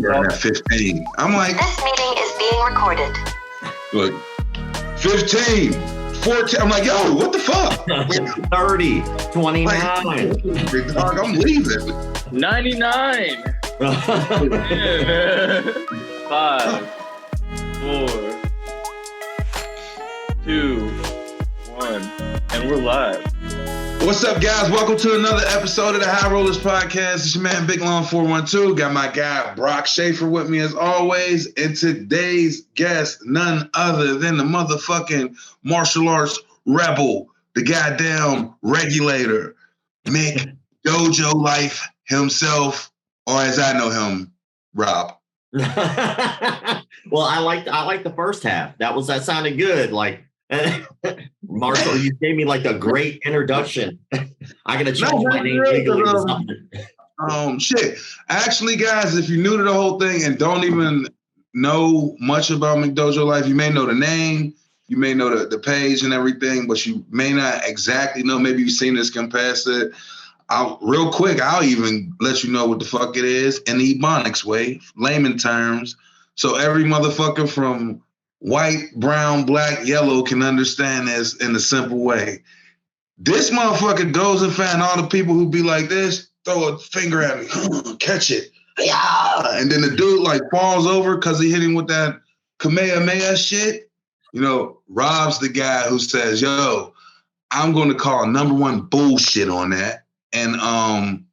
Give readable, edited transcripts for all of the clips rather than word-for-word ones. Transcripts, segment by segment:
starting at 15. I'm like, This meeting is being recorded. Look, 15, 14. I'm like, yo, what the fuck? 30, 29. Like, dog, I'm leaving. 99. 5, 4, 2, 1, and we're live. What's up, guys? Welcome to another episode of the High Rollers Podcast. It's your man, Big Long 412. Got my guy, Brock Schaefer, with me as always. And today's guest, none other than the motherfucking martial arts rebel, the goddamn regulator, Mick Dojo Life himself, or as I know him, Rob. Well, I like the first half. That sounded good. Like Marshall, you gave me like a great introduction. I gotta change my name legally to something. Shit. Actually, guys, if you're new to the whole thing and don't even know much about McDojo Life, you may know the name, you may know the page and everything, but you may not exactly know. Maybe you've seen this come past it. Real quick, I'll even let you know what the fuck it is in the Ebonics way, layman terms. So every motherfucker from white, brown, black, yellow can understand this in a simple way. This motherfucker goes and find all the people who be like this, throw a finger at me, catch it, yeah, and then the dude like falls over because he hit him with that Kamehameha shit. You know, Rob's the guy who says, yo, I'm going to call number one bullshit on that. And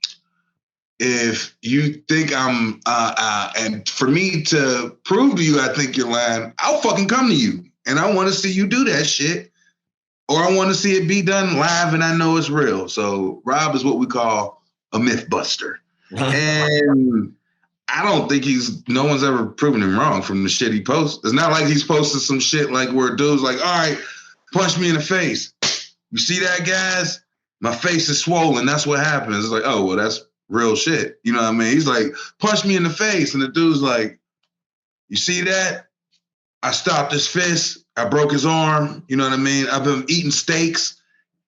if you think I'm, and for me to prove to you I think you're lying, I'll fucking come to you. And I want to see you do that shit. Or I want to see it be done live and I know it's real. So Rob is what we call a myth buster. And I don't think no one's ever proven him wrong from the shit he posts. It's not like he's posted some shit like where dude's like, all right, punch me in the face. You see that, guys? My face is swollen. That's what happens. It's like, oh, well, that's real shit. You know what I mean? He's like, punch me in the face. And the dude's like, you see that? I stopped his fist. I broke his arm. You know what I mean? I've been eating steaks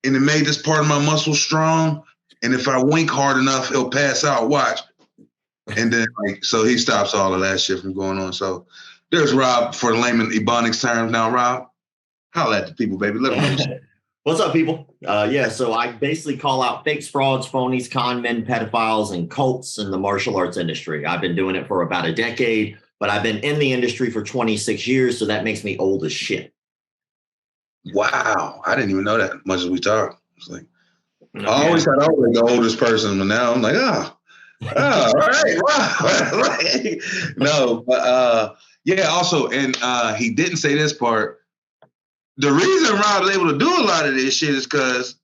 and it made this part of my muscle strong. And if I wink hard enough, he'll pass out. Watch. And then, so he stops all of that shit from going on. So there's Rob for the layman Ebonics terms. Now, Rob, holla at the people, baby. Let them know. What's up, people? So I basically call out fakes, frauds, phonies, con men, pedophiles, and cults in the martial arts industry. I've been doing it for about a decade, but I've been in the industry for 26 years, so that makes me old as shit. Wow. I didn't even know that much as we talk. It's like, I always thought I was the oldest person, but now I'm like, all right. Wow. No, but yeah, also, and he didn't say this part. The reason Rob's able to do a lot of this shit is because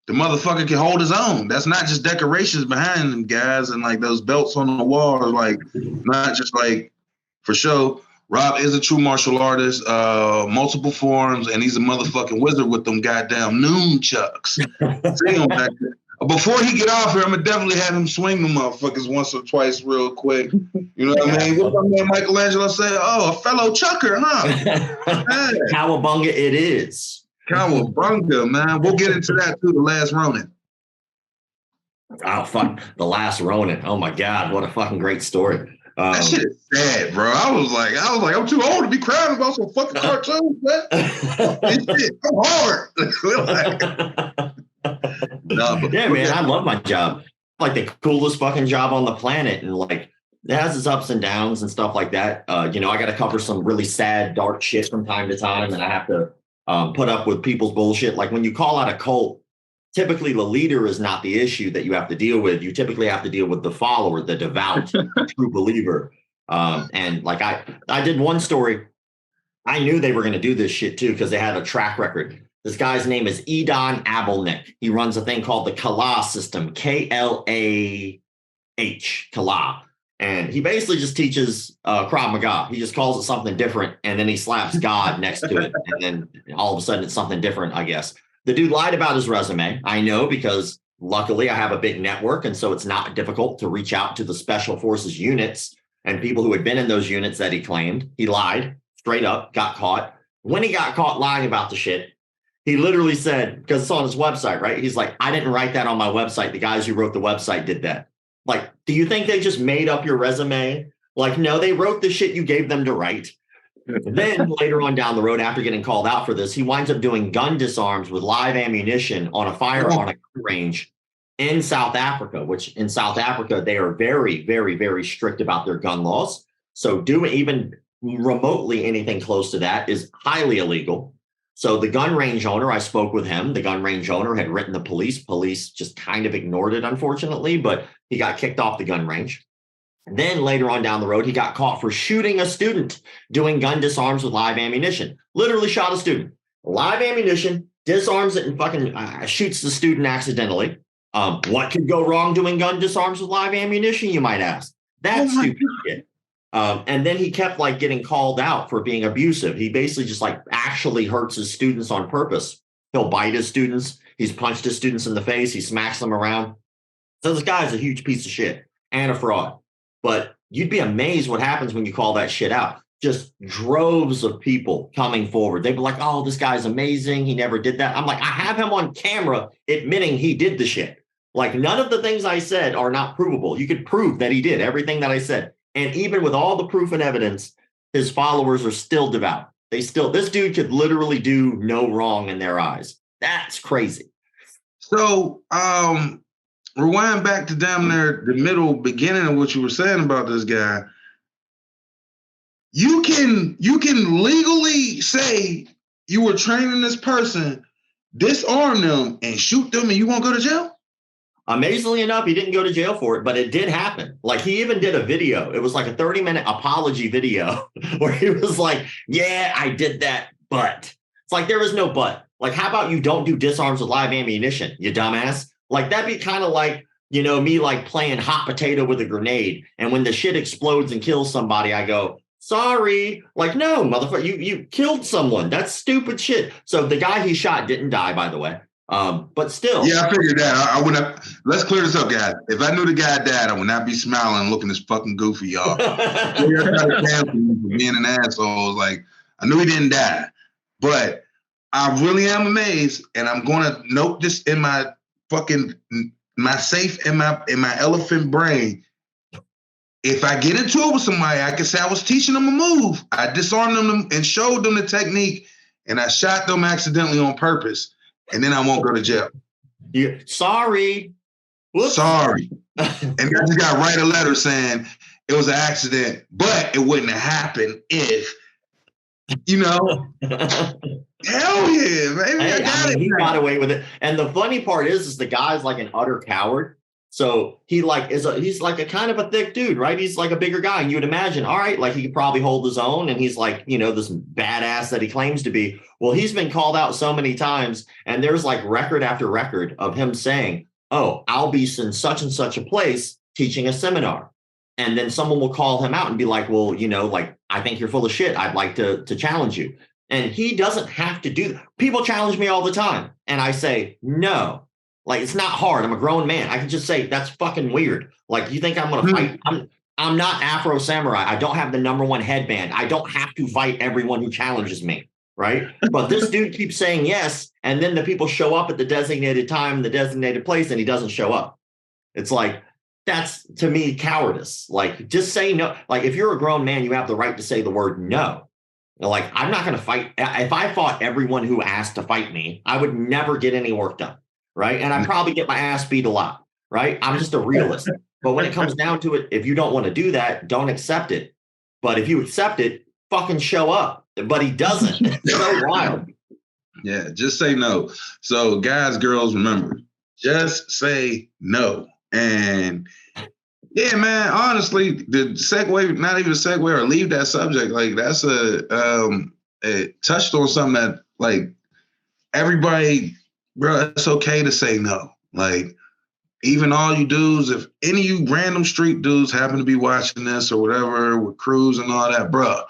the motherfucker can hold his own. That's not just decorations behind them, guys, and like those belts on the wall are like not just like for show. Rob is a true martial artist, multiple forms, and he's a motherfucking wizard with them goddamn nunchucks. See him back there. Before he get off here, I'm gonna definitely have him swing them motherfuckers once or twice real quick. You know what I mean? What my man Michelangelo say? Oh, a fellow chucker, huh? Hey. Cowabunga it is. Cowabunga, man. We'll get into that too, the last Ronin. Oh, fuck. The Last Ronin. Oh, my God. What a fucking great story. That shit is sad, bro. I was like, I'm too old to be crying about some fucking cartoons, man. This shit, I'm hard. Yeah, man, I love my job. Like the coolest fucking job on the planet. And like, it has its ups and downs and stuff like that. I got to cover some really sad, dark shit from time to time. And I have to put up with people's bullshit. Like when you call out a cult, typically the leader is not the issue that you have to deal with. You typically have to deal with the follower, the devout, true believer. And like I did one story. I knew they were going to do this shit too, because they had a track record. This guy's name is Edon Abelnik. He runs a thing called the Kala system, K-L-A-H, Kala. And he basically just teaches Krav Maga. He just calls it something different, and then he slaps God next to it. And then all of a sudden it's something different, I guess. The dude lied about his resume. I know, because luckily I have a big network, and so it's not difficult to reach out to the special forces units and people who had been in those units that he claimed. He lied straight up, got caught. When he got caught lying about the shit, he literally said, because it's on his website, right? He's like, I didn't write that on my website. The guys who wrote the website did that. Like, do you think they just made up your resume Like, no, they wrote the shit you gave them to write. Then later on down the road, after getting called out for this, he winds up doing gun disarms with live ammunition on a range in South Africa, which in South Africa, they are very, very, very strict about their gun laws. So doing even remotely anything close to that is highly illegal. So the gun range owner, I spoke with him. The gun range owner had written the police. Police just kind of ignored it, unfortunately, but he got kicked off the gun range. And then later on down the road, he got caught for shooting a student doing gun disarms with live ammunition. Literally shot a student. Live ammunition, disarms it, and fucking shoots the student accidentally. What could go wrong doing gun disarms with live ammunition, you might ask? That's stupid shit. And then he kept like getting called out for being abusive. He basically just like actually hurts his students on purpose. He'll bite his students. He's punched his students in the face. He smacks them around. So this guy's a huge piece of shit and a fraud. But you'd be amazed what happens when you call that shit out. Just droves of people coming forward. They'd be like, oh, this guy's amazing. He never did that. I'm like, I have him on camera admitting he did the shit. Like, none of the things I said are not provable. You could prove that he did everything that I said. And even with all the proof and evidence, his followers are still devout. This dude could literally do no wrong in their eyes. That's crazy. So, rewind back to down there, the beginning of what you were saying about this guy. You can legally say you were training this person, disarm them, and shoot them, and you won't go to jail? Amazingly enough, he didn't go to jail for it, but it did happen. Like, he even did a video. It was like a 30-minute apology video where he was like, yeah, I did that, but. It's like, there is no but. Like, how about you don't do disarms with live ammunition, you dumbass? Like, that'd be kind of like, me like playing hot potato with a grenade. And when the shit explodes and kills somebody, I go, sorry. Like, no, motherfucker, you killed someone. That's stupid shit. So the guy he shot didn't die, by the way. But still. Yeah, I figured that. I would not. Let's clear this up, guys. If I knew the guy died, I would not be smiling and looking this fucking goofy, y'all. Being an asshole. Like, I knew he didn't die. But I really am amazed, and I'm gonna note this in my safe in my elephant brain. If I get into it with somebody, I can say I was teaching them a move. I disarmed them and showed them the technique, and I shot them accidentally on purpose. And then I won't go to jail. Sorry. Whoops. Sorry. And I just got to write a letter saying it was an accident, but it wouldn't have happened if, hell yeah, man. Hey, he got away with it. And the funny part is the guy's like an utter coward. So he's like a kind of a thick dude, right? He's like a bigger guy. And you would imagine, all right, like he could probably hold his own. And he's like, this badass that he claims to be. Well, he's been called out so many times. And there's like record after record of him saying, oh, I'll be in such and such a place teaching a seminar. And then someone will call him out and be like, well, like, I think you're full of shit. I'd like to challenge you. And he doesn't have to do that. People challenge me all the time. And I say, no. Like, it's not hard. I'm a grown man. I can just say, that's fucking weird. Like, you think I'm going to fight? I'm not Afro Samurai. I don't have the #1 headband. I don't have to fight everyone who challenges me, right? But this dude keeps saying yes, and then the people show up at the designated time, the designated place, and he doesn't show up. It's like, that's, to me, cowardice. Like, just say no. Like, if you're a grown man, you have the right to say the word no. Like, I'm not going to fight. If I fought everyone who asked to fight me, I would never get any work done. Right. And I probably get my ass beat a lot. Right. I'm just a realist. But when it comes down to it, if you don't want to do that, don't accept it. But if you accept it, fucking show up. But he doesn't. It's so wild. Yeah. Just say no. So guys, girls, remember, just say no. And yeah, man, honestly, the segue, not even a segue or leave that subject. Like, that's it touched on something that, like, everybody, bro, it's okay to say no. Like, even all you dudes, if any of you random street dudes happen to be watching this or whatever with crews and all that, bro,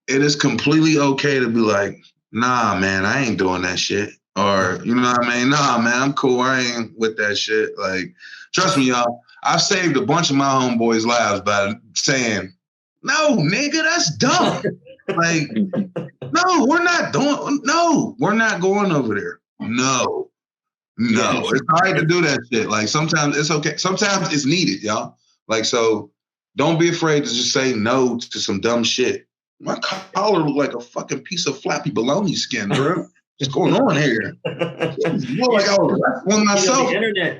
it is completely okay to be like, nah, man, I ain't doing that shit. Or, you know what I mean? Nah, man, I'm cool. I ain't with that shit. Like, trust me, y'all, I've saved a bunch of my homeboys' lives by saying, no, nigga, that's dumb. Like, no, we're not going over there. No, it's all right to do that shit. Like, sometimes it's okay. Sometimes it's needed, y'all. Like, so don't be afraid to just say no to some dumb shit. My collar looked like a fucking piece of flappy bologna skin, bro. What's going on here? More like I was wrestling myself.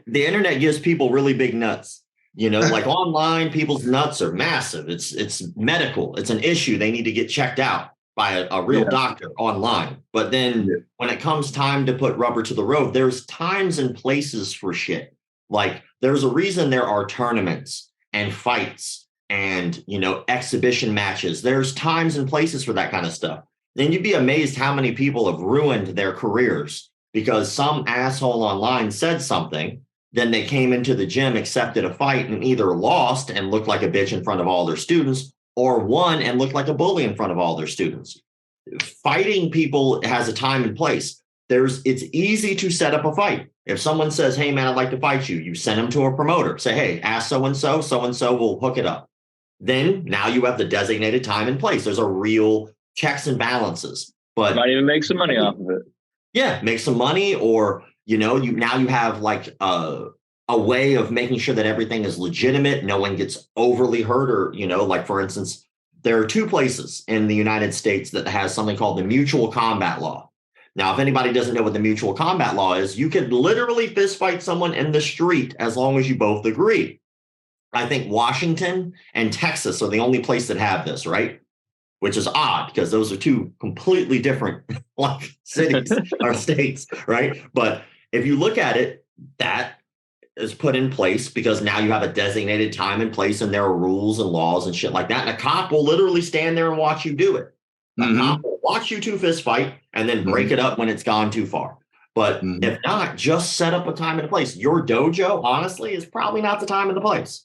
The internet gives people really big nuts. Like online, people's nuts are massive. It's medical. It's an issue. They need to get checked out by a real doctor online. But then when it comes time to put rubber to the road, there's times and places for shit. Like there's a reason there are tournaments and fights and, exhibition matches. There's times and places for that kind of stuff. Then you'd be amazed how many people have ruined their careers because some asshole online said something. Then they came into the gym, accepted a fight, and either lost and looked like a bitch in front of all their students, or won and looked like a bully in front of all their students. Fighting people has a time and place. It's easy to set up a fight. If someone says, hey, man, I'd like to fight you, you send them to a promoter. Say, hey, ask so-and-so will hook it up. Then now you have the designated time and place. There's a real checks and balances. But might even make some money off of it. Yeah, make some money, or you have like a way of making sure that everything is legitimate. No one gets overly hurt, or like for instance, there are two places in the United States that has something called the mutual combat law. Now, if anybody doesn't know what the mutual combat law is, you could literally fist fight someone in the street as long as you both agree. I think Washington and Texas are the only place that have this, right? Which is odd because those are two completely different like cities or states, right? But if you look at it, that is put in place because now you have a designated time and place, and there are rules and laws and shit like that. And a cop will literally stand there and watch you do it. A cop will watch you two fist fight and then break it up when it's gone too far. But if not, just set up a time and a place. Your dojo, honestly, is probably not the time and the place.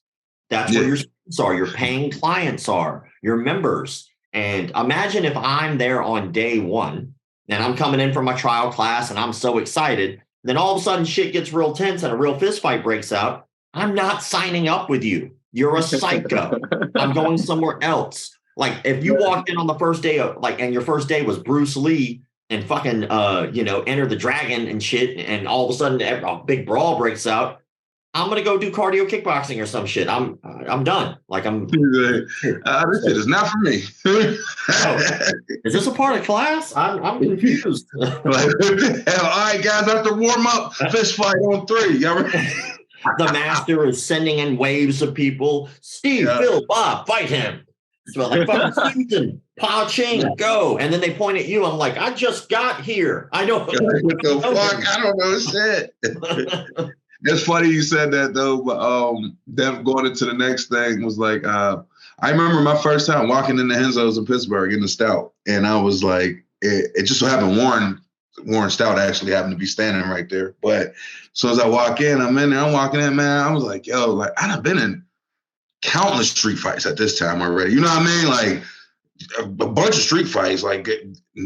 That's where your students are, your paying clients are, your members. And imagine if I'm there on day one and I'm coming in from my trial class and I'm so excited, then all of a sudden shit gets real tense and a real fist fight breaks out. I'm not signing up with you. You're a psycho. I'm going somewhere else. Like if you walked in on the first day and your first day was Bruce Lee and fucking, Enter the Dragon and shit, and all of a sudden a big brawl breaks out, I'm gonna go do cardio kickboxing or some shit. I'm done. Like this shit is not for me. Is this a part of class? I'm confused. Hell, all right, guys, I have to warm up. Fist fight on 3. The master is sending in waves of people. Steve, Phil, Bob, fight him. So like fucking Susan, Pa Ching, go. And then they point at you. I'm like, I just got here. I don't know. What the fuck? I don't know shit. It's funny you said that though, but them going into the next thing was like, I remember my first time walking in the Henzo's in Pittsburgh in the Stout, and I was like, it just so happened Warren Stout actually happened to be standing right there. But as soon as I walk in, I'm in there, I'm walking in, man, I was like, yo, like I done been in countless street fights at this time already. You know what I mean? Like a bunch of street fights, like,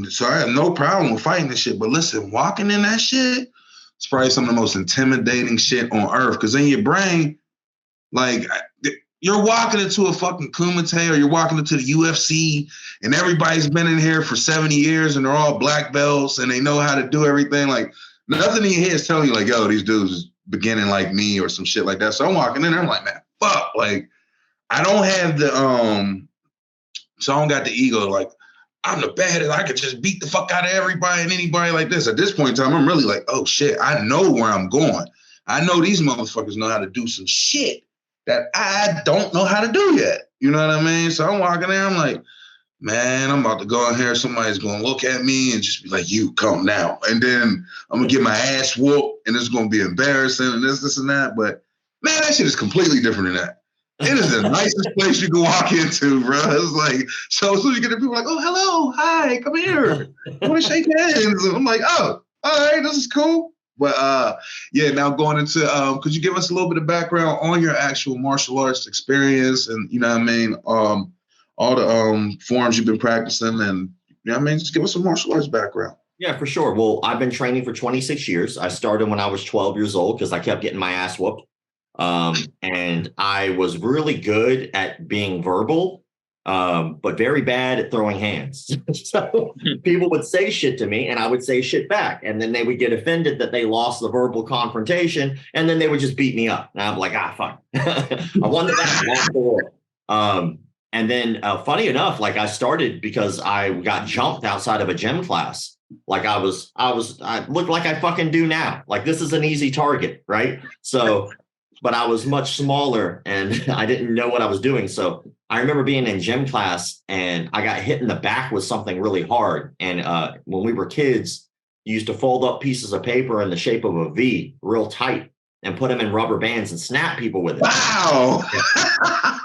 so I have no problem with fighting this shit. But listen, walking in that shit, it's probably some of the most intimidating shit on earth. Because in your brain, like, you're walking into a fucking Kumite or you're walking into the UFC and everybody's been in here for 70 years and they're all black belts and they know how to do everything. Like, nothing in your head is telling you, like, yo, these dudes is beginning like me or some shit like that. So I'm walking in there, I'm like, man, fuck. Like, I don't have the, so I don't got the ego, like, I'm the baddest. I could just beat the fuck out of everybody and anybody like this. At this point in time, I'm really like, oh shit, I know where I'm going. I know these motherfuckers know how to do some shit that I don't know how to do yet. You know what I mean? So I'm walking there, I'm like, man, I'm about to go in here. Somebody's going to look at me and just be like, you come now. And then I'm going to get my ass whooped and it's going to be embarrassing and this and that. But man, that shit is completely different than that. It is the nicest place you can walk into, bro. It's like, so as soon as you get the people like, oh, hello, hi, come here. I want to shake hands. And I'm like, oh, all right, this is cool. But yeah, now going into, could you give us a little bit of background on your actual martial arts experience and, you know what I mean, all the forms you've been practicing and, you know what I mean, just give us some martial arts background. Yeah, for sure. Well, I've been training for 26 years. I started when I was 12 years old because I kept getting my ass whooped. And I was really good at being verbal, but very bad at throwing hands. So people would say shit to me and I would say shit back. And then they would get offended that they lost the verbal confrontation. And then they would just beat me up. And I'm like, fuck. I won the battle, lost the war. And then funny enough, like I started because I got jumped outside of a gym class. Like I looked like I fucking do now. Like this is an easy target, right? So, but I was much smaller and I didn't know what I was doing. So I remember being in gym class and I got hit in the back with something really hard. And when we were kids, you used to fold up pieces of paper in the shape of a V real tight and put them in rubber bands and snap people with it. Wow.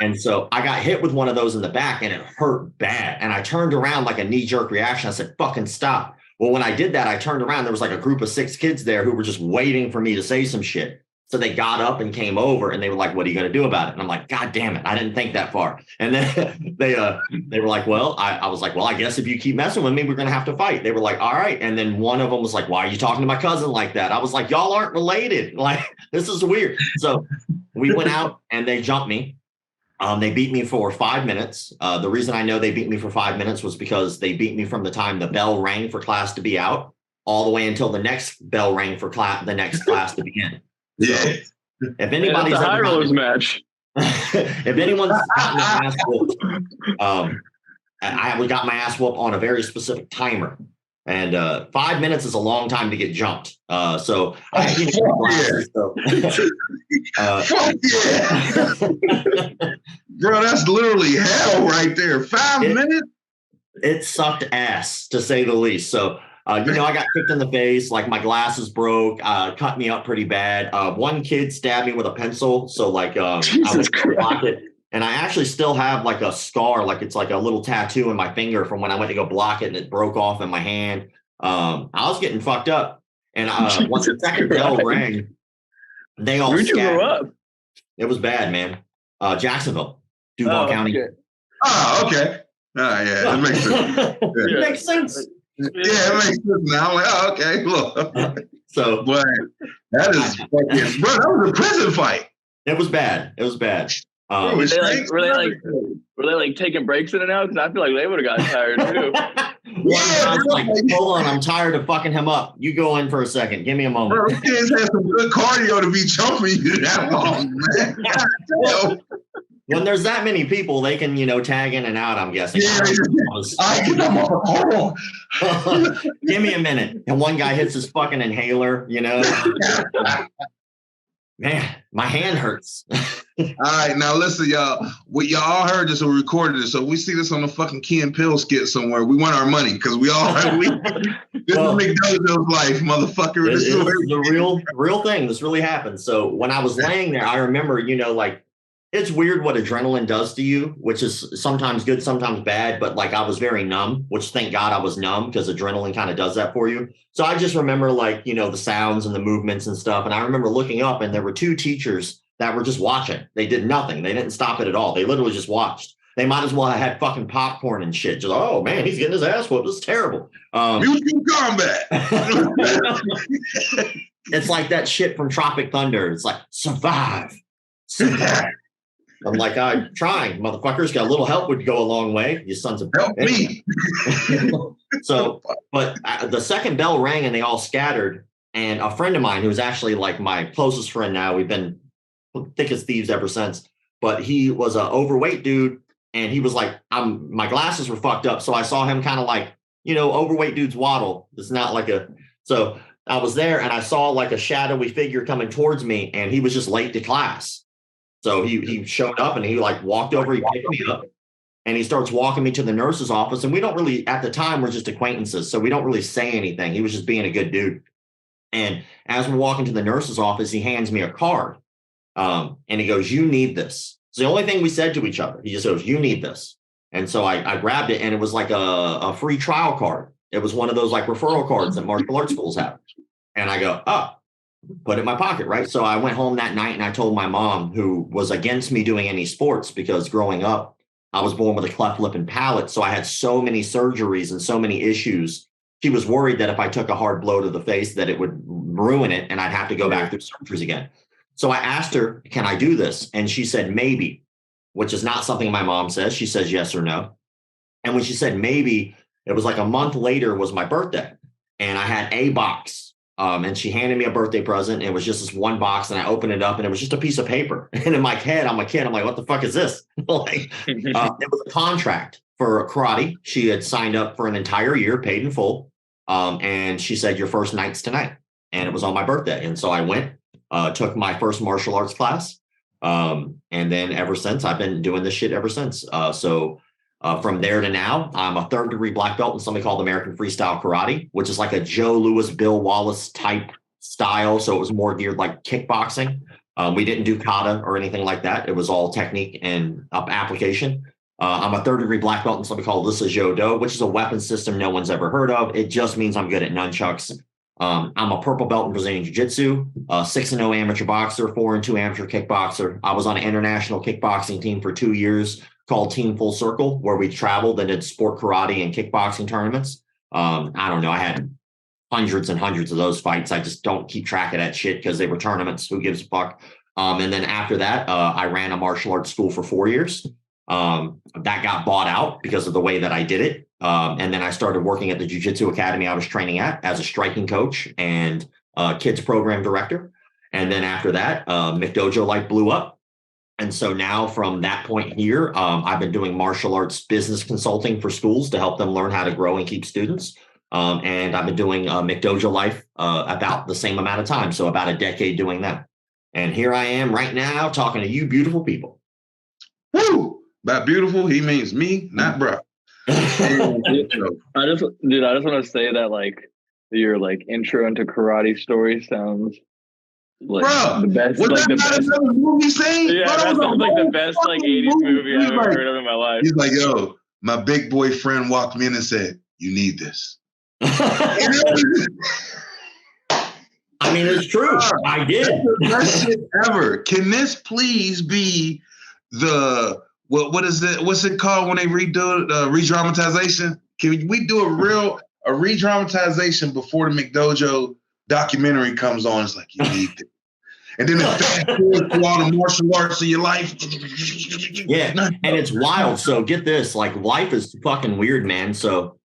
And so I got hit with one of those in the back and it hurt bad. And I turned around like a knee-jerk reaction. I said, fucking stop. Well, when I did that, I turned around. There was like a group of 6 kids there who were just waiting for me to say some shit. So they got up and came over and they were like, what are you going to do about it? And I'm like, God damn it. I didn't think that far. And then they were like, well, I was like, well, I guess if you keep messing with me, we're going to have to fight. They were like, all right. And then one of them was like, why are you talking to my cousin like that? I was like, y'all aren't related. Like, this is weird. So we went out and they jumped me. They beat me for 5 minutes. The reason I know they beat me for 5 minutes was because they beat me from the time the bell rang for class to be out all the way until the next bell rang for the next class to begin. Yeah. So if anybody's It's a high rollers match. if anyone's gotten their ass whooped, I got my ass whooped on a very specific timer. And 5 minutes is a long time to get jumped. So I had glasses, Fuck yeah. Bro, that's literally hell right there. 5 minutes? It sucked ass, to say the least. So, I got kicked in the face, like my glasses broke, cut me up pretty bad. One kid stabbed me with a pencil. So like, I went to block it. And I actually still have like a scar, like it's like a little tattoo in my finger from when I went to go block it and it broke off in my hand. I was getting fucked up. And once the second bell rang, they all Where'd you grow scattered. up? It was bad, man. Jacksonville, Duval County. Okay. Oh, okay. Yeah, that makes sense. It makes sense. Yeah, it makes sense now. I'm like, oh, okay, look. So, But that is fucking, bro, that was a prison fight. it was bad. It was bad. Bro, Were it's they snakes were they like taking breaks in and out? Because I feel like they would have got tired too. I was like, hold on, I'm tired of fucking him up. You go in for a second. Give me a moment. Bro, these kids had some good cardio to be jumping you that long, man. God damn. When there's that many people, they can, tag in and out, I'm guessing. Yeah, hold on. Give me a minute. And one guy hits his fucking inhaler, Man, my hand hurts. All right, now listen, y'all. Y'all heard this or recorded this, so we see this on the fucking Key and Peele skit somewhere. We want our money because we all this is McDojo's life, motherfucker. This This is is the real thing. This really happened. So when I was laying there, I remember, like, it's weird what adrenaline does to you, which is sometimes good, sometimes bad. But like I was very numb, which thank God I was numb because adrenaline kind of does that for you. So I just remember like, the sounds and the movements and stuff. And I remember looking up and there were 2 teachers that were just watching. They did nothing. They didn't stop it at all. They literally just watched. They might as well have had fucking popcorn and shit. Just, oh man, he's getting his ass whooped. This is terrible. mutual combat. It's like that shit from Tropic Thunder. It's like survive. I'm like, I'm trying, motherfuckers. Got a little help would go a long way. You sons of Help me. So, but the second bell rang and they all scattered. And a friend of mine, who's actually like my closest friend now, we've been thick as thieves ever since. But he was an overweight dude, and he was like, my glasses were fucked up, so I saw him kind of like, overweight dudes waddle. It's not like so I was there and I saw like a shadowy figure coming towards me, and he was just late to class. So he showed up and he like walked over, he picked me up and he starts walking me to the nurse's office. And we don't really, at the time, we're just acquaintances. So we don't really say anything. He was just being a good dude. And as we're walking to the nurse's office, he hands me a card. And he goes, you need this. It's the only thing we said to each other. He just goes, you need this. And so I grabbed it and it was like a free trial card. It was one of those like referral cards that martial arts schools have. And I go, put it in my pocket, right? So I went home that night and I told my mom, who was against me doing any sports because growing up, I was born with a cleft lip and palate. So I had so many surgeries and so many issues. She was worried that if I took a hard blow to the face, that it would ruin it and I'd have to go back through surgeries again. So I asked her, can I do this? And she said, maybe, which is not something my mom says. She says yes or no. And when she said maybe, it was like a month later was my birthday. And I had a box And she handed me a birthday present. It was just this one box, and I opened it up, and it was just a piece of paper. And in my head, I'm a kid. I'm like, what the fuck is this? Like, it was a contract for karate. She had signed up for an entire year, paid in full. And she said, your first night's tonight. And it was on my birthday. And so I went, took my first martial arts class. And then ever since, I've been doing this shit ever since. From there to now, I'm a 3rd degree black belt in something called American Freestyle Karate, which is like a Joe Louis, Bill Wallace type style. So it was more geared like kickboxing. We didn't do kata or anything like that. It was all technique and application. I'm a 3rd degree black belt in something called Lissa Jodo, which is a weapon system no one's ever heard of. It just means I'm good at nunchucks. I'm a purple belt in Brazilian Jiu-Jitsu, 6-0 amateur boxer, 4-2 amateur kickboxer. I was on an international kickboxing team for 2 years called Team Full Circle, where we traveled and did sport karate and kickboxing tournaments. I don't know. I had hundreds and hundreds of those fights. I just don't keep track of that shit because they were tournaments. Who gives a fuck? And then after that, I ran a martial arts school for 4 years. That got bought out because of the way that I did it. And then I started working at the Jiu-Jitsu Academy I was training at as a striking coach and kids program director. And then after that, McDojo Life blew up. And so now from that point here, I've been doing martial arts business consulting for schools to help them learn how to grow and keep students. And I've been doing McDojo Life about the same amount of time. So about a decade doing that. And here I am right now talking to you beautiful people. Woo! By beautiful, he means me, not bro. I just want to say that like your like intro into karate story sounds like Bruh, the best. Was like that the not best. another movie scene? Yeah, that sounds like the best like 80s movie I've ever heard of in my life. He's like, yo, my big boy friend walked me in and said, you need this. I mean, it's true. I did. That's the best shit ever. Can this please be the what is it? What's it called when they redo it? Redramatization? Can we do a redramatization before the McDojo documentary comes on? It's like you need it. And then it's fast forward through all the martial arts of your life. Yeah, and it's wild. So get this, like life is fucking weird, man. So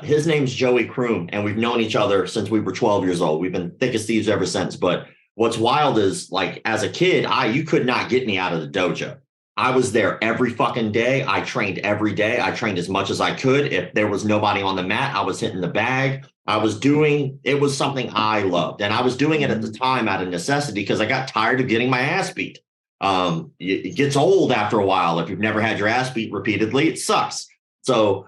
his name's Joey Kroom, and we've known each other since we were 12 years old. We've been thick as thieves ever since. But what's wild is like as a kid, you could not get me out of the dojo. I was there every fucking day. I trained every day. I trained as much as I could. If there was nobody on the mat, I was hitting the bag. It was something I loved. And I was doing it at the time out of necessity because I got tired of getting my ass beat. It gets old after a while. If you've never had your ass beat repeatedly, it sucks. So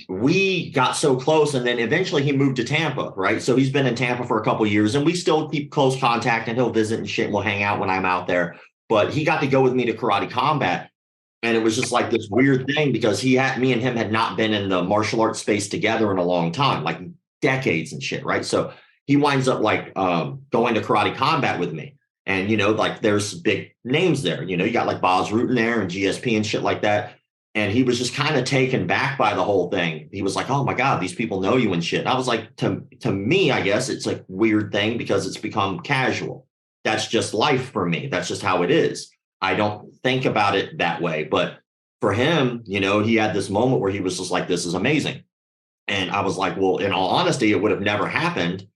we got so close, and then eventually he moved to Tampa, right? So he's been in Tampa for a couple of years, and we still keep close contact, and he'll visit and shit. We'll hang out when I'm out there. But he got to go with me to Karate Combat. And it was just like this weird thing because me and him had not been in the martial arts space together in a long time, like decades and shit, right? So he winds up like going to Karate Combat with me. And, like there's big names there. You got like Bas Rutten there and GSP and shit like that. And he was just kind of taken back by the whole thing. He was like, oh my God, these people know you and shit. And I was like, to me, I guess it's a weird thing because it's become casual. That's just life for me. That's just how it is. I don't think about it that way. But for him, he had this moment where he was just like, this is amazing. And I was like, well, in all honesty, it would have never happened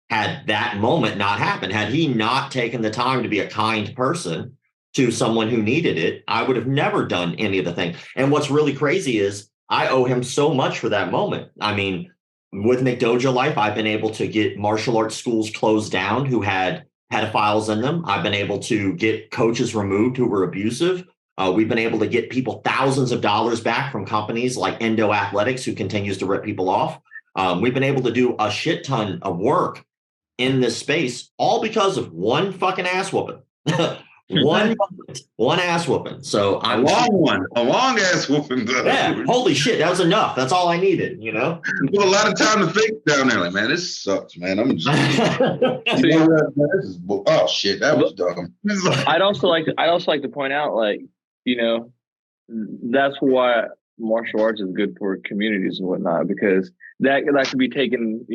had that moment not happened. Had he not taken the time to be a kind person to someone who needed it, I would have never done any of the thing. And what's really crazy is I owe him so much for that moment. I mean, with McDojo Life, I've been able to get martial arts schools closed down who had pedophiles in them. I've been able to get coaches removed who were abusive. We've been able to get people thousands of dollars back from companies like Endo Athletics, who continues to rip people off. We've been able to do a shit ton of work in this space, all because of one fucking ass whooping. one ass whooping. So a long ass whooping. Though. Yeah, holy shit, that was enough. That's all I needed. You put a lot of time to think down there. Like, man, this sucks, man. I'm just. Oh shit, that was dumb. I'd also like to point out, like, that's why martial arts is good for communities and whatnot, because that could be taken.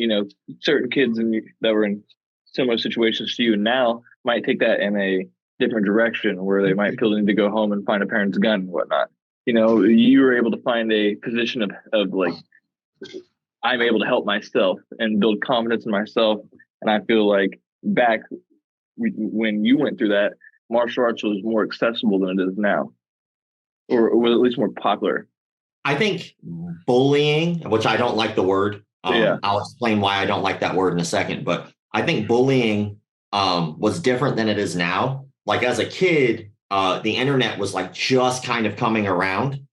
Certain kids that were in similar situations to you now might take that in a different direction where they might feel the need to go home and find a parent's gun and whatnot. You were able to find a position of like, I'm able to help myself and build confidence in myself And I feel like back when you went through that, martial arts was more accessible than it is now, or was at least more popular. I think bullying, which I don't like the word, I'll explain why I don't like that word in a second, but I think bullying was different than it is now. Like as a kid, the internet was like just kind of coming around.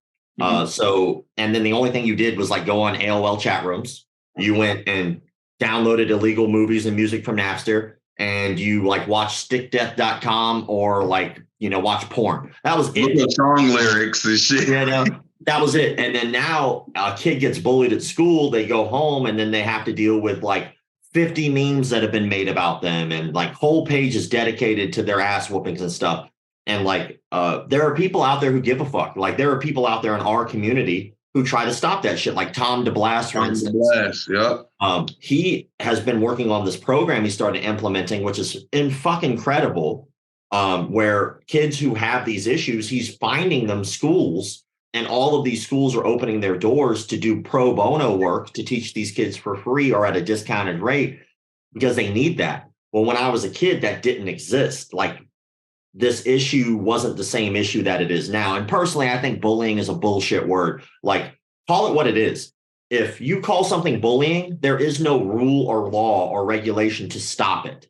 So, and then the only thing you did was like go on AOL chat rooms. You went and downloaded illegal movies and music from Napster, and you like watch stickdeath.com or like, you know, watch porn. That was it. Look at song lyrics and shit. You know, that was it. And then now a kid gets bullied at school, they go home and then they have to deal with like 50 memes that have been made about them and like whole pages dedicated to their ass whoopings and stuff. And like, there are people out there who give a fuck. Like there are people out there in our community who try to stop that shit. Like Tom DeBlas, for instance. Yep. He has been working on this program he started implementing, which is fucking incredible, where kids who have these issues, he's finding them schools, and all of these schools are opening their doors to do pro bono work to teach these kids for free or at a discounted rate because they need that. Well, when I was a kid, that didn't exist. Like, this issue wasn't the same issue that it is now. And personally, I think bullying is a bullshit word. Like, call it what it is. If you call something bullying, there is no rule or law or regulation to stop it.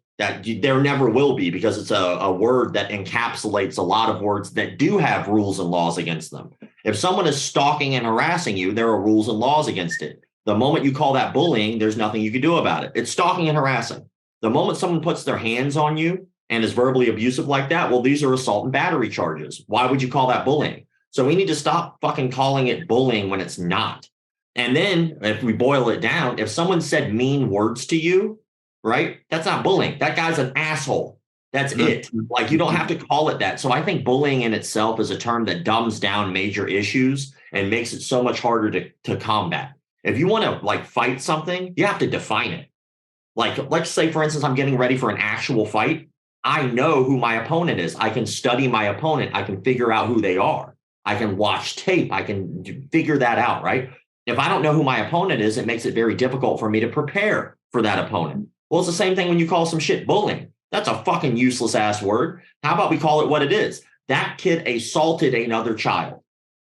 There never will be, because it's a word that encapsulates a lot of words that do have rules and laws against them. If someone is stalking and harassing you, there are rules and laws against it. The moment you call that bullying, there's nothing you can do about it. It's stalking and harassing. The moment someone puts their hands on you and is verbally abusive like that, well, these are assault and battery charges. Why would you call that bullying? So we need to stop fucking calling it bullying when it's not. And then if we boil it down, if someone said mean words to you, right, that's not bullying. That guy's an asshole. That's it. Like, you don't have to call it that. So I think bullying in itself is a term that dumbs down major issues and makes it so much harder to combat. If you want to like fight something, you have to define it. Like, let's say, for instance, I'm getting ready for an actual fight. I know who my opponent is. I can study my opponent. I can figure out who they are. I can watch tape. I can figure that out, right? If I don't know who my opponent is, it makes it very difficult for me to prepare for that opponent. Well, it's the same thing when you call some shit bullying. That's a fucking useless ass word. How about we call it what it is? That kid assaulted another child.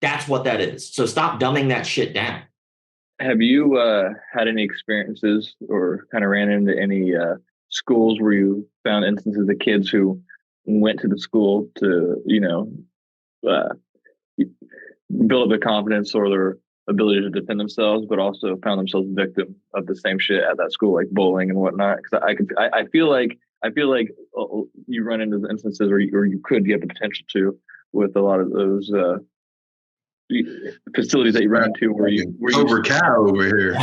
That's what that is. So stop dumbing that shit down. Have you had any experiences or kind of ran into any schools where you found instances of kids who went to the school to, you know, build up their confidence or their ability to defend themselves, but also found themselves victim of the same shit at that school, like bullying and whatnot? Because I feel like you run into instances or you could get the potential to with a lot of those facilities that you run into where Cobra Kai over here.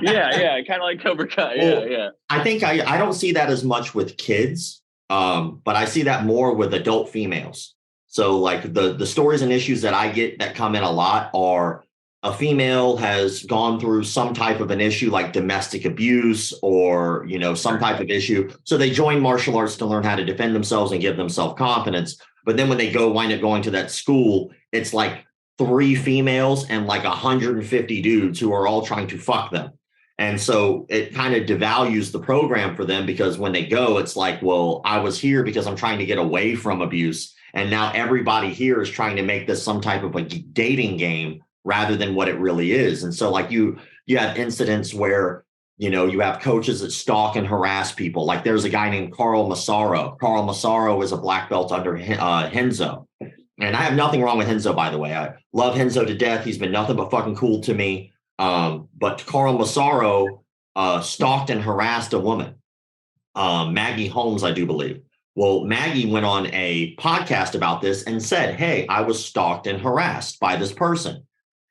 yeah, kind of like Cobra Kai. Yeah. I think I don't see that as much with kids, but I see that more with adult females. So like the stories and issues that I get that come in a lot are a female has gone through some type of an issue like domestic abuse or, you know, some type of issue. So they join martial arts to learn how to defend themselves and give them self-confidence. But then when they wind up going to that school, it's like 3 females and like 150 dudes who are all trying to fuck them. And so it kind of devalues the program for them, because when they go, it's like, well, I was here because I'm trying to get away from abuse. And now everybody here is trying to make this some type of a dating game rather than what it really is. And so like you have incidents where, you know, you have coaches that stalk and harass people. Like there's a guy named Carl Massaro. Carl Massaro is a black belt under Henzo. And I have nothing wrong with Henzo, by the way. I love Henzo to death. He's been nothing but fucking cool to me. But Carl Massaro stalked and harassed a woman, Maggie Holmes, I do believe. Well, Maggie went on a podcast about this and said, hey, I was stalked and harassed by this person.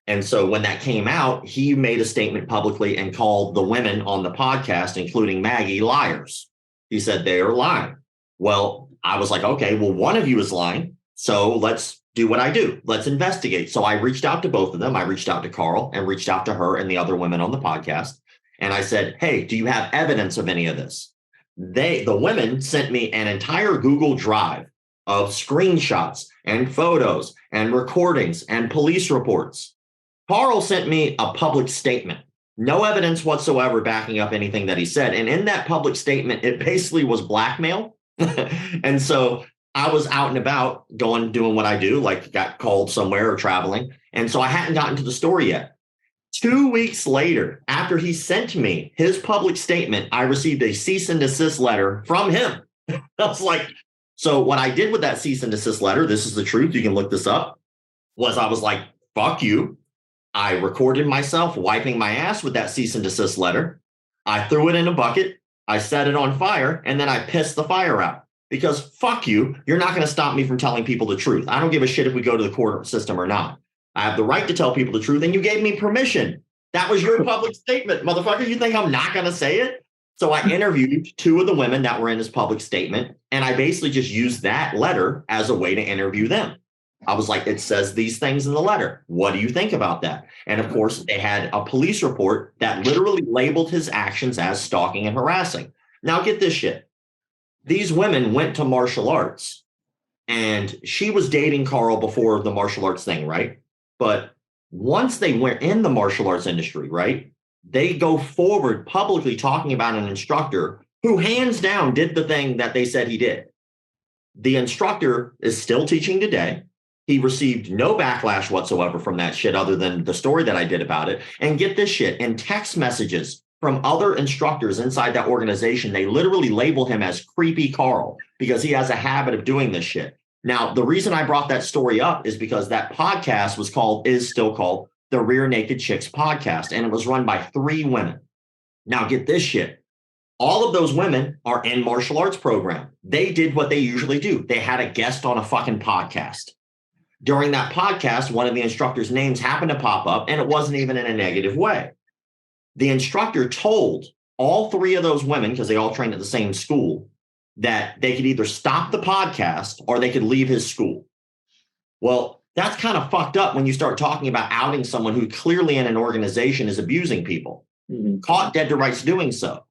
And so when that came out, he made a statement publicly and called the women on the podcast, including Maggie, liars. He said they are lying. Well, I was like, okay, well, one of you is lying. So let's do what I do. Let's investigate. So I reached out to both of them. I reached out to Carl and reached out to her and the other women on the podcast. And I said, hey, do you have evidence of any of this? The women sent me an entire Google Drive of screenshots and photos and recordings and police reports. Carl sent me a public statement No evidence whatsoever backing up anything that he said. And in that public statement, it basically was blackmail. And so I was out and about doing what I do, like got called somewhere or traveling. And so I hadn't gotten to the story yet. 2 weeks later, after he sent me his public statement, I received a cease and desist letter from him. I was like, so what I did with that cease and desist letter, this is the truth, you can look this up, was I was like, fuck you. I recorded myself wiping my ass with that cease and desist letter. I threw it in a bucket. I set it on fire, and then I pissed the fire out. Because fuck you, you're not going to stop me from telling people the truth. I don't give a shit if we go to the court system or not. I have the right to tell people the truth, and you gave me permission. That was your public statement, motherfucker. You think I'm not going to say it? So I interviewed 2 of the women that were in his public statement, and I basically just used that letter as a way to interview them. I was like, it says these things in the letter. What do you think about that? And of course, they had a police report that literally labeled his actions as stalking and harassing. Now, get this shit. These women went to martial arts, and she was dating Carl before the martial arts thing, right? But once they went in the martial arts industry, right, they go forward publicly talking about an instructor who hands down did the thing that they said he did. The instructor is still teaching today. He received no backlash whatsoever from that shit other than the story that I did about it. And get this shit, in text messages from other instructors inside that organization, they literally label him as Creepy Carl because he has a habit of doing this shit. Now, the reason I brought that story up is because that podcast is still called the Rear Naked Chicks Podcast, and it was run by 3 women. Now, get this shit. All of those women are in martial arts program. They did what they usually do. They had a guest on a fucking podcast. During that podcast, one of the instructors' names happened to pop up, and it wasn't even in a negative way. The instructor told all 3 of those women, because they all trained at the same school, that they could either stop the podcast or they could leave his school. Well, that's kind of fucked up when you start talking about outing someone who clearly in an organization is abusing people, caught dead to rights doing so.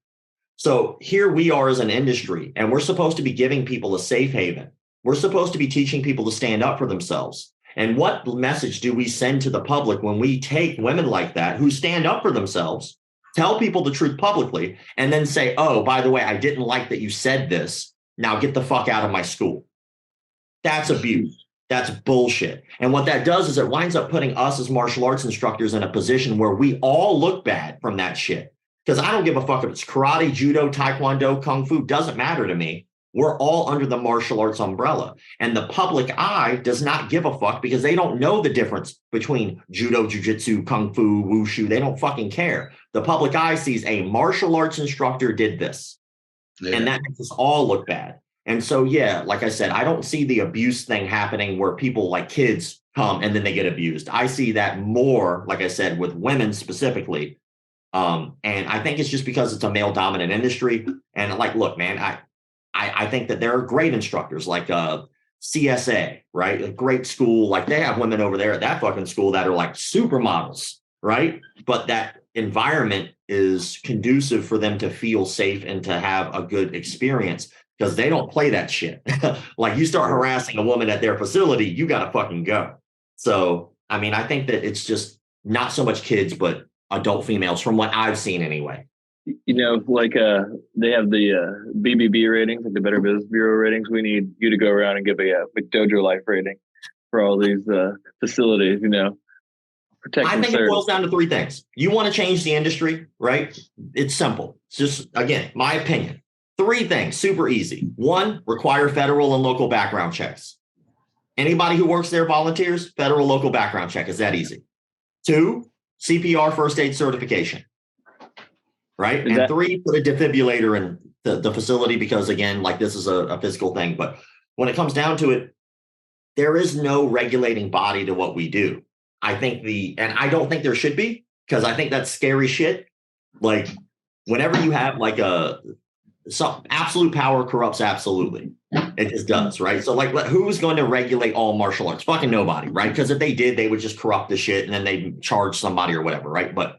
So here we are as an industry, and we're supposed to be giving people a safe haven. We're supposed to be teaching people to stand up for themselves. And what message do we send to the public when we take women like that who stand up for themselves, tell people the truth publicly, and then say, oh, by the way, I didn't like that you said this. Now get the fuck out of my school. That's abuse. That's bullshit. And what that does is it winds up putting us as martial arts instructors in a position where we all look bad from that shit. Because I don't give a fuck if it's karate, judo, taekwondo, kung fu, doesn't matter to me. We're all under the martial arts umbrella. And the public eye does not give a fuck because they don't know the difference between judo, jujitsu, kung fu, wushu. They don't fucking care. The public eye sees a martial arts instructor did this. Yeah. And that makes us all look bad. And so, yeah, like I said, I don't see the abuse thing happening where people like kids come and then they get abused. I see that more, like I said, with women specifically. And I think it's just because it's a male dominant industry. And like, look, man, I think that there are great instructors like CSA, right? A great school. Like they have women over there at that fucking school that are like supermodels, right? But that environment is conducive for them to feel safe and to have a good experience because they don't play that shit. Like you start harassing a woman at their facility, you got to fucking go. So, I mean, I think that it's just not so much kids, but adult females from what I've seen anyway. You know, like they have the BBB ratings, like the Better Business Bureau ratings. We need you to go around and give a McDojo Life rating for all these facilities, you know. I think it boils down to 3 things. You want to change the industry, right? It's simple. It's just, again, my opinion. 3 things, super easy. 1, require federal and local background checks. Anybody who works there volunteers, federal, local background check. Is that easy? 2, CPR first aid certification. Right. And 3, put a defibrillator in the facility because, again, like this is a physical thing. But when it comes down to it, there is no regulating body to what we do. I think and I don't think there should be because I think that's scary shit. Like whenever you have like some absolute power corrupts absolutely. It just does. Right. So like who's going to regulate all martial arts? Fucking nobody. Right. Because if they did, they would just corrupt the shit and then they'd charge somebody or whatever. Right. But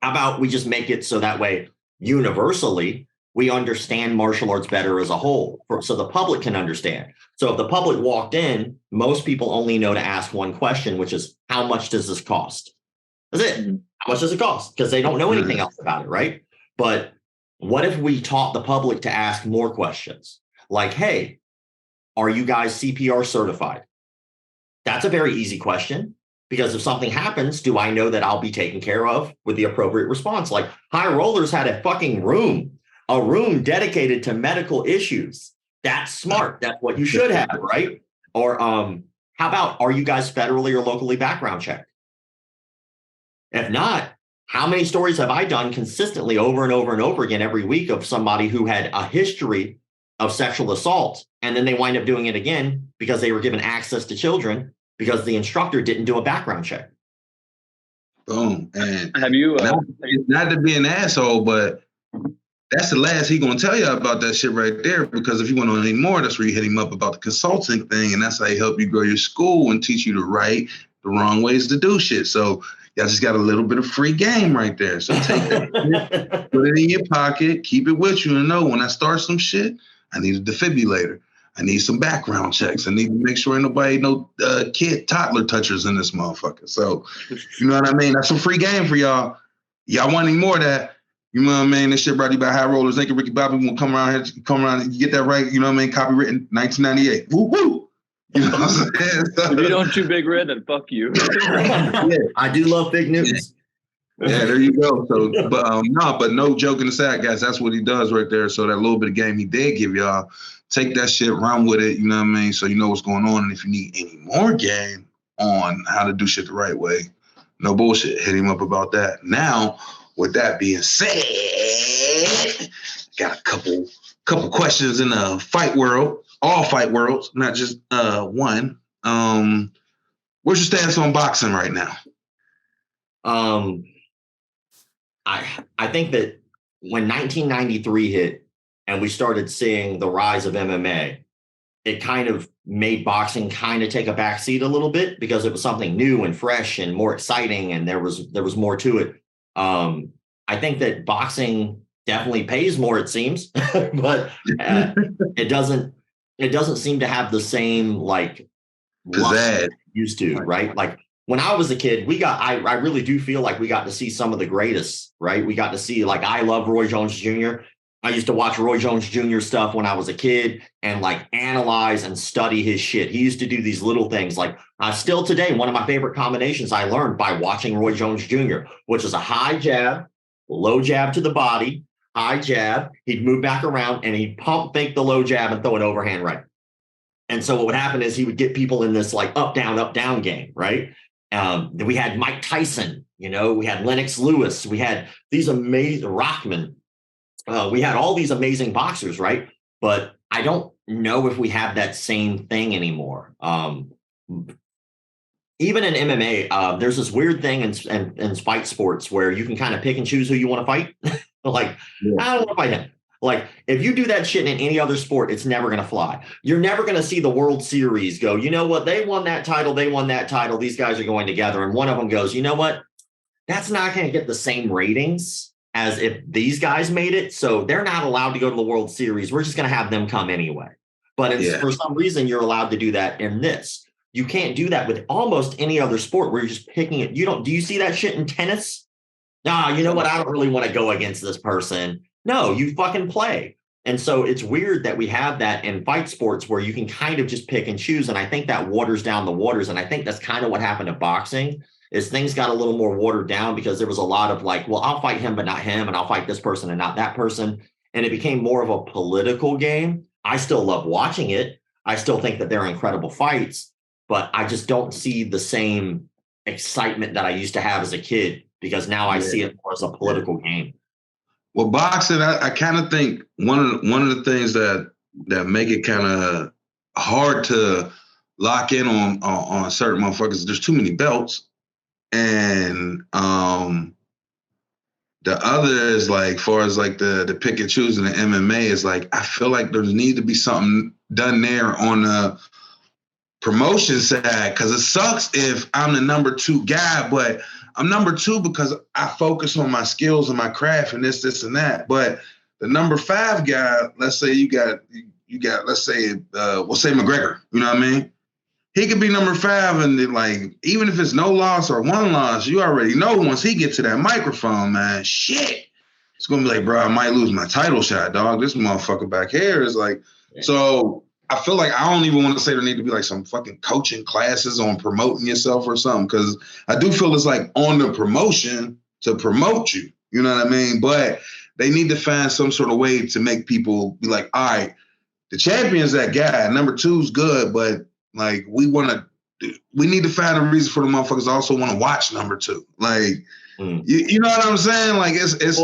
how about we just make it so that way universally we understand martial arts better as a whole so the public can understand. So if the public walked in, most people only know to ask one question, which is how much does this cost? That's it. Mm-hmm. How much does it cost? Because they don't know anything else about it, right? But what if we taught the public to ask more questions? Like, hey, are you guys CPR certified? That's a very easy question, because if something happens, do I know that I'll be taken care of with the appropriate response? Like, High Rollers had a fucking room dedicated to medical issues. That's smart. That's what you should have, right? Or how about, are you guys federally or locally background checked? If not, how many stories have I done consistently over and over and over again every week of somebody who had a history of sexual assault, and then they wind up doing it again because they were given access to children because the instructor didn't do a background check? Boom. And Have you? not to be an asshole, but that's the last he gonna tell you about that shit right there. Because if you want to know any more, that's where you hit him up about the consulting thing, and that's how he help you grow your school and teach you the wrong ways to do shit. So y'all just got a little bit of free game right there. So take that, put it in your pocket, keep it with you, and know when I start some shit, I need a defibrillator. I need some background checks. I need to make sure ain't nobody, no toddler touchers in this motherfucker. So, you know what I mean? That's some free game for y'all. Y'all want any more of that? You know what I mean? This shit brought to you by High Rollers. Thank you, Ricky Bobby. We'll come around and get that right. You know what I mean? Copywritten 1998. Woo woo. You know what I'm saying? So, if you don't chew Big Red, then fuck you. Yeah, I do love fake news. Yeah, there you go. So, but no joking aside, guys, that's what he does right there. So that little bit of game he did give y'all, take that shit, run with it. You know what I mean? So you know what's going on. And if you need any more game on how to do shit the right way, no bullshit, hit him up about that. Now, with that being said, got a couple questions in the fight world, all fight worlds, not just one. What's your stance on boxing right now? I think that when 1993 hit and we started seeing the rise of MMA, it kind of made boxing kind of take a backseat a little bit because it was something new and fresh and more exciting, and there was more to it. I think that boxing definitely pays more, it seems, but it doesn't seem to have the same like pizzazz used to, right? Like when I was a kid, I really do feel like we got to see some of the greatest, right? We got to see, like, I love Roy Jones Jr. I used to watch Roy Jones Jr. stuff when I was a kid and like analyze and study his shit. He used to do these little things. Like still today, one of my favorite combinations I learned by watching Roy Jones Jr., which is a high jab, low jab to the body, high jab. He'd move back around and he'd pump fake the low jab and throw an overhand right. And so what would happen is he would get people in this like up, down game, right? We had Mike Tyson, we had Lennox Lewis, we had these amazing Rockman. We had all these amazing boxers, right? But I don't know if we have that same thing anymore. Even in MMA, there's this weird thing in fight sports where you can kind of pick and choose who you want to fight. Like, yeah. I don't want to fight him. Like, if you do that shit in any other sport, it's never going to fly. You're never going to see the World Series go, you know what? They won that title. These guys are going together. And one of them goes, you know what? That's not going to get the same ratings as if these guys made it. So they're not allowed to go to the World Series. We're just going to have them come anyway. But for some reason, you're allowed to do that in this. You can't do that with almost any other sport where you're just picking it. Do you see that shit in tennis? Nah, you know what? I don't really want to go against this person. No, you fucking play. And so it's weird that we have that in fight sports where you can kind of just pick and choose. And I think that waters down the waters. And I think that's kind of what happened to boxing, is things got a little more watered down because there was a lot of like, well, I'll fight him, but not him. And I'll fight this person and not that person. And it became more of a political game. I still love watching it. I still think that they're incredible fights, but I just don't see the same excitement that I used to have as a kid because now I see it more as a political game. Well, boxing, I kind of think one of the things that make it kind of hard to lock in on certain motherfuckers, there's too many belts, and the other is like, far as like the pick and choose in the MMA is like, I feel like there needs to be something done there on the promotion side, because it sucks if I'm the number 2 guy, but I'm number 2 because I focus on my skills and my craft and this and that. But the number 5 guy, let's say you got, let's say, we'll say McGregor, you know what I mean? he could be number 5, and then, like, even if it's no loss or one loss, you already know once he gets to that microphone, man, shit. It's gonna be like, bro, I might lose my title shot, dog. This motherfucker back here is like, so I feel like I don't even want to say there need to be like some fucking coaching classes on promoting yourself or something, because I do feel it's like on the promotion to promote you. You know what I mean? But they need to find some sort of way to make people be like, all right, the champion's that guy. Number 2's good, but like we need to find a reason for the motherfuckers to also want to watch number 2. Like, you know what I'm saying? Like it's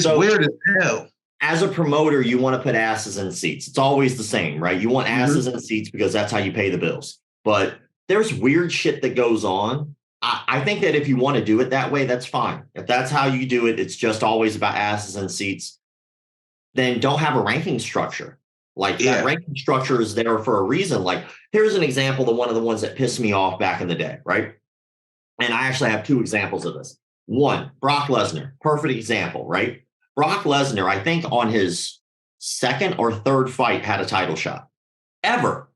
so weird as hell. As a promoter, you want to put asses in seats. It's always the same, right? You want asses in seats because that's how you pay the bills. But there's weird shit that goes on. I think that if you want to do it that way, that's fine. If that's how you do it, it's just always about asses in seats. Then don't have a ranking structure. Like that ranking structure is there for a reason. Like here's an example of one of the ones that pissed me off back in the day, right? And I actually have 2 examples of this. One, Brock Lesnar, perfect example, right? Brock Lesnar, I think on his 2nd or 3rd fight had a title shot. Ever.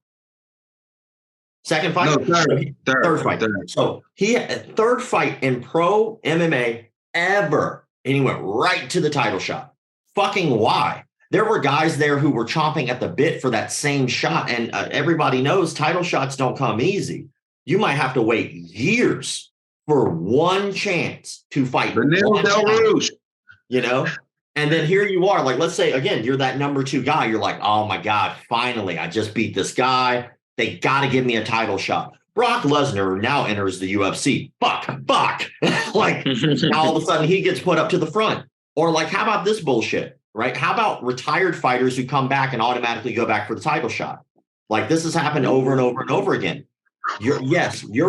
2nd fight? No, third fight. So he had 3rd fight in pro MMA ever. And he went right to the title shot. Fucking why? There were guys there who were chomping at the bit for that same shot. And everybody knows title shots don't come easy. You might have to wait years for one chance to fight. Del Rouge. You know? And then here you are, like, let's say, again, you're that number 2 guy. You're like, oh my God, finally, I just beat this guy. They got to give me a title shot. Brock Lesnar now enters the UFC. Fuck. Like, now all of a sudden he gets put up to the front. Or like, how about this bullshit, right? How about retired fighters who come back and automatically go back for the title shot? Like, this has happened over and over and over again. You're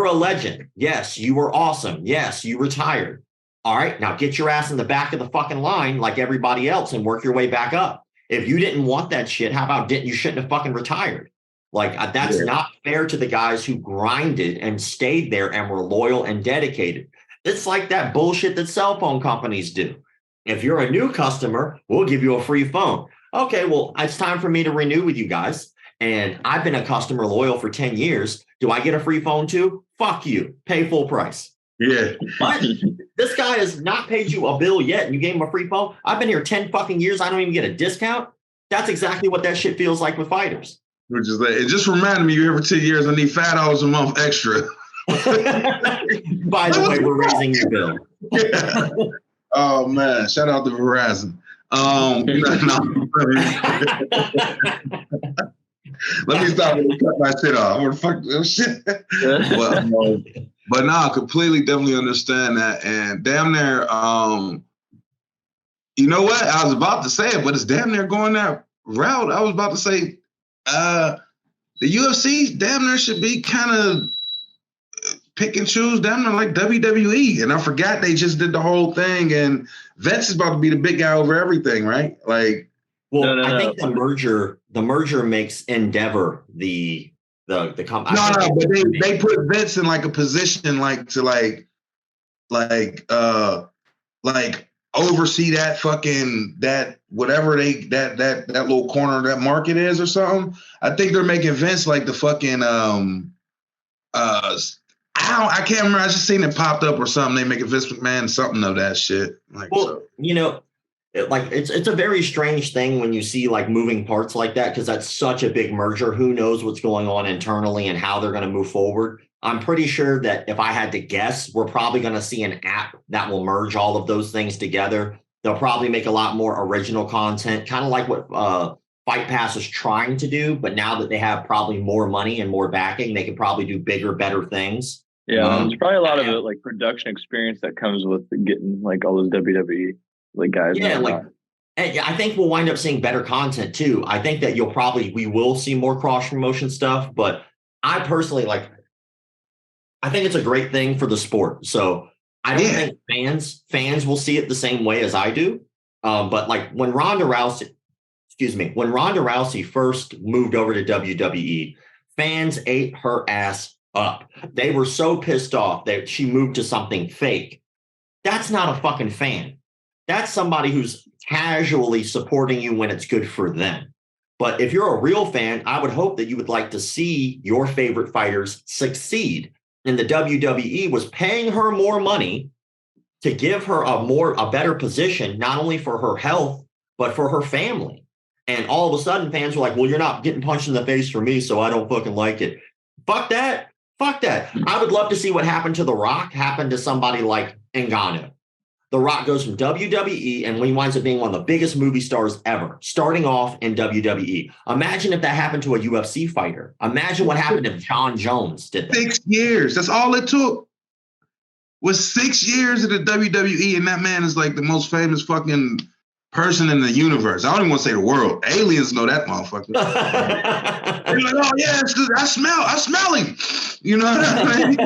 a legend. Yes, you were awesome. Yes, you retired. All right, now get your ass in the back of the fucking line like everybody else and work your way back up. If you didn't want that shit, how about you shouldn't have fucking retired? Like that's not fair to the guys who grinded and stayed there and were loyal and dedicated. It's like that bullshit that cell phone companies do. If you're a new customer, we'll give you a free phone. Okay, well, it's time for me to renew with you guys. And I've been a customer loyal for 10 years. Do I get a free phone too? Fuck you. Pay full price. Yeah. But this guy has not paid you a bill yet and you gave him a free phone. I've been here 10 fucking years. I don't even get a discount. That's exactly what that shit feels like with fighters. Which is like, it just reminded me, every 10 years, I need $5 a month extra. By the way, we're raising your bill. Yeah. Oh, man. Shout out to Verizon. Let me stop and cut my shit off. What the fuck this shit? But no, I completely, definitely understand that. And damn near, you know what? I was about to say it, but it's damn near going that route. I was about to say the UFC damn near should be kind of pick and choose damn near like WWE. And I forgot they just did the whole thing. And Vince is about to be the big guy over everything, right? Like, well, no. I think the merger makes Endeavor the company. No, but they put Vince in like a position to oversee that fucking whatever that little corner of that market is or something. I think they're making Vince like the fucking I can't remember. I just seen it popped up or something. They making Vince McMahon something of that shit. Like, well, so. You know. It's a very strange thing when you see like moving parts like that, because that's such a big merger. Who knows what's going on internally and how they're going to move forward. I'm pretty sure that if I had to guess, we're probably going to see an app that will merge all of those things together. They'll probably make a lot more original content, kind of like what Fight Pass is trying to do. But now that they have probably more money and more backing, they can probably do bigger, better things. Yeah, there's probably a lot of it, like production experience that comes with getting like all those WWE. Like guys, and I think we'll wind up seeing better content too. I think that we will see more cross promotion stuff, but I personally I think it's a great thing for the sport. So I don't think fans will see it the same way as I do. But like when Ronda Rousey first moved over to WWE, fans ate her ass up. They were so pissed off that she moved to something fake. That's not a fucking fan. That's somebody who's casually supporting you when it's good for them. But if you're a real fan, I would hope that you would like to see your favorite fighters succeed. And the WWE was paying her more money to give her a better position, not only for her health, but for her family. And all of a sudden fans were like, well, you're not getting punched in the face for me, so I don't fucking like it. Fuck that. Fuck that. I would love to see what happened to The Rock happen to somebody like Ngannou. The Rock goes from WWE and he winds up being one of the biggest movie stars ever, starting off in WWE. Imagine if that happened to a UFC fighter. Imagine what happened if John Jones did that. 6 years. That's all it took. Was 6 years of the WWE, and that man is like the most famous fucking person in the universe. I don't even want to say the world. Aliens know that motherfucker. They're like, oh yeah, I smell him. You know what I mean?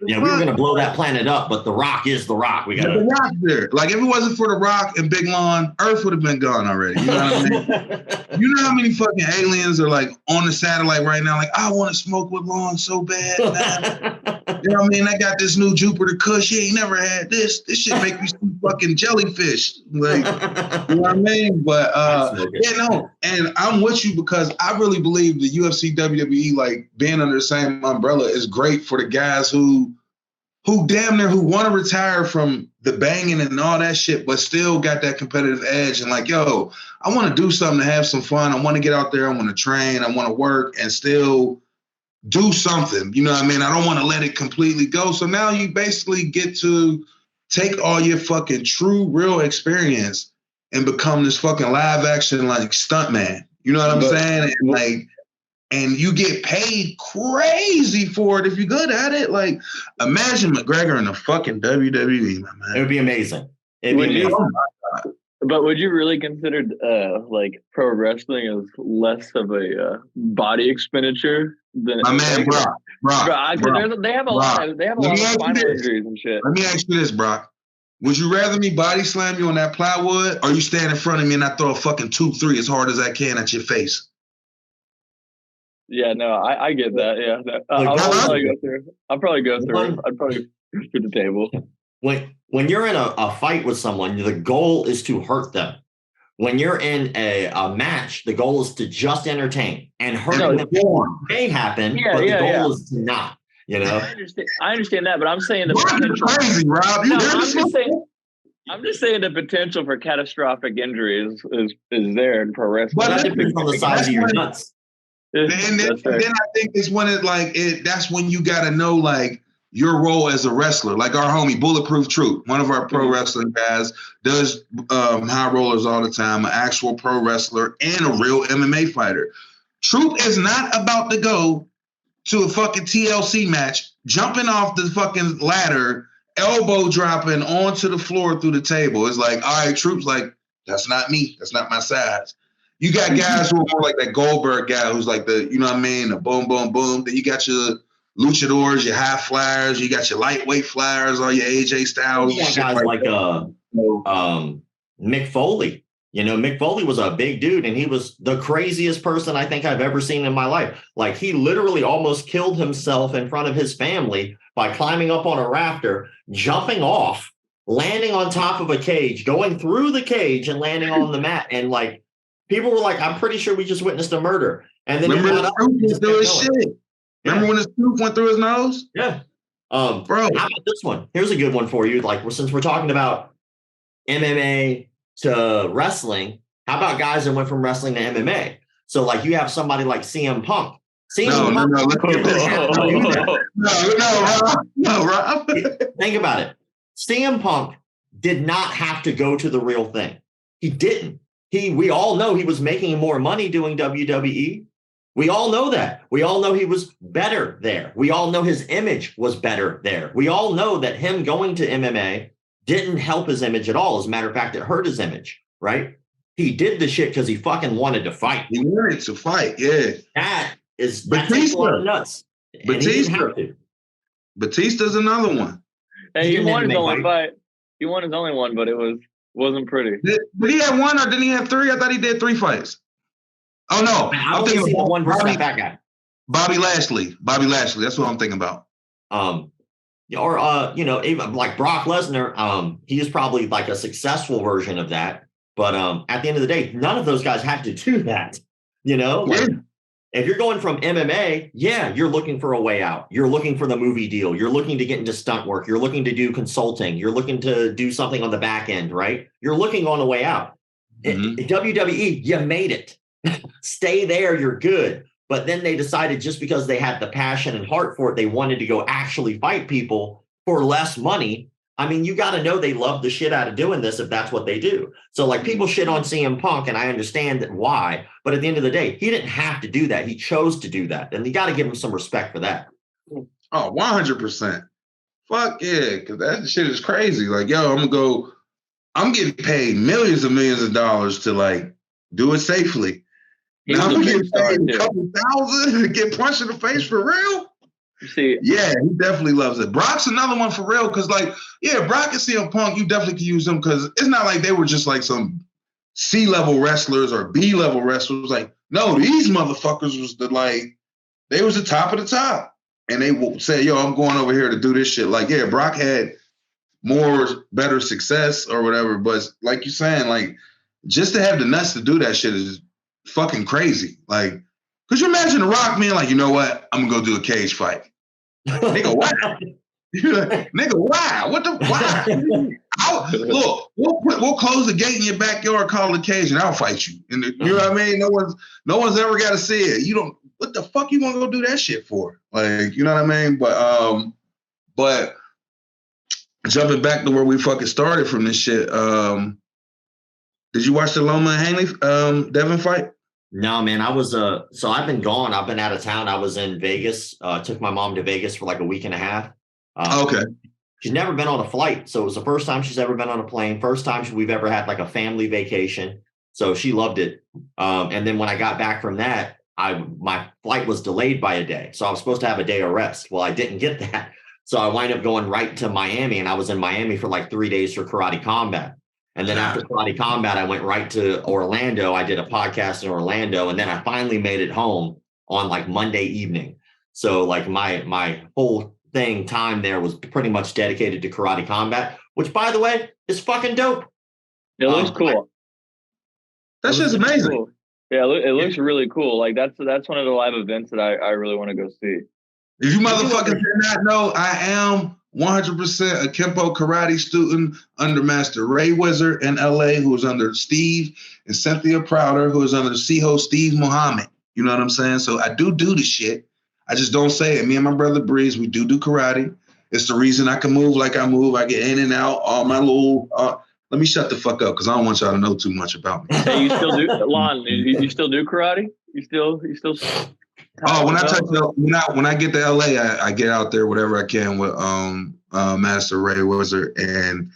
Yeah, we were gonna blow that planet up, but The Rock is The Rock. We got The Rock there. Like if it wasn't for The Rock and Big Lon, Earth would have been gone already. You know what I mean? You know how many fucking aliens are like on the satellite right now? Like, I want to smoke with Lon so bad, man. You know what I mean? I got this new Jupiter Kush. He ain't never had this. This shit make me see fucking jellyfish. Like, you know what I mean? But yeah, no. And I'm with you because I really believe the UFC, WWE, like being under the same umbrella is great for the guys who damn near who want to retire from the banging and all that shit, but still got that competitive edge and like, yo, I want to do something to have some fun. I want to get out there. I want to train. I want to work and still do something. You know what I mean? I don't want to let it completely go. So now you basically get to take all your fucking true, real experience and become this fucking live action like stuntman. You know what I'm saying? And like, and you get paid crazy for it if you're good at it. Like, imagine McGregor in the fucking WWE, my man. It would be amazing. It'd be amazing. But would you really consider like pro wrestling as less of a body expenditure than my man Brock? They have a lot of spinal injuries and shit. Let me ask you this, Brock. Would you rather me body slam you on that plywood, or you stand in front of me and I throw a fucking 2-3 as hard as I can at your face? Yeah, no, I get that. Yeah, I'll probably go through. I'd probably go through the table. When you're in a fight with someone, the goal is to hurt them. When you're in a match, the goal is to just entertain, and hurting them may happen, but the goal is to not. You know, I understand that, but I'm saying the potential. Crazy, Rob. I'm just saying the potential for catastrophic injury is there in pro wrestling. But that depends on the size of your nuts. And then I think it's when that's when you got to know like your role as a wrestler. Like our homie Bulletproof Troop, one of our pro wrestling guys, does high rollers all the time, an actual pro wrestler and a real MMA fighter. Troop is not about to go to a fucking TLC match, jumping off the fucking ladder, elbow dropping onto the floor through the table. It's like, all right, Troop's like, that's not me. That's not my size. You got guys who are more like that Goldberg guy who's like the, you know what I mean, the boom, boom, boom. Then you got your luchadors, your high flyers, you got your lightweight flyers, all your AJ Styles. You got guys like Mick Foley. You know, Mick Foley was a big dude, and he was the craziest person I think I've ever seen in my life. Like, he literally almost killed himself in front of his family by climbing up on a rafter, jumping off, landing on top of a cage, going through the cage and landing on the mat. And like, people were like, I'm pretty sure we just witnessed a murder. And then remember when his tooth went through his nose? Yeah. Bro, how about this one? Here's a good one for you. Like, since we're talking about MMA to wrestling, how about guys that went from wrestling to MMA? So like you have somebody like CM Punk. No, Rob. Think about it. CM Punk did not have to go to the real thing. He didn't. We all know he was making more money doing WWE. We all know that. We all know he was better there. We all know his image was better there. We all know that him going to MMA didn't help his image at all. As a matter of fact, it hurt his image, right? He did the shit because he fucking wanted to fight. He wanted to fight, yeah. That takes a lot of nuts. Batista's another one. Hey, he won his only fight. He won his only one, but it wasn't pretty. Did he have one or didn't he have three? I thought he did 3 fights. Oh no, I'm thinking about one versus that guy. Bobby Lashley. That's what I'm thinking about. Or even like Brock Lesnar, he is probably like a successful version of that. But at the end of the day, none of those guys have to do that. You know, like Yeah. if you're going from MMA, yeah, you're looking for a way out. You're looking for the movie deal. You're looking to get into stunt work. You're looking to do consulting. You're looking to do something on the back end, right? You're looking on a way out. WWE, you made it. Stay there, you're good. But then they decided just because they had the passion and heart for it, they wanted to go actually fight people for less money. I mean, you got to know they love the shit out of doing this if that's what they do. So like people shit on CM Punk, and I understand that why. But at the end of the day, he didn't have to do that. He chose to do that. And you got to give him some respect for that. Oh, 100%. Fuck yeah, because that shit is crazy. Like, yo, I'm getting paid millions of dollars to like do it safely. He's Now a I'm big getting star, paid too. a couple thousand to get punched in the face for real. See, Yeah, he definitely loves it. Brock's another one for real because, like, yeah, Brock and CM Punk, you definitely can use them because it's not like they were just like some C-level wrestlers or B-level wrestlers. Like, no, these motherfuckers was they was the top of the top. And they will say, yo, I'm going over here to do this shit. Like, yeah, Brock had better success or whatever. But like you're saying, like, just to have the nuts to do that shit is fucking crazy. Like, could you imagine The Rock being like, you know what? I'm gonna go do a cage fight. Nigga, why? Nigga, why? What the why? Look, we'll close the gate in your backyard, call the cage, and I'll fight you. And you know what I mean? No one's ever got to see it. You don't. What the fuck you want to go do that shit for? Like, you know what I mean? But jumping back to where we fucking started from this shit. Did you watch the Loma and Haney Devin fight? No, man, I was so I've been gone. I've been out of town. I was in Vegas. Took my mom to Vegas for like a week and a half. Okay. She's never been on a flight, so it was the first time she's ever been on a plane. First time we've ever had like a family vacation. So she loved it. And then when I got back from that, my flight was delayed by a day. So I was supposed to have a day of rest. Well, I didn't get that. So I wind up going right to Miami, and I was in Miami for like 3 days for Karate Combat. And then after Karate Combat, I went right to Orlando. I did a podcast in Orlando, and then I finally made it home on like Monday evening. So like my whole time there was pretty much dedicated to Karate Combat, which by the way is fucking dope. it looks cool. That's just amazing. Cool. Yeah, it looks really cool. Like that's one of the live events that I really want to go see. If you motherfuckers did not know, I am 100% a Kempo karate student under Master Ray Wizard in LA, who is under Steve, and Cynthia Prouder, who is under Siho Steve Muhammad. You know what I'm saying? So I do the shit. I just don't say it. Me and my brother Breeze, we do karate. It's the reason I can move like I move. I get in and out. All my little. Let me shut the fuck up because I don't want y'all to know too much about me. Hey, you still do Lon? You still do karate? You still? Oh, when I get to LA, I get out there whatever I can with Master Ray Wizard and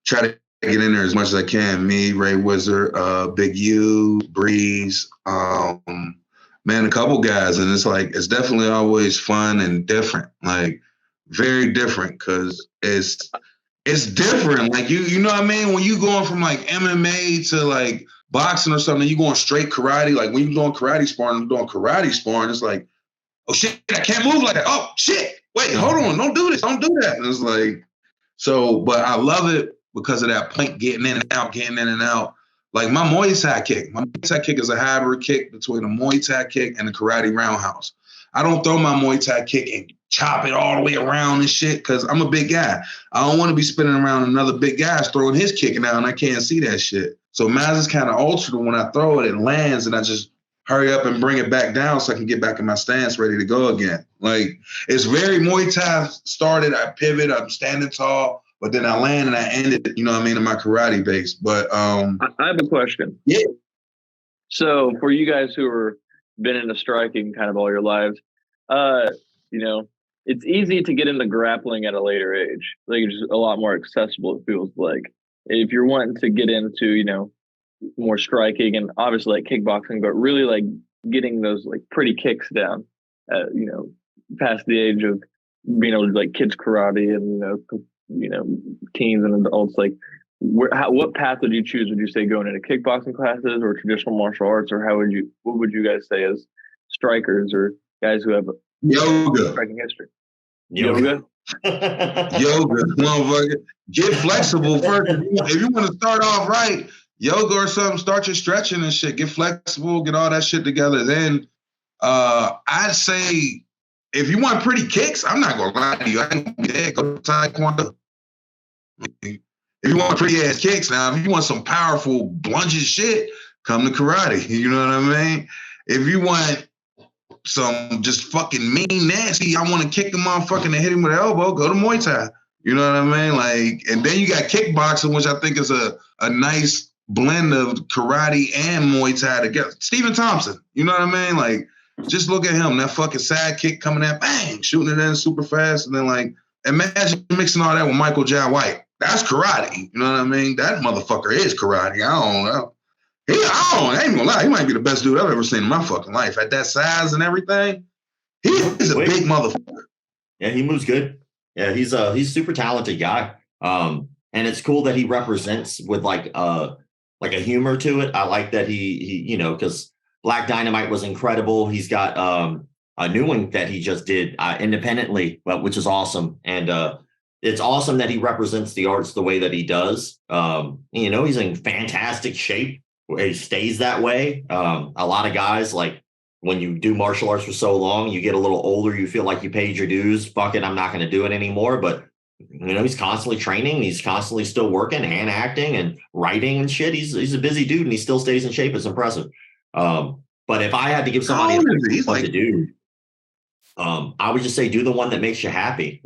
try to get in there as much as I can. Me, Ray Wizard, Big U, Breeze, man, a couple guys, and it's definitely always fun and different, like very different because it's different. Like you know what I mean? When you going from like MMA to like boxing or something, you going straight karate. Like when you doing karate sparring, it's like, oh shit, I can't move like that. Oh shit, wait, hold on, don't do this, don't do that. And it's like, so, but I love it because of that point, getting in and out. Like my Muay Thai kick. My Muay Thai kick is a hybrid kick between a Muay Thai kick and a karate roundhouse. I don't throw my Muay Thai kick and chop it all the way around and shit because I'm a big guy. I don't want to be spinning around another big guy throwing his kicking out and I can't see that shit. So Maz is kind of altered when I throw it lands and I just hurry up and bring it back down so I can get back in my stance ready to go again. Like it's very Muay Thai started. I pivot, I'm standing tall, but then I land and I ended, you know what I mean, in my karate base. But I have a question. Yeah. So for you guys who are been into striking kind of all your lives, you know, it's easy to get into grappling at a later age. Like it's just a lot more accessible, it feels like. If you're wanting to get into, you know, more striking and obviously like kickboxing, but really like getting those like pretty kicks down, you know, past the age of being able to like kids karate and, you know, teens and adults, like what path would you choose? Would you say going into kickboxing classes or traditional martial arts, or what would you guys say as strikers or guys who have a yoga striking history? Yoga. Yoga, motherfucker. Get flexible first. If you want to start off right, yoga or something. Start your stretching and shit. Get flexible. Get all that shit together. Then I'd say if you want pretty kicks, I'm not gonna lie to you. I ain't gonna be there. Go to Taekwondo. If you want pretty ass kicks, now if you want some powerful lunges shit, come to karate. You know what I mean? If you want some just fucking mean nasty, I want to kick the motherfucker and hit him with an elbow, go to Muay Thai. You know what I mean? Like, and then you got kickboxing, which I think is a nice blend of karate and Muay Thai together. Stephen Thompson, you know what I mean? Like, just look at him, that fucking side kick coming at, bang, shooting it in super fast. And then, like, imagine mixing all that with Michael Jai White. That's karate. You know what I mean? That motherfucker is karate. I don't know. I ain't gonna lie. He might be the best dude I've ever seen in my fucking life. At that size and everything, he's a big motherfucker. Yeah, he moves good. Yeah, he's a super talented guy. And it's cool that he represents with like a humor to it. I like that he you know, because Black Dynamite was incredible. He's got a new one that he just did independently, which is awesome. And it's awesome that he represents the arts the way that he does. You know, he's in fantastic shape. He stays that way. A lot of guys, like, when you do martial arts for so long, you get a little older, you feel like you paid your dues. Fuck it, I'm not going to do it anymore. But, you know, he's constantly training. He's constantly still working and acting and writing and shit. He's a busy dude and he still stays in shape. It's impressive. But if I had to give somebody what to do, I would just say do the one that makes you happy.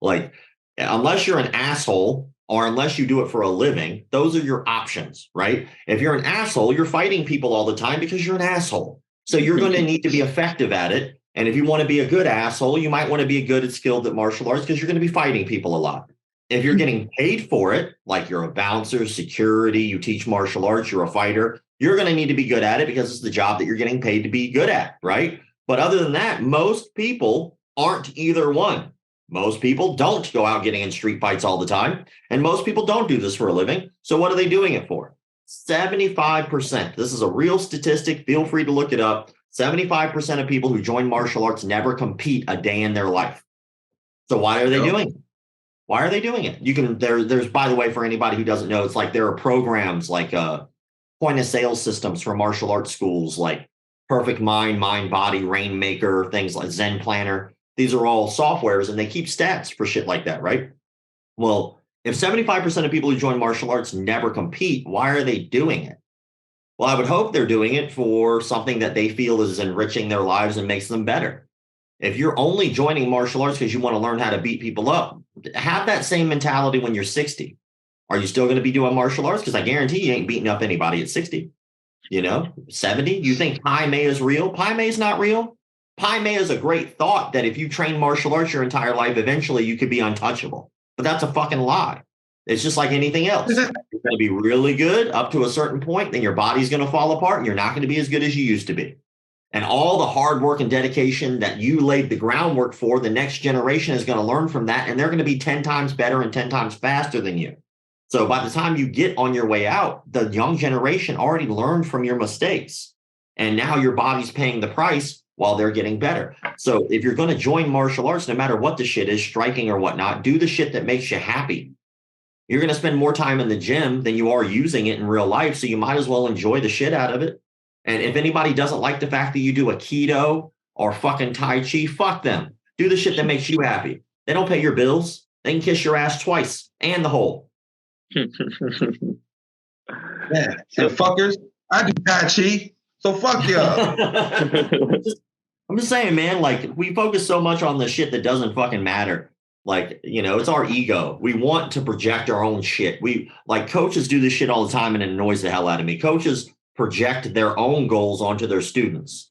Like, unless you're an asshole or unless you do it for a living, those are your options, right? If you're an asshole, you're fighting people all the time because you're an asshole. So you're going to need to be effective at it. And if you want to be a good asshole, you might want to be good and skilled at martial arts because you're going to be fighting people a lot. If you're getting paid for it, like you're a bouncer, security, you teach martial arts, you're a fighter, you're going to need to be good at it because it's the job that you're getting paid to be good at, right? But other than that, most people aren't either one. Most people don't go out getting in street fights all the time. And most people don't do this for a living. So what are they doing it for? 75%. This is a real statistic. Feel free to look it up. 75% of people who join martial arts never compete a day in their life. So why are they doing it? Why are they doing it? You can, there's, by the way, for anybody who doesn't know, it's like there are programs like point of sale systems for martial arts schools, like Perfect Mind, Mind Body, Rainmaker, things like Zen Planner. These are all softwares and they keep stats for shit like that, right? Well, if 75% of people who join martial arts never compete, why are they doing it? Well, I would hope they're doing it for something that they feel is enriching their lives and makes them better. If you're only joining martial arts because you want to learn how to beat people up, have that same mentality when you're 60. Are you still going to be doing martial arts? Because I guarantee you ain't beating up anybody at 60. You know, 70. You think Pai Mei is real? Pai Mei is not real. Pai Mei is a great thought that if you train martial arts your entire life, eventually you could be untouchable. But that's a fucking lie. It's just like anything else. You're going to be really good up to a certain point, then your body's going to fall apart and you're not going to be as good as you used to be. And all the hard work and dedication that you laid the groundwork for, the next generation is going to learn from that. And they're going to be 10 times better and 10 times faster than you. So by the time you get on your way out, the young generation already learned from your mistakes. And now your body's paying the price while they're getting better. So if you're going to join martial arts, no matter what the shit is, striking or whatnot, do the shit that makes you happy. You're going to spend more time in the gym than you are using it in real life. So you might as well enjoy the shit out of it. And if anybody doesn't like the fact that you do Aikido or fucking Tai Chi, fuck them. Do the shit that makes you happy. They don't pay your bills. They can kiss your ass twice and the hole. Yeah. So fuckers, I do Tai Chi. So fuck y'all. I'm just saying, man, like we focus so much on the shit that doesn't fucking matter. Like, you know, it's our ego. We want to project our own shit. We like coaches do this shit all the time and it annoys the hell out of me. Coaches project their own goals onto their students.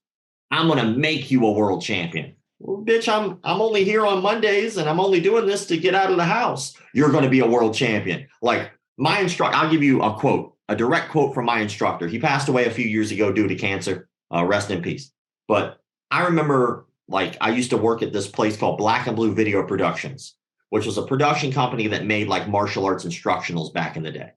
I'm going to make you a world champion. Well, bitch, I'm only here on Mondays and I'm only doing this to get out of the house. You're going to be a world champion. Like my instructor, I'll give you a quote, a direct quote from my instructor. He passed away a few years ago due to cancer. Rest in peace. But I remember, like, I used to work at this place called Black and Blue Video Productions, which was a production company that made like martial arts instructionals back in the day.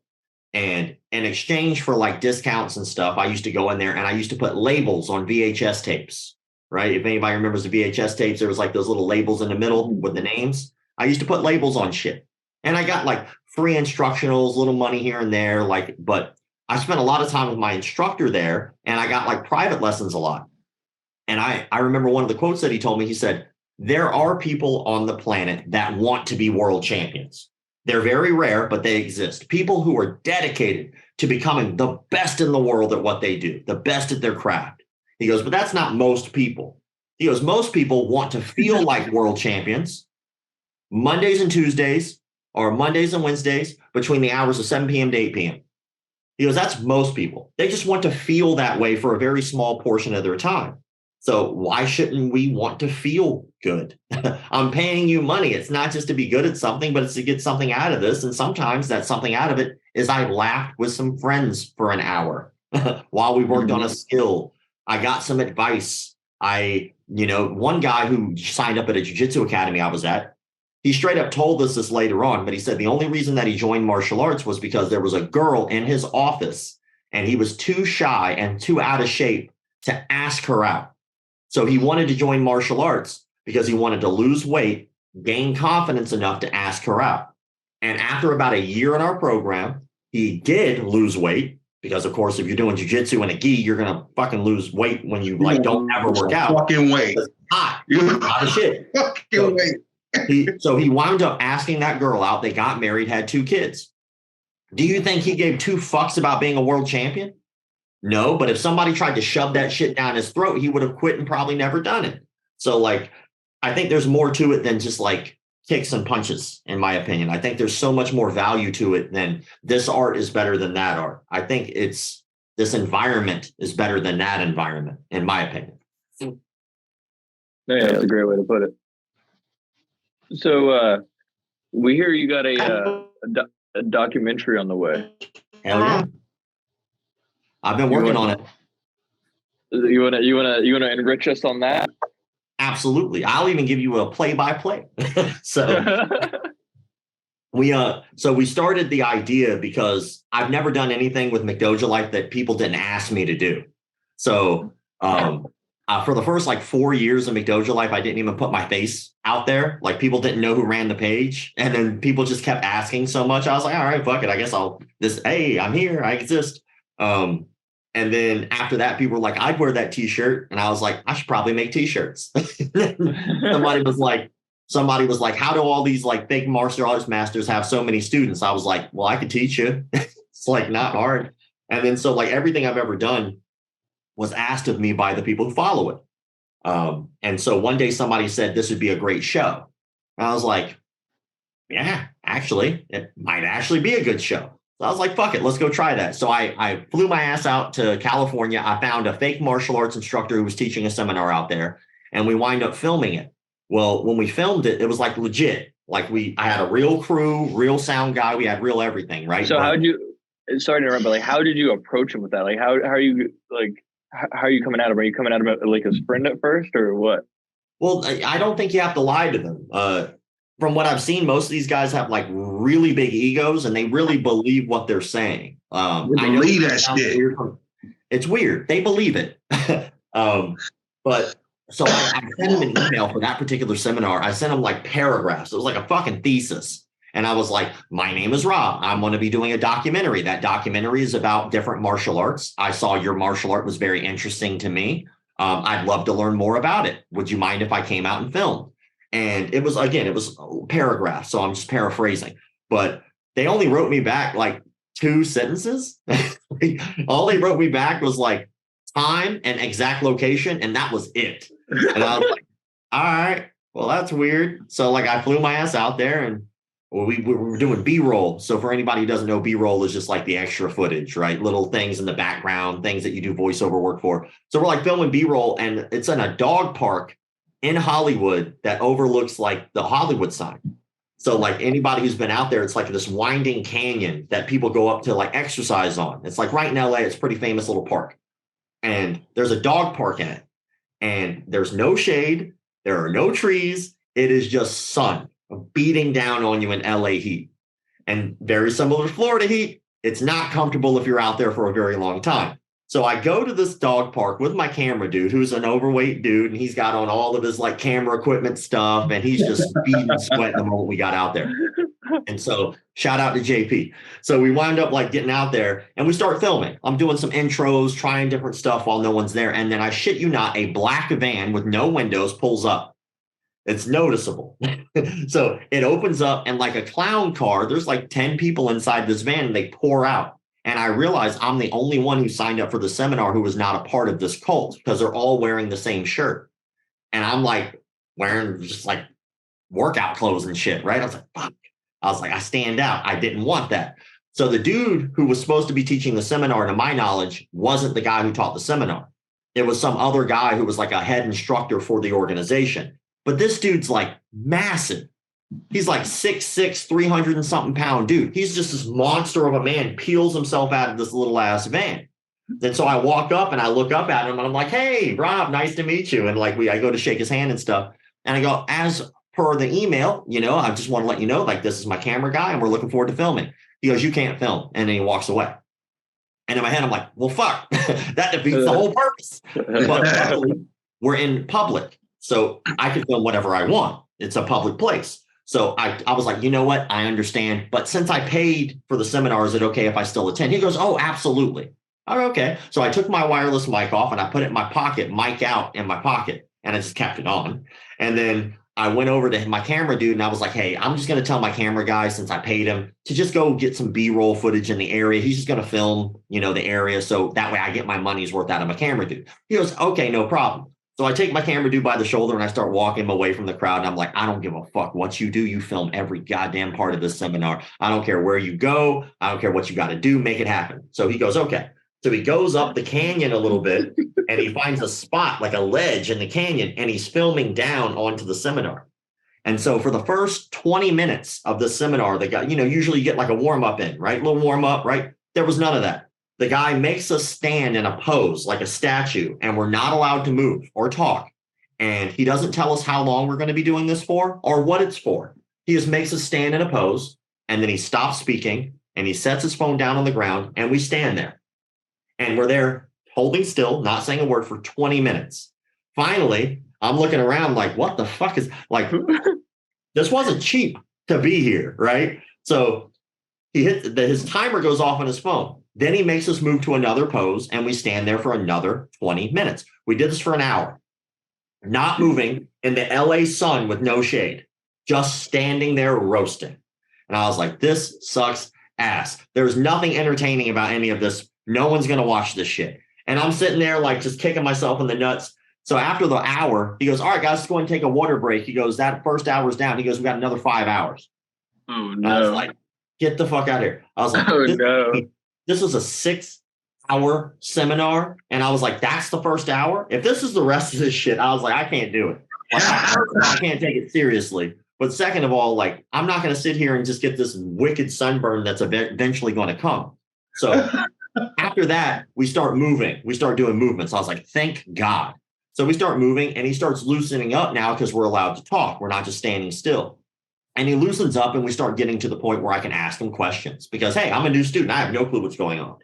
And in exchange for like discounts and stuff, I used to go in there and I used to put labels on VHS tapes, right? If anybody remembers the VHS tapes, there was like those little labels in the middle with the names. I used to put labels on shit. And I got like free instructionals, little money here and there, like, but I spent a lot of time with my instructor there, and I got like private lessons a lot. And I remember one of the quotes that he told me. He said, there are people on the planet that want to be world champions. They're very rare, but they exist. People who are dedicated to becoming the best in the world at what they do, the best at their craft. He goes, but that's not most people. He goes, most people want to feel like world champions Mondays and Tuesdays, or Mondays and Wednesdays, between the hours of 7 p.m. to 8 p.m. He goes, that's most people. They just want to feel that way for a very small portion of their time. So why shouldn't we want to feel good? I'm paying you money. It's not just to be good at something, but it's to get something out of this. And sometimes that something out of it is I laughed with some friends for an hour while we worked on a skill. I got some advice. One guy who signed up at a jiu-jitsu academy I was at, he straight up told us this later on, but he said the only reason that he joined martial arts was because there was a girl in his office and he was too shy and too out of shape to ask her out. So he wanted to join martial arts because he wanted to lose weight, gain confidence enough to ask her out. And after about a year in our program, he did lose weight because, of course, if you're doing jiu-jitsu in a gi, you're going to fucking lose weight when you don't ever work out. Fucking weight. It's hot of shit. Fucking weight. So he wound up asking that girl out. They got married, had 2 kids. Do you think he gave 2 fucks about being a world champion? No, but if somebody tried to shove that shit down his throat, he would have quit and probably never done it. So like, I think there's more to it than just like kicks and punches, in my opinion. I think there's so much more value to it than this art is better than that art. I think it's this environment is better than that environment, in my opinion. Yeah, that's a great way to put it. So we hear you got a documentary on the way. Hell yeah. I've been working on it. You wanna enrich us on that? Absolutely. I'll even give you a play-by-play. So we started the idea because I've never done anything with McDojo Life that people didn't ask me to do. So for the first like 4 years of McDojo Life, I didn't even put my face out there. Like people didn't know who ran the page. And then people just kept asking so much. I was like, all right, fuck it. I guess hey, I'm here. I exist. And then after that, people were like, I'd wear that t-shirt. And I was like, I should probably make t-shirts. Somebody was like, how do all these like fake martial arts masters have so many students? I was like, well, I could teach you. It's like not hard. And then so like everything I've ever done was asked of me by the people who follow it. And so one day somebody said this would be a great show. And I was like, yeah, actually, it might actually be a good show. So I was like, fuck it, let's go try that. So I flew my ass out to California. I found a fake martial arts instructor who was teaching a seminar out there, and we wind up filming it. Well, when we filmed it, it was like legit. Like I had a real crew, real sound guy. We had real everything, right? So sorry to interrupt, but like, how did you approach him with that? Like, how are you coming at him? Are you coming at him like his friend at first or what? Well, I don't think you have to lie to them. From what I've seen, most of these guys have like really big egos and they really believe what they're saying. They believe that shit. It's weird. They believe it. But so I sent him an email for that particular seminar. I sent him like paragraphs. It was like a fucking thesis. And I was like, my name is Rob. I'm going to be doing a documentary. That documentary is about different martial arts. I saw your martial art was very interesting to me. I'd love to learn more about it. Would you mind if I came out and filmed? And it was paragraphs. So I'm just paraphrasing, but they only wrote me back like 2 sentences. All they wrote me back was like time and exact location. And that was it. And I was like, all right, well, that's weird. So like I flew my ass out there and we were doing B-roll. So for anybody who doesn't know, B-roll is just like the extra footage, right? Little things in the background, things that you do voiceover work for. So we're like filming B-roll and it's in a dog park in Hollywood that overlooks like the Hollywood sign. So like anybody who's been out there, it's like this winding canyon that people go up to like exercise on. It's like right in LA, it's a pretty famous little park. And there's a dog park in it. And there's no shade. There are no trees. It is just sun beating down on you in LA heat. And very similar to Florida heat, it's not comfortable if you're out there for a very long time. So I go to this dog park with my camera dude, who's an overweight dude, and he's got on all of his like camera equipment stuff, and he's just speeding sweat the moment we got out there. And so shout out to JP. So we wind up like getting out there and we start filming. I'm doing some intros, trying different stuff while no one's there. And then I shit you not, a black van with no windows pulls up. It's noticeable. So it opens up and like a clown car, there's like 10 people inside this van and they pour out. And I realize I'm the only one who signed up for the seminar who was not a part of this cult because they're all wearing the same shirt. And I'm like wearing just like workout clothes and shit, right? I was like, fuck. I was like, I stand out. I didn't want that. So the dude who was supposed to be teaching the seminar, to my knowledge, wasn't the guy who taught the seminar. It was some other guy who was like a head instructor for the organization. But this dude's like massive. He's like 6'6", 300 and something pound dude. He's just this monster of a man, peels himself out of this little ass van. And so I walk up and I look up at him and I'm like, hey, Rob, nice to meet you. And like I go to shake his hand and stuff. And I go, as per the email, I just want to let you know, like, this is my camera guy and we're looking forward to filming. He goes, you can't film. And then he walks away. And in my head, I'm like, well, fuck, that defeats the whole purpose. But luckily, we're in public. So I can film whatever I want. It's a public place. So I was like, you know what? I understand. But since I paid for the seminar, is it okay if I still attend? He goes, oh, absolutely. Oh, okay. So I took my wireless mic off and I put it in my pocket, mic out in my pocket, and I just kept it on. And then I went over to my camera dude and I was like, hey, I'm just going to tell my camera guy, since I paid him, to just go get some B-roll footage in the area. He's just going to film, the area. So that way I get my money's worth out of my camera dude. He goes, okay, no problem. So I take my camera dude by the shoulder and I start walking him away from the crowd. And I'm like, I don't give a fuck what you do. You film every goddamn part of this seminar. I don't care where you go. I don't care what you got to do. Make it happen. So he goes, okay. So he goes up the canyon a little bit and he finds a spot, like a ledge in the canyon, and he's filming down onto the seminar. And so for the first 20 minutes of the seminar, the guy, usually you get like a warm up in, right? A little warm up, right? There was none of that. The guy makes us stand in a pose like a statue, and we're not allowed to move or talk. And he doesn't tell us how long we're going to be doing this for or what it's for. He just makes us stand in a pose, and then he stops speaking and he sets his phone down on the ground, and we stand there. And we're there holding still, not saying a word for 20 minutes. Finally, I'm looking around like, what the fuck is, like, this wasn't cheap to be here, right? So his timer goes off on his phone. Then he makes us move to another pose, and we stand there for another 20 minutes. We did this for an hour, not moving in the LA sun with no shade, just standing there roasting. And I was like, this sucks ass. There's nothing entertaining about any of this. No one's going to watch this shit. And I'm sitting there like just kicking myself in the nuts. So after the hour, he goes, all right, guys, let's go and take a water break. He goes, that first hour's down. He goes, we got another 5 hours. Oh, no. I was like, get the fuck out of here. I was like, oh, no. This was a 6-hour seminar. And I was like, that's the first hour? If this is the rest of this shit, I was like, I can't do it. Like, I can't take it seriously. But second of all, like, I'm not going to sit here and just get this wicked sunburn that's eventually going to come. So after that, we start moving. We start doing movements. I was like, thank God. So we start moving, and he starts loosening up now because we're allowed to talk. We're not just standing still. And he loosens up, and we start getting to the point where I can ask him questions because, hey, I'm a new student. I have no clue what's going on.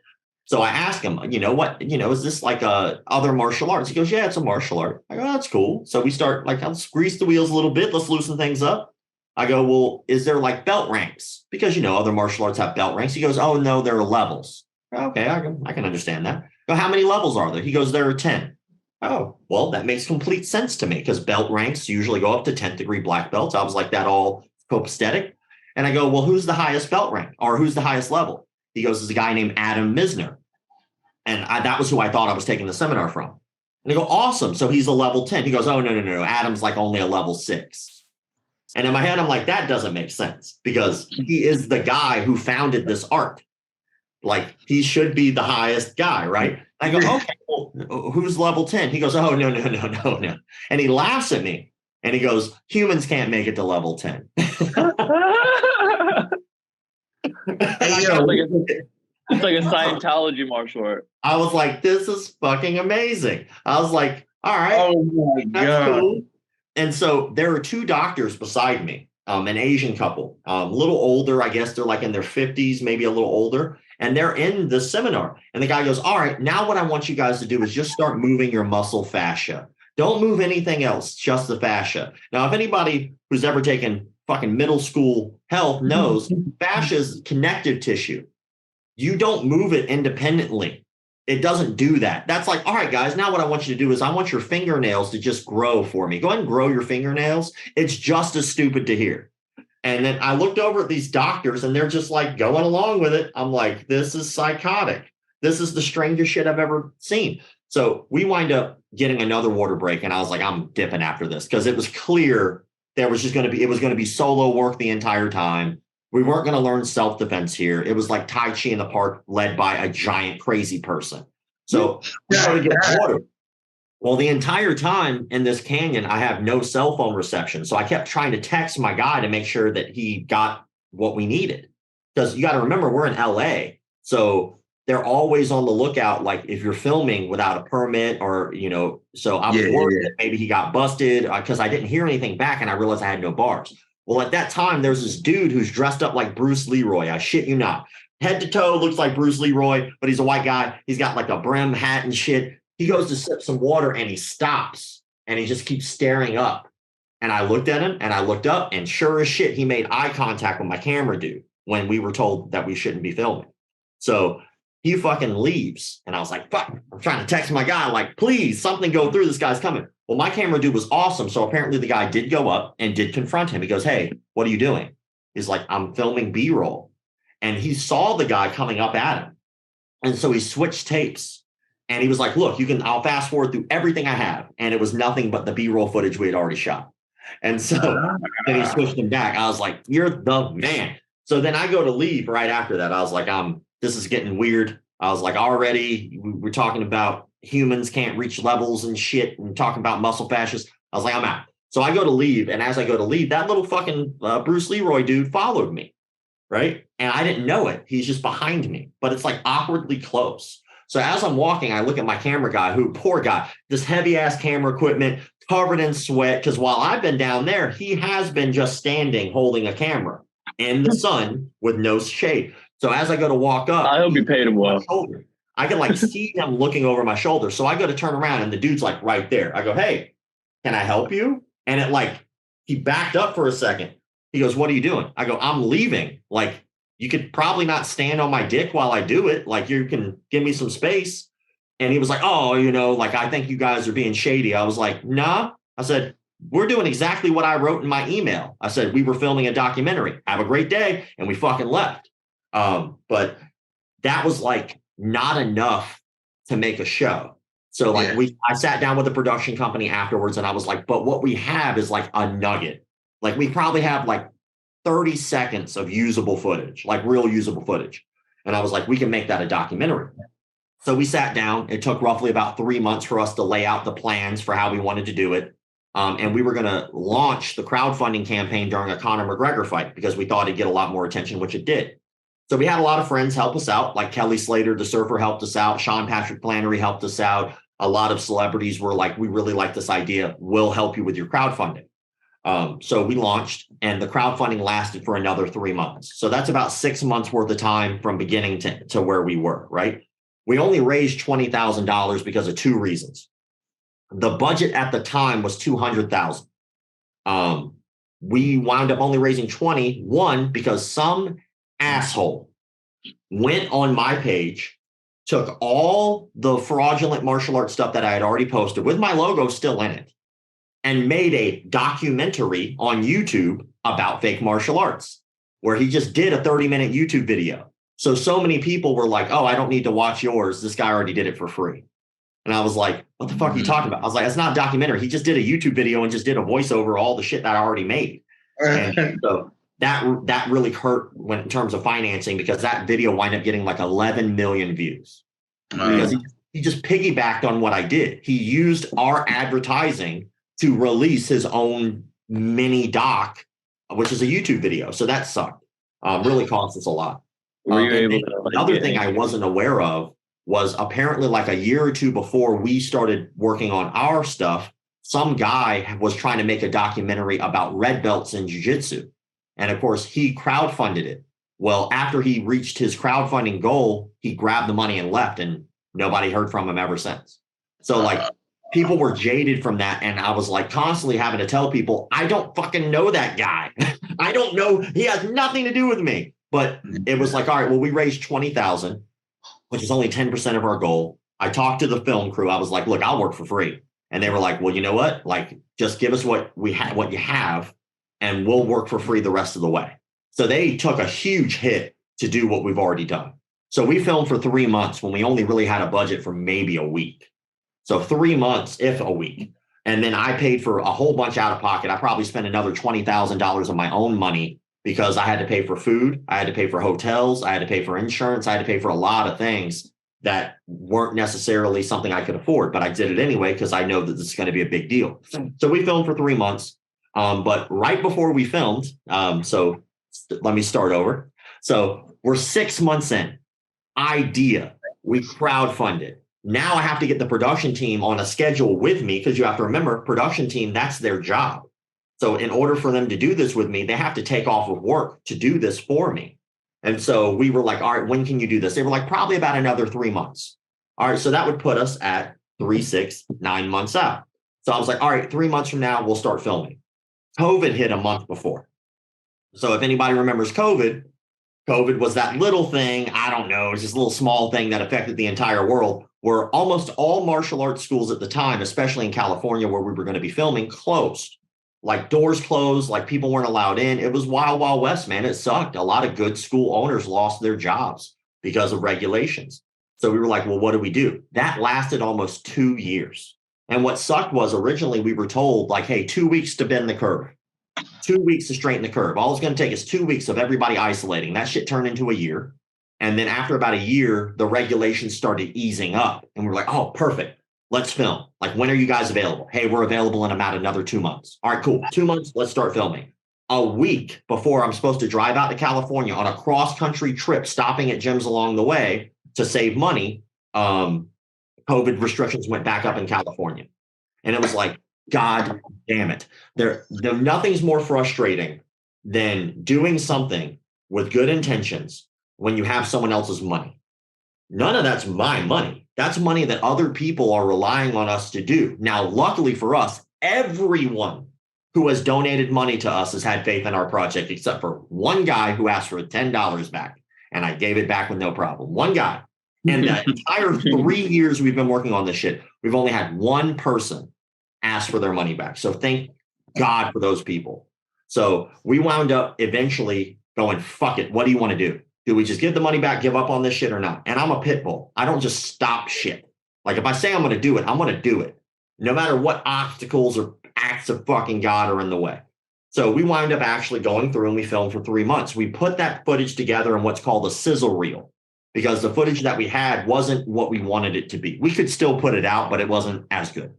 So I ask him, is this like other martial arts? He goes, yeah, it's a martial art. I go, oh, that's cool. So we start like, let's grease the wheels a little bit. Let's loosen things up. I go, well, is there like belt ranks? Because, other martial arts have belt ranks. He goes, oh, no, there are levels. Okay, I can understand that. I go, how many levels are there? He goes, there are 10. Oh, well, that makes complete sense to me because belt ranks usually go up to 10th degree black belts. I was like, that all copacetic. And I go, well, who's the highest belt rank or who's the highest level? He goes, there's a guy named Adam Misner. And that was who I thought I was taking the seminar from. And I go, awesome. So he's a level 10. He goes, oh, no. Adam's like only a level 6. And in my head, I'm like, that doesn't make sense because he is the guy who founded this art. Like, he should be the highest guy, right? I go, okay, well, who's level 10? He goes, oh, no. And he laughs at me. And he goes, humans can't make it to level 10. It's like a Scientology martial art. I was like, this is fucking amazing. I was like, all right. Oh, my God. Cool. And so there are 2 doctors beside me, an Asian couple, a little older. I guess they're like in their 50s, maybe a little older. And they're in the seminar. And the guy goes, all right, now what I want you guys to do is just start moving your muscle fascia. Don't move anything else, just the fascia. Now, if anybody who's ever taken fucking middle school health knows fascia is connective tissue. You don't move it independently. It doesn't do that. That's like, all right, guys, now what I want you to do is I want your fingernails to just grow for me. Go ahead and grow your fingernails. It's just as stupid to hear. And then I looked over at these doctors and they're just like going along with it. I'm like, this is psychotic. This is the strangest shit I've ever seen. So we wind up getting another water break. And I was like, I'm dipping after this because it was clear there was just going to be, it was going to be solo work the entire time. We weren't going to learn self-defense here. It was like Tai Chi in the park led by a giant crazy person. So we started getting water. Well, the entire time in this canyon, I have no cell phone reception. So I kept trying to text my guy to make sure that he got what we needed. Because you got to remember, we're in LA. So they're always on the lookout. Like if you're filming without a permit or, you know, so I was worried that maybe he got busted because I didn't hear anything back and I realized I had no bars. Well, at that time, there's this dude who's dressed up like Bruce Leroy. I shit you not. Head to toe looks like Bruce Leroy, but he's a white guy. He's got like a brim hat and shit. He goes to sip some water and he stops and he just keeps staring up. And I looked at him and I looked up and sure as shit, he made eye contact with my camera dude when we were told that we shouldn't be filming. So he fucking leaves. And I was like, fuck, I'm trying to text my guy like, please, something go through. This guy's coming. Well, my camera dude was awesome. So apparently the guy did go up and did confront him. He goes, hey, what are you doing? He's like, I'm filming B-roll. And he saw the guy coming up at him. And so he switched tapes. And he was like, look, I'll fast forward through everything I have. And it was nothing but the B-roll footage we had already shot. And so then he switched him back. I was like, you're the man. So then I go to leave right after that. I was like, this is getting weird. I was like, already we're talking about humans can't reach levels and shit and talking about muscle fascias. I was like, I'm out. So I go to leave. And as I go to leave, that little fucking Bruce Leroy dude followed me. Right. And I didn't know it. He's just behind me, but it's like awkwardly close. So as I'm walking, I look at my camera guy, who, poor guy, this heavy ass camera equipment covered in sweat. Because while I've been down there, he has been just standing holding a camera in the sun with no shade. So as I go to walk up, I hope you paid him well. I can like see him looking over my shoulder. So I go to turn around and the dude's like right there. I go, hey, can I help you? And it like, he backed up for a second. He goes, what are you doing? I go, I'm leaving. Like, you could probably not stand on my dick while I do it. Like, you can give me some space. And he was like, oh, you know, like, I think you guys are being shady. I was like, nah. I said, we're doing exactly what I wrote in my email. I said, we were filming a documentary. Have a great day. And we fucking left. But that was like not enough to make a show. So like I sat down with the production company afterwards and I was like, but what we have is like a nugget. Like we probably have like 30 seconds of usable footage, like real usable footage. And I was like, we can make that a documentary. So we sat down. It took roughly about 3 months for us to lay out the plans for how we wanted to do it. And we were going to launch the crowdfunding campaign during a Conor McGregor fight because we thought it'd get a lot more attention, which it did. So we had a lot of friends help us out, like Kelly Slater, the surfer, helped us out. Sean Patrick Flannery helped us out. A lot of celebrities were like, we really like this idea. We'll help you with your crowdfunding. So we launched and the crowdfunding lasted for another 3 months. So that's about 6 months worth of time from beginning to where we were, right? We only raised $20,000 because of two reasons. The budget at the time was $200,000. We wound up only raising 20. One, because some asshole went on my page, took all the fraudulent martial arts stuff that I had already posted with my logo still in it, and made a documentary on YouTube about fake martial arts, where he just did a 30-minute YouTube video. So many people were like, oh, I don't need to watch yours. This guy already did it for free. And I was like, what the fuck are you talking about? I was like, it's not a documentary. He just did a YouTube video and just did a voiceover, all the shit that I already made. And so that really hurt in terms of financing, because that video wound up getting like 11 million views. Because he just piggybacked on what I did. He used our advertising to release his own mini doc, which is a YouTube video. So that sucked. Really cost us a lot. Another thing I wasn't aware of was apparently like a year or two before we started working on our stuff, some guy was trying to make a documentary about red belts in jiu-jitsu. And of course, he crowdfunded it. Well, after he reached his crowdfunding goal, he grabbed the money and left, and nobody heard from him ever since. So like people were jaded from that. And I was like constantly having to tell people, I don't fucking know that guy. I don't know. He has nothing to do with me. But it was like, all right, well, we raised 20,000, which is only 10% of our goal. I talked to the film crew. I was like, look, I'll work for free. And they were like, well, you know what? Like, just give us what what you have, and we'll work for free the rest of the way. So they took a huge hit to do what we've already done. So we filmed for 3 months when we only really had a budget for maybe a week. So 3 months, if a week. And then I paid for a whole bunch out of pocket. I probably spent another $20,000 of my own money because I had to pay for food. I had to pay for hotels. I had to pay for insurance. I had to pay for a lot of things that weren't necessarily something I could afford, but I did it anyway because I know that this is going to be a big deal. So we filmed for 3 months. But right before we filmed, so let me start over. So we're 6 months in. Idea. We crowdfunded. Now I have to get the production team on a schedule with me because you have to remember, production team, that's their job. So in order for them to do this with me, they have to take off of work to do this for me. And so we were like, all right, when can you do this? They were like, probably about another 3 months. All right, so that would put us at 3, 6, 9 months out. So I was like, all right, 3 months from now, we'll start filming. COVID hit a month before. So if anybody remembers COVID was that little thing, I don't know, it's just a little small thing that affected the entire world, where almost all martial arts schools at the time, especially in California where we were going to be filming, closed. Like doors closed, like people weren't allowed in. It was wild, wild west, man. It sucked. A lot of good school owners lost their jobs because of regulations. So we were like, well, what do we do? That lasted almost 2 years. And what sucked was originally we were told like, hey, 2 weeks to bend the curve, 2 weeks to straighten the curve. All it's going to take is 2 weeks of everybody isolating. That shit turned into a year. And then after about a year, the regulations started easing up. And we were like, oh, perfect. Let's film. Like, when are you guys available? Hey, we're available in about another 2 months. All right, cool. 2 months. Let's start filming. A week before I'm supposed to drive out to California on a cross-country trip, stopping at gyms along the way to save money, COVID restrictions went back up in California. And it was like, God damn it. Nothing's more frustrating than doing something with good intentions when you have someone else's money. None of that's my money. That's money that other people are relying on us to do. Now, luckily for us, everyone who has donated money to us has had faith in our project, except for one guy who asked for $10 back. And I gave it back with no problem. One guy. And the entire 3 years we've been working on this shit, we've only had one person ask for their money back. So thank God for those people. So we wound up eventually going, fuck it. What do you want to do? Do we just give the money back, give up on this shit or not? And I'm a pit bull. I don't just stop shit. Like if I say I'm going to do it, I'm going to do it. No matter what obstacles or acts of fucking God are in the way. So we wound up actually going through and we filmed for 3 months. We put that footage together in what's called a sizzle reel because the footage that we had wasn't what we wanted it to be. We could still put it out, but it wasn't as good.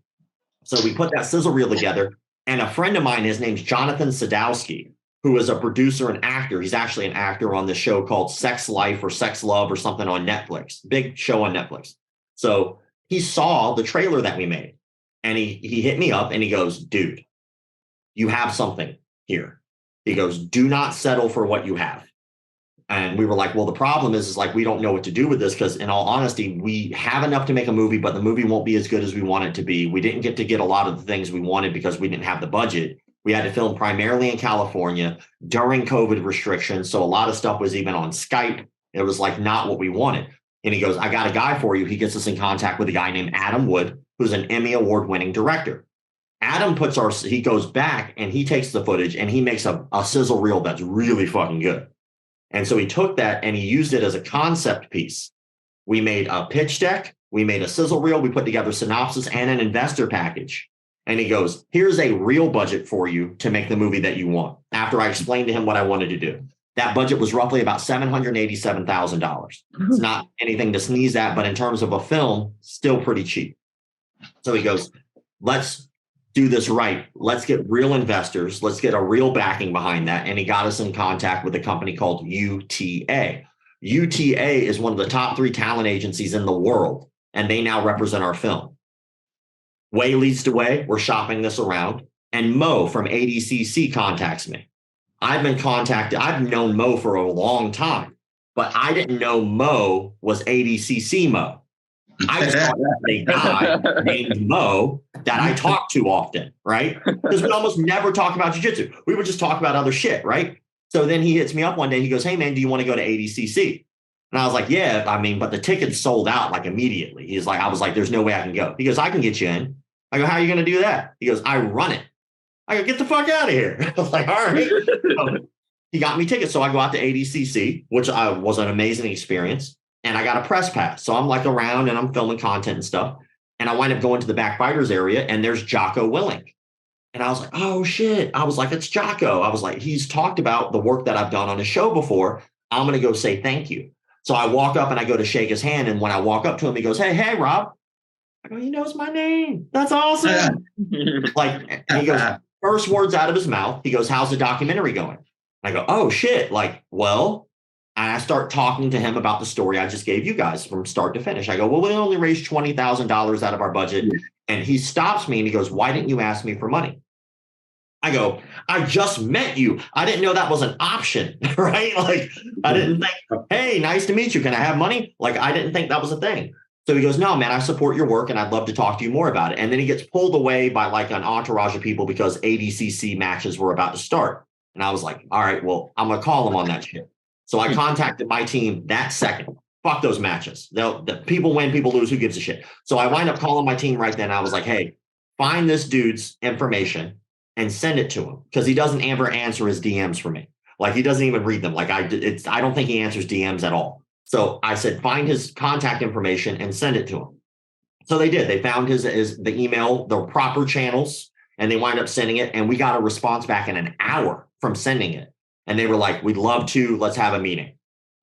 So we put that sizzle reel together. And a friend of mine, his name's Jonathan Sadowski, who is a producer and actor. He's actually an actor on this show called Sex Life or Sex Love or something on Netflix. Big show on Netflix. So he saw the trailer that we made and he hit me up and he goes, dude, you have something here. He goes, do not settle for what you have. And we were like, well, the problem is like, we don't know what to do with this because in all honesty, we have enough to make a movie, but the movie won't be as good as we want it to be. We didn't get to get a lot of the things we wanted because we didn't have the budget. We had to film primarily in California during COVID restrictions. So a lot of stuff was even on Skype. It was like not what we wanted. And he goes, I got a guy for you. He gets us in contact with a guy named Adam Wood, who's an Emmy award-winning director. Adam he goes back and he takes the footage and he makes a sizzle reel that's really fucking good. And so he took that and he used it as a concept piece. We made a pitch deck. We made a sizzle reel. We put together synopsis and an investor package. And he goes, here's a real budget for you to make the movie that you want. After I explained to him what I wanted to do. That budget was roughly about $787,000. It's not anything to sneeze at, but in terms of a film, still pretty cheap. So he goes, let's do this right. Let's get real investors. Let's get a real backing behind that. And he got us in contact with a company called UTA. UTA is one of the top 3 talent agencies in the world, and they now represent our film. Way leads to way. We're shopping this around. And Mo from ADCC contacts me. I've been contacted. I've known Mo for a long time, but I didn't know Mo was ADCC Mo. I just thought a guy named Mo that I talk to often, right? Because we almost never talk about jiu-jitsu. We would just talk about other shit, right? So then he hits me up one day. He goes, hey, man, do you want to go to ADCC? And I was like, yeah, I mean, but the tickets sold out like immediately. He's like, I was like, there's no way I can go. He goes, I can get you in. I go, how are you going to do that? He goes, I run it. I go, get the fuck out of here. I was like, all right. So he got me tickets. So I go out to ADCC, which was an amazing experience. And I got a press pass. So I'm like around and I'm filming content and stuff. And I wind up going to the backfighters area and there's Jocko Willink. And I was like, oh shit. I was like, it's Jocko. I was like, he's talked about the work that I've done on his show before. I'm going to go say thank you. So I walk up and I go to shake his hand. And when I walk up to him, he goes, hey, Rob. I go, he knows my name. That's awesome. Like, and he goes, first words out of his mouth, he goes, how's the documentary going? I go, oh shit. Like, well, and I start talking to him about the story I just gave you guys from start to finish. I go, well, we only raised $20,000 out of our budget. And he stops me and he goes, why didn't you ask me for money? I go, I just met you. I didn't know that was an option, right? Like, I didn't think, hey, nice to meet you. Can I have money? Like, I didn't think that was a thing. So he goes, no, man, I support your work and I'd love to talk to you more about it. And then he gets pulled away by like an entourage of people because ADCC matches were about to start. And I was like, all right, well, I'm going to call him on that shit. So I contacted my team that second. Fuck those matches. The people win, people lose. Who gives a shit? So I wind up calling my team right then. I was like, hey, find this dude's information and send it to him because he doesn't ever answer his DMs for me. Like he doesn't even read them. Like I don't think he answers DMs at all. So I said, find his contact information and send it to him. So they did. They found the email, the proper channels, and they wind up sending it. And we got a response back in an hour from sending it. And they were like, we'd love to, let's have a meeting.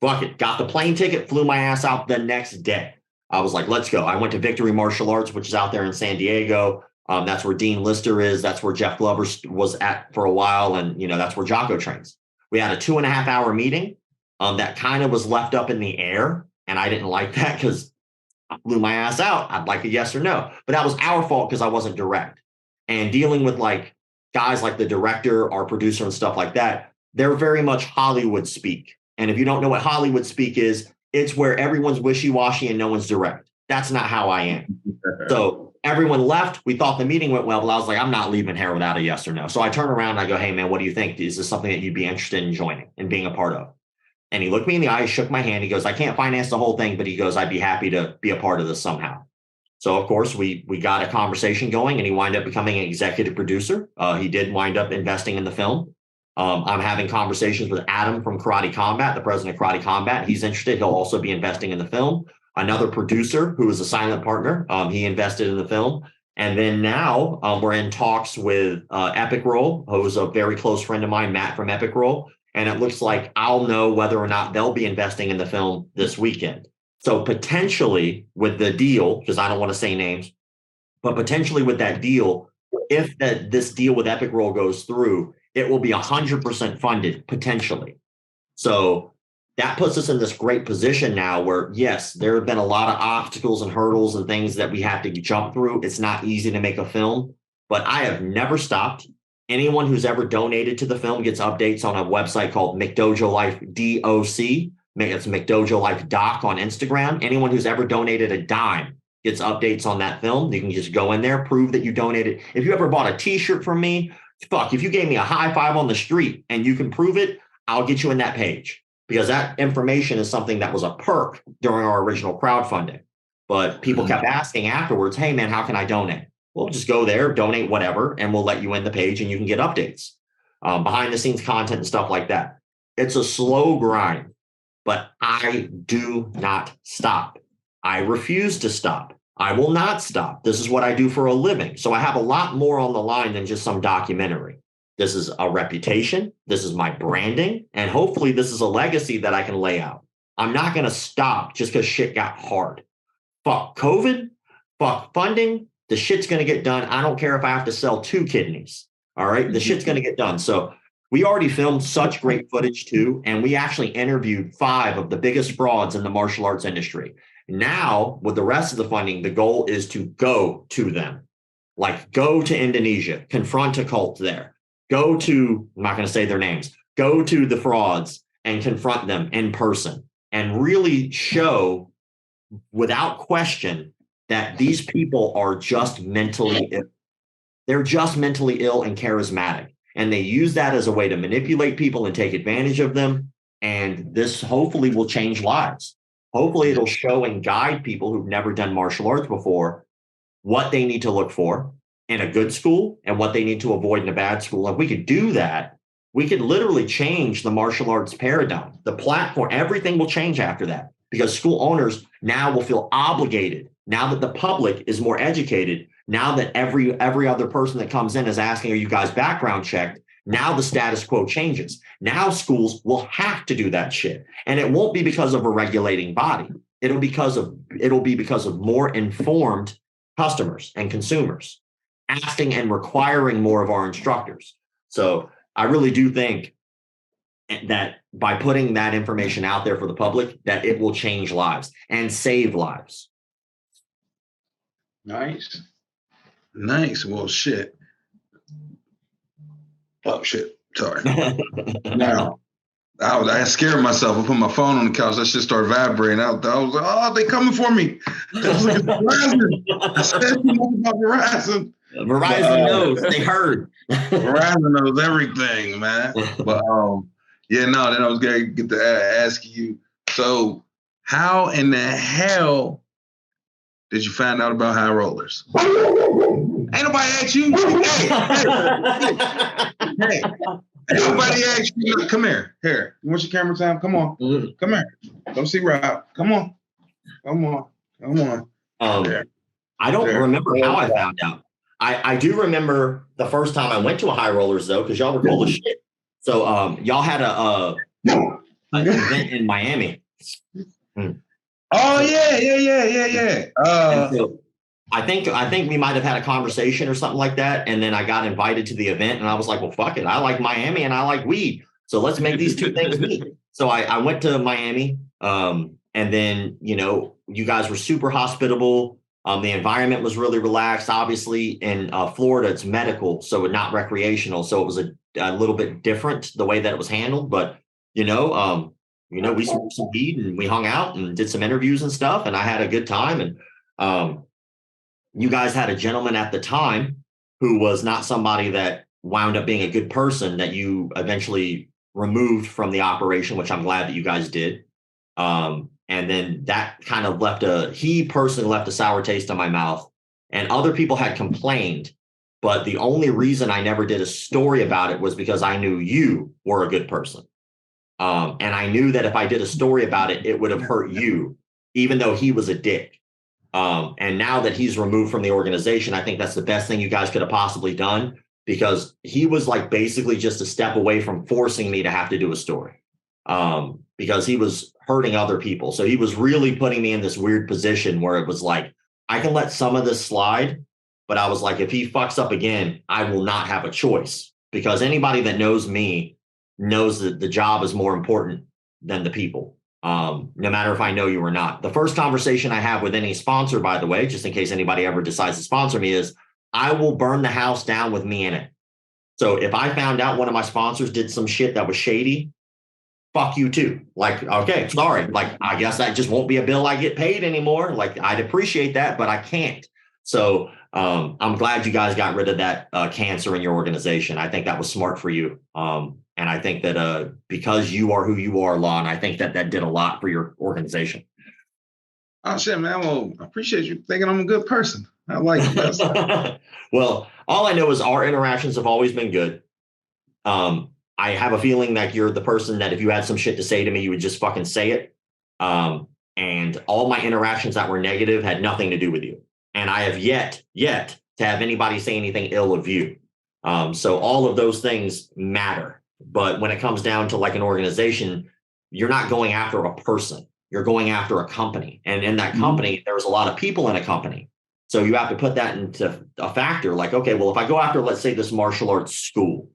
Fuck it. Got the plane ticket, flew my ass out the next day. I was like, let's go. I went to Victory Martial Arts, which is out there in San Diego. That's where Dean Lister is. That's where Jeff Glover was at for a while. And, that's where Jocko trains. We had a 2.5 hour meeting that kind of was left up in the air. And I didn't like that because I flew my ass out. I'd like a yes or no. But that was our fault because I wasn't direct. And dealing with like guys like the director, our producer and stuff like that, they're very much Hollywood speak. And if you don't know what Hollywood speak is, it's where everyone's wishy-washy and no one's direct. That's not how I am. So everyone left. We thought the meeting went well, but I was like, I'm not leaving here without a yes or no. So I turn around and I go, hey, man, what do you think? Is this something that you'd be interested in joining and being a part of? And he looked me in the eye, shook my hand. He goes, I can't finance the whole thing, but he goes, I'd be happy to be a part of this somehow. So, of course, we got a conversation going and he wound up becoming an executive producer. He did wind up investing in the film. I'm having conversations with Adam from Karate Combat, the president of Karate Combat. He's interested. He'll also be investing in the film. Another producer who is a silent partner, he invested in the film. And then now we're in talks with Epic Roll, who's a very close friend of mine, Matt from Epic Roll. And it looks like I'll know whether or not they'll be investing in the film this weekend. So potentially with the deal, because I don't want to say names, but potentially with that deal, if this deal with Epic Roll goes through, it will be 100% funded potentially. So that puts us in this great position now where, yes, there have been a lot of obstacles and hurdles and things that we have to jump through. It's not easy to make a film, but I have never stopped. Anyone who's ever donated to the film gets updates on a website called McDojo Life DOC. It's McDojo Life Doc on Instagram. Anyone who's ever donated a dime gets updates on that film. You can just go in there, prove that you donated. If you ever bought a t-shirt from me, fuck, if you gave me a high five on the street and you can prove it, I'll get you in that page because that information is something that was a perk during our original crowdfunding. But people kept asking afterwards, hey man, how can I donate? Well, just go there, donate whatever, and we'll let you in the page and you can get updates, behind the scenes content and stuff like that. It's a slow grind, but I do not stop. I refuse to stop. I will not stop. This is what I do for a living. So I have a lot more on the line than just some documentary. This is a reputation. This is my branding. And hopefully this is a legacy that I can lay out. I'm not going to stop just because shit got hard. Fuck COVID. Fuck funding. The shit's going to get done. I don't care if I have to sell 2 kidneys. All right. The shit's going to get done. So we already filmed such great footage too. And we actually interviewed 5 of the biggest frauds in the martial arts industry. Now, with the rest of the funding, the goal is to go to them. Like go to Indonesia, confront a cult there. Go to, I'm not going to say their names, go to the frauds and confront them in person and really show without question that these people are just mentally ill. They're just mentally ill and charismatic. And they use that as a way to manipulate people and take advantage of them. And this hopefully will change lives. Hopefully it'll show and guide people who've never done martial arts before what they need to look for in a good school and what they need to avoid in a bad school. If we could do that, we could literally change the martial arts paradigm, the platform, everything will change after that, because school owners now will feel obligated. Now that the public is more educated, now that every other person that comes in is asking, are you guys background checked? Now the status quo changes. Now schools will have to do that shit. And it won't be because of a regulating body. It'll be because of more informed customers and consumers asking and requiring more of our instructors. So I really do think that by putting that information out there for the public, that it will change lives and save lives. Nice. Well, shit. Oh, shit. Sorry. Now, I scared myself. I put my phone on the couch. That shit started vibrating out. I was like, oh, they coming for me. I was like, it's Verizon. I said something about Verizon. Verizon knows. They heard. Verizon knows everything, man. But then I was gonna get to ask you. So, how in the hell did you find out about high rollers? Ain't nobody asked you. Hey. Ain't nobody asked you. Come here. Here. You want your camera time? Come on. Come here. Come see Rob. Come on. I don't remember how I found out. I do remember the first time I went to a high rollers though, because y'all were cool as shit. So y'all had an event in Miami. Oh yeah. So I think we might have had a conversation or something like that, and then I got invited to the event, and I was like, well, fuck it, I like Miami and I like weed, so let's make these two things meet. So I went to Miami, and then you guys were super hospitable. The environment was really relaxed. Obviously, in Florida, it's medical, so it's not recreational, so it was a little bit different the way that it was handled. But we smoked some weed and we hung out and did some interviews and stuff, and I had a good time. And you guys had a gentleman at the time who was not somebody that wound up being a good person that you eventually removed from the operation, which I'm glad that you guys did. And then that kind of he personally left a sour taste in my mouth, and other people had complained. But the only reason I never did a story about it was because I knew you were a good person. And I knew that if I did a story about it, it would have hurt you, even though he was a dick. And now that he's removed from the organization, I think that's the best thing you guys could have possibly done, because he was like basically just a step away from forcing me to have to do a story, because he was hurting other people. So he was really putting me in this weird position where it was like, I can let some of this slide, but I was like, if he fucks up again, I will not have a choice, because anybody that knows me knows that the job is more important than the people. No matter if I know you or not. The first conversation I have with any sponsor, by the way, just in case anybody ever decides to sponsor me, is I will burn the house down with me in it. So if I found out one of my sponsors did some shit that was shady, fuck you too. Like, okay, sorry. Like, I guess that just won't be a bill I get paid anymore. Like, I'd appreciate that, but I can't. So I'm glad you guys got rid of that cancer in your organization. I think that was smart for you. And I think that because you are who you are, Lon, I think that did a lot for your organization. Oh, shit, man. Well, I appreciate you thinking I'm a good person. I like it. Well, all I know is our interactions have always been good. I have a feeling that you're the person that if you had some shit to say to me, you would just fucking say it. And all my interactions that were negative had nothing to do with you. And I have yet to have anybody say anything ill of you. So all of those things matter. But when it comes down to like an organization, you're not going after a person. You're going after a company. And in that company, there's a lot of people in a company. So you have to put that into a factor. Like, okay, well, if I go after, let's say, this martial arts school,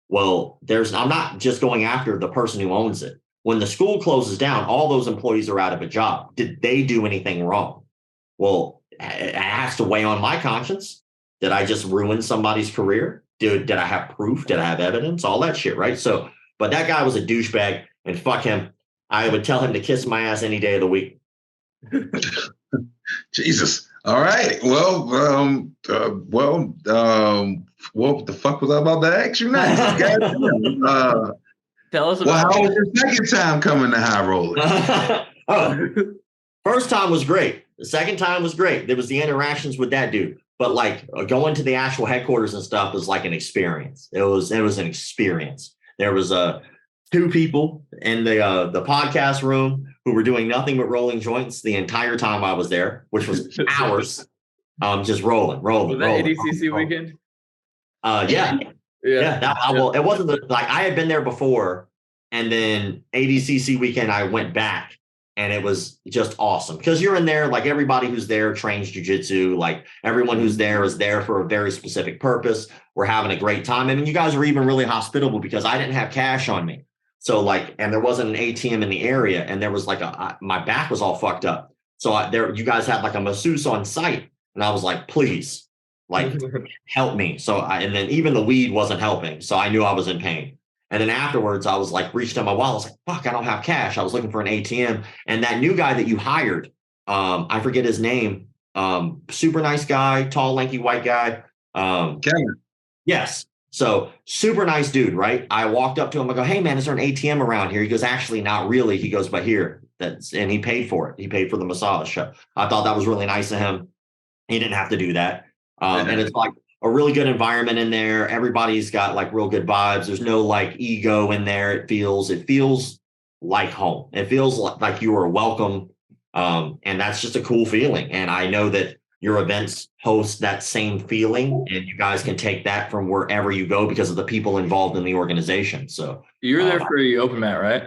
well, I'm not just going after the person who owns it. When the school closes down, all those employees are out of a job. Did they do anything wrong? Well, it has to weigh on my conscience. Did I just ruin somebody's career? Did I have proof? Did I have evidence? All that shit, right? So, but that guy was a douchebag, and fuck him. I would tell him to kiss my ass any day of the week. Jesus. All right. Well, what the fuck was I about to ask you next? Tell us Well, about how was your second time coming to High Roller? First time was great. The second time was great. There was the interactions with that dude. But like going to the actual headquarters and stuff was like an experience. It was an experience. There was two people in the podcast room who were doing nothing but rolling joints the entire time I was there, which was hours. Just rolling. Was that ADCC weekend? Yeah. Well, it wasn't I had been there before, and then ADCC weekend I went back. And it was just awesome because you're in there, like everybody who's there trains jujitsu. Like everyone who's there is there for a very specific purpose. We're having a great time. I mean, you guys were even really hospitable because I didn't have cash on me. So and there wasn't an ATM in the area, and there was my back was all fucked up. So you guys had like a masseuse on site, and I was like, please, like help me. So and then even the weed wasn't helping. So I knew I was in pain. And then afterwards, I was like, reached on my wallet. I was like, fuck, I don't have cash. I was looking for an ATM. And that new guy that you hired, I forget his name, super nice guy, tall, lanky, white guy. Kevin. Yes. So super nice dude, right? I walked up to him. I go, hey, man, is there an ATM around here? He goes, actually, not really. He goes, but here. And he paid for it. He paid for the massage. I thought that was really nice of him. He didn't have to do that. And it's like a really good environment in there. Everybody's got like real good vibes. There's no like ego in there. It feels like home. It feels like you are welcome. And that's just a cool feeling. And I know that your events host that same feeling, and you guys can take that from wherever you go because of the people involved in the organization. So you were there for the open mat, right?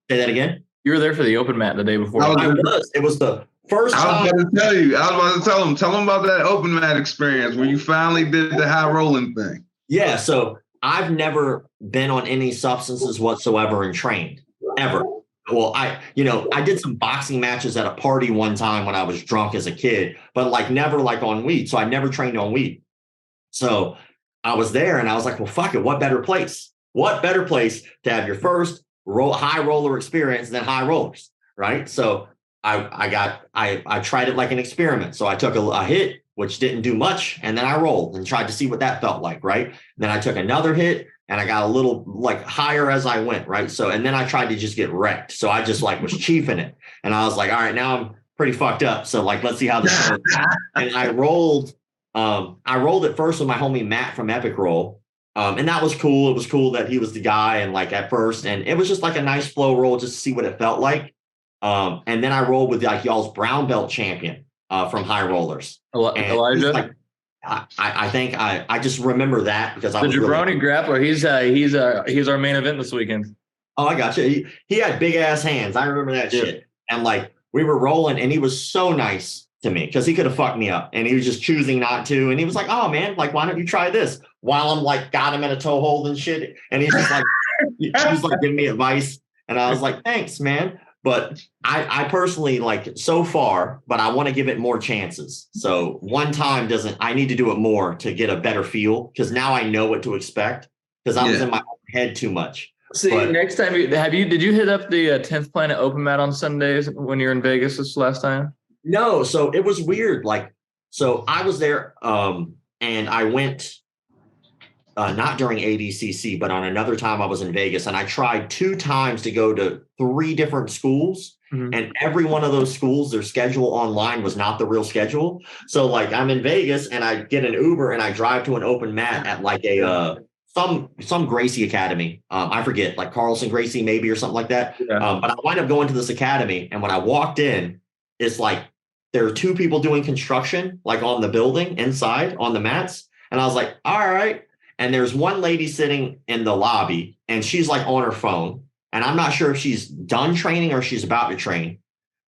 Say that again. You were there for the open mat the day before. I was. It was the first time. I was about to tell them about that open mat experience where you finally did the high rolling thing. Yeah. So I've never been on any substances whatsoever and trained ever. Well, I did some boxing matches at a party one time when I was drunk as a kid, but like never like on weed. So I never trained on weed. So I was there and I was like, well, fuck it. What better place? What better place to have your first high roller experience than high rollers, right? So I tried it like an experiment. So I took a hit, which didn't do much, and then I rolled and tried to see what that felt like, right? And then I took another hit, and I got a little like higher as I went, right? So, and then I tried to just get wrecked. So I just like was chiefing it, and I was like, all right, now I'm pretty fucked up. So like, let's see how this goes. And I rolled at first with my homie Matt from Epic Roll. And that was cool. It was cool that he was the guy, and like at first, and it was just like a nice flow roll just to see what it felt like. And then I rolled with like y'all's brown belt champion from High Rollers. Elijah. Like, I think I just remember that because I the was Jabroni grappler. He's our main event this weekend. Oh, I got you. He had big ass hands. I remember that shit. And like we were rolling, and he was so nice to me because he could have fucked me up, and he was just choosing not to. And he was like, "Oh man, like why don't you try this?" While I'm like got him in a toe hold and shit, and he's just like he was like giving me advice, and I was like, "Thanks, man." But I personally like so far, but I want to give it more chances. So one time I need to do it more to get a better feel because now I know what to expect because I was in my head too much. See, next time, did you hit up the 10th Planet Open Mat on Sundays when you were in Vegas this last time? No. So it was weird. Like, so I was there and I went not during ADCC, but on another time I was in Vegas, and I tried 2 times to go to 3 different schools. Mm-hmm. And every one of those schools, their schedule online was not the real schedule. So like I'm in Vegas and I get an Uber and I drive to an open mat at like a some Gracie Academy. I forget, like Carlson Gracie maybe or something like that. Yeah. But I wind up going to this academy, and when I walked in, it's like there are 2 people doing construction like on the building inside on the mats. And I was like, all right. And there's one lady sitting in the lobby, and she's like on her phone. And I'm not sure if she's done training or she's about to train.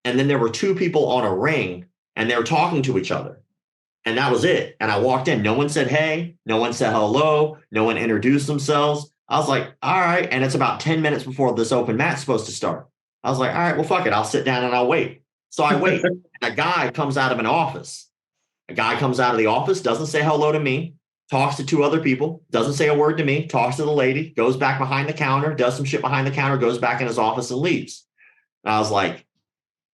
And then there were 2 people on a ring, and they were talking to each other. And that was it. And I walked in. No one said, hey. No one said hello. No one introduced themselves. I was like, all right. And it's about 10 minutes before this open mat's supposed to start. I was like, all right, well, fuck it. I'll sit down and I'll wait. So I wait. And a guy comes out of an office. A guy comes out of the office, doesn't say hello to me. Talks to 2 other people, doesn't say a word to me, talks to the lady, goes back behind the counter, does some shit behind the counter, goes back in his office and leaves. And I was like,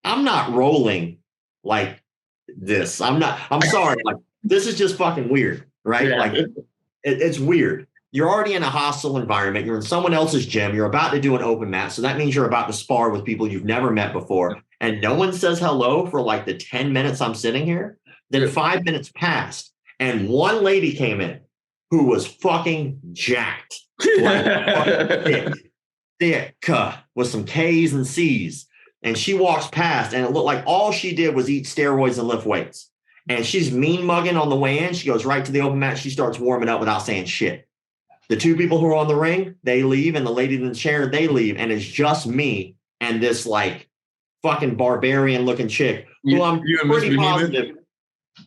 I'm not rolling like this. I'm sorry. Like, this is just fucking weird, right? Yeah. Like, it's weird. You're already in a hostile environment. You're in someone else's gym. You're about to do an open mat. So that means you're about to spar with people you've never met before. And no one says hello for like the 10 minutes I'm sitting here. Then 5 minutes passed. And one lady came in who was fucking jacked. Like, thick, with some K's and C's. And she walks past, and it looked like all she did was eat steroids and lift weights. And she's mean mugging on the way in. She goes right to the open mat. She starts warming up without saying shit. The two people who are on the ring, they leave, and the lady in the chair, they leave. And it's just me and this like fucking barbarian looking chick who I'm pretty positive.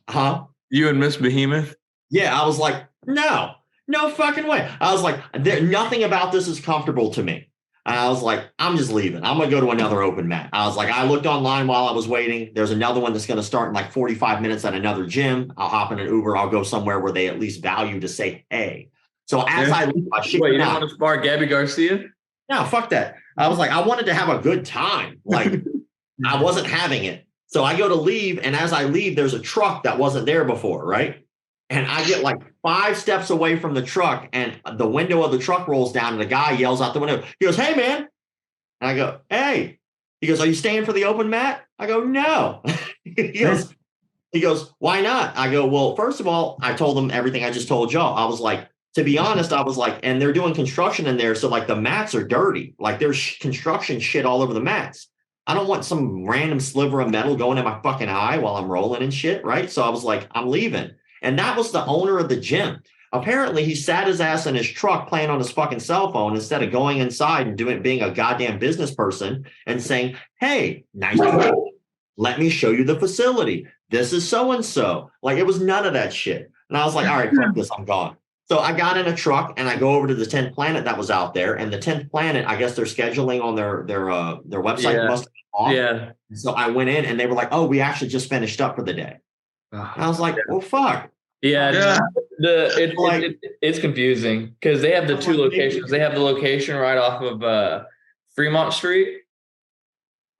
Huh? You and Miss Behemoth? Yeah, I was like, no fucking way. I was like, nothing about this is comfortable to me. I was like, I'm just leaving. I'm going to go to another open mat. I was like, I looked online while I was waiting. There's another one that's going to start in like 45 minutes at another gym. I'll hop in an Uber. I'll go somewhere where they at least value to say, hey. So as I leave, Wait, you didn't want to spar Gabby Garcia? No, fuck that. I was like, I wanted to have a good time. Like, I wasn't having it. So I go to leave. And as I leave, there's a truck that wasn't there before, right? And I get like 5 steps away from the truck, and the window of the truck rolls down, and the guy yells out the window. He goes, hey, man. And I go, hey. He goes, are you staying for the open mat? I go, no. He goes, why not? I go, well, first of all, I told him everything I just told y'all. I was like, to be honest, I was like, and they're doing construction in there. So like the mats are dirty. Like there's construction shit all over the mats. I don't want some random sliver of metal going in my fucking eye while I'm rolling and shit. Right. So I was like, I'm leaving. And that was the owner of the gym. Apparently, he sat his ass in his truck playing on his fucking cell phone instead of going inside and being a goddamn business person and saying, hey, nice to meet you. Let me show you the facility. This is so-and-so. Like, it was none of that shit. And I was like, all right, fuck this, I'm gone. So I got in a truck and I go over to the 10th Planet that was out there. And the 10th Planet, I guess their scheduling on their website must have been off. Yeah. So I went in and they were like, oh, we actually just finished up for the day. And I was like, well, fuck. Yeah. It's confusing because they have the 2 locations. They have the location right off of Fremont Street.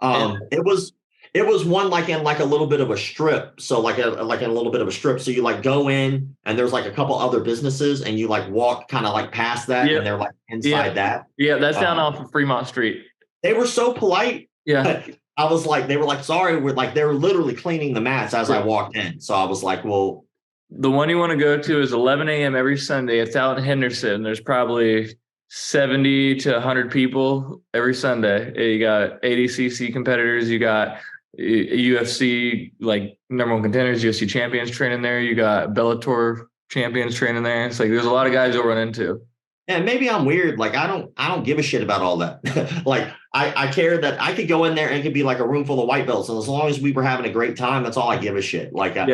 It was one like in like a little bit of a strip. So like in a little bit of a strip. So you like go in and there's like a couple other businesses and you like walk kind of like past that and they're like inside that. Yeah, that's down off of Fremont Street. They were so polite. Yeah. I was like, they were like, sorry, we're like, they were literally cleaning the mats as I walked in. So I was like, well, the one you want to go to is 11 a.m. every Sunday. It's out in Henderson. There's probably 70 to 100 people every Sunday. You got ADCC competitors. You got UFC, like number 1 contenders, UFC champions training there. You got Bellator champions training there. It's like, there's a lot of guys you'll run into. And maybe I'm weird. Like, I don't give a shit about all that. Like, I care that I could go in there and it could be like a room full of white belts. And as long as we were having a great time, that's all I give a shit. Like, I'm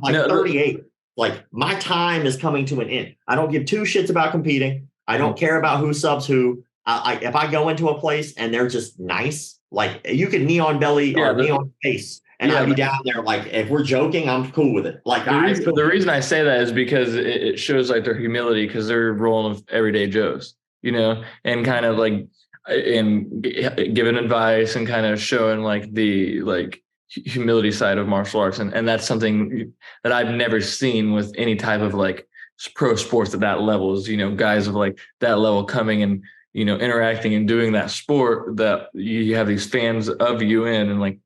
like 38. Like, my time is coming to an end. I don't give 2 shits about competing. I don't care about who subs who. If I go into a place and they're just nice, like you can neon belly or neon face. And I'd be down there, like, if we're joking, I'm cool with it. Like, the reason I say that is because it shows like their humility, because they're rolling with everyday Joes, you know, and kind of like, and giving advice and kind of showing like the like humility side of martial arts. And that's something that I've never seen with any type of like pro sports at that level is, you know, guys of like that level coming and, you know, interacting and doing that sport that you have these fans of you in, and like,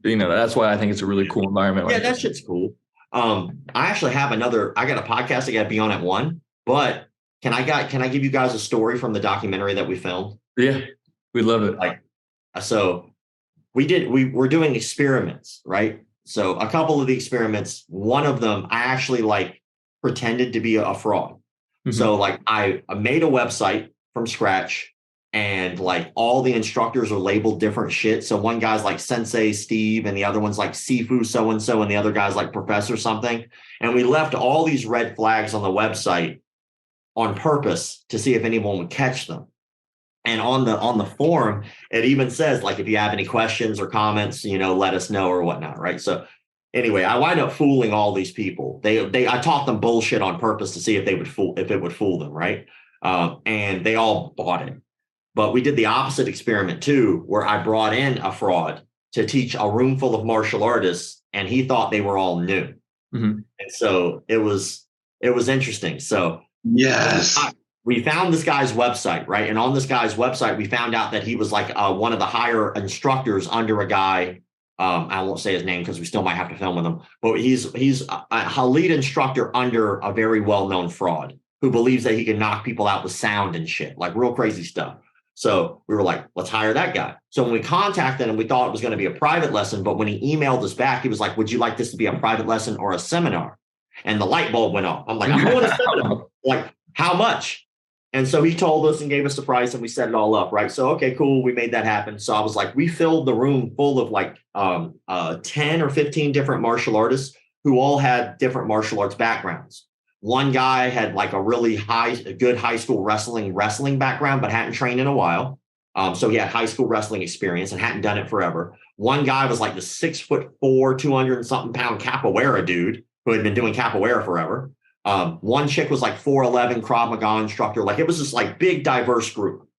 you know, that's why I think it's a really cool environment. Yeah, that shit's cool. I actually have I got a podcast I got to be on at 1, but can I give you guys a story from the documentary that we filmed? Yeah, we love it. Like, so we're doing experiments, right? So a couple of the experiments, one of them, I actually like pretended to be a fraud. Mm-hmm. So like I made a website from scratch. And like all the instructors are labeled different shit. So one guy's like Sensei Steve and the other one's like Sifu so-and-so and the other guy's like Professor something. And we left all these red flags on the website on purpose to see if anyone would catch them. And on the forum, it even says like, if you have any questions or comments, you know, let us know or whatnot. Right. So anyway, I wind up fooling all these people. I taught them bullshit on purpose to see if it would fool them. Right. And they all bought it. But we did the opposite experiment too, where I brought in a fraud to teach a room full of martial artists, and he thought they were all new. Mhm. And so it was interesting. So Yes. we found this guy's website, right? And on this guy's website, we found out that he was like one of the higher instructors under a guy. I won't say his name because we still might have to film with him, but he's a lead instructor under a very well-known fraud who believes that he can knock people out with sound and shit, like real crazy stuff. So we were like, let's hire that guy. So when we contacted him, we thought it was going to be a private lesson. But when he emailed us back, he was like, would you like this to be a private lesson or a seminar? And the light bulb went off. I'm like, I'm going to seminar. Like, how much? And so he told us and gave us the price, and we set it all up, right? So, okay, cool. We made that happen. So I was like, we filled the room full of like 10 or 15 different martial artists who all had different martial arts backgrounds. One guy had like a really good high school wrestling background, but hadn't trained in a while. So he had high school wrestling experience and hadn't done it forever. One guy was like the 6'4", 200 and something pound capoeira dude who had been doing capoeira forever. One chick was like 4'11" Krav Maga instructor. Like, it was just like big, diverse group.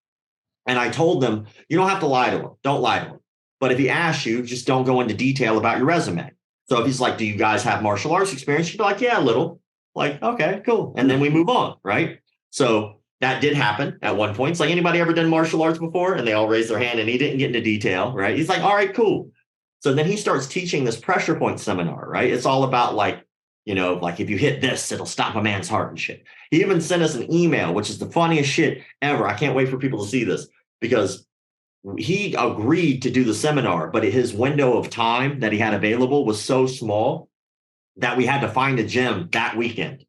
And I told them, you don't have to lie to him. Don't lie to him. But if he asks you, just don't go into detail about your resume. So if he's like, do you guys have martial arts experience? You'd be like, yeah, a little. Like, okay, cool. And then we move on, right? So that did happen at one point. It's like, anybody ever done martial arts before? And they all raised their hand, and he didn't get into detail, right? He's like, all right, cool. So then he starts teaching this pressure point seminar, right? It's all about like, you know, like if you hit this, it'll stop a man's heart and shit. He even sent us an email, which is the funniest shit ever. I can't wait for people to see this, because he agreed to do the seminar, but his window of time that he had available was so small that we had to find a gym that weekend.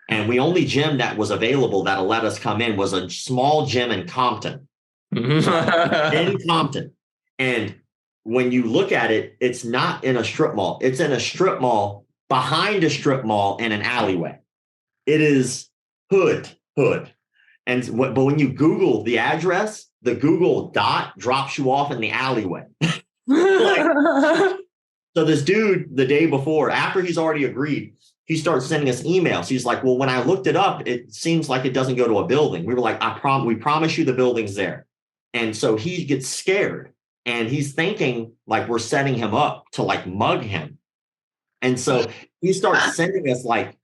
And the only gym that was available that'll let us come in was a small gym in Compton. In Compton. And when you look at it, it's not in a strip mall. It's in a strip mall behind a strip mall in an alleyway. It is hood. But when you Google the address, the Google dot drops you off in the alleyway. So this dude, the day before, after he's already agreed, he starts sending us emails. He's like, well, when I looked it up, it seems like it doesn't go to a building. We were like, we promise you the building's there. And so he gets scared, and he's thinking like we're setting him up to like mug him. And so he starts sending us like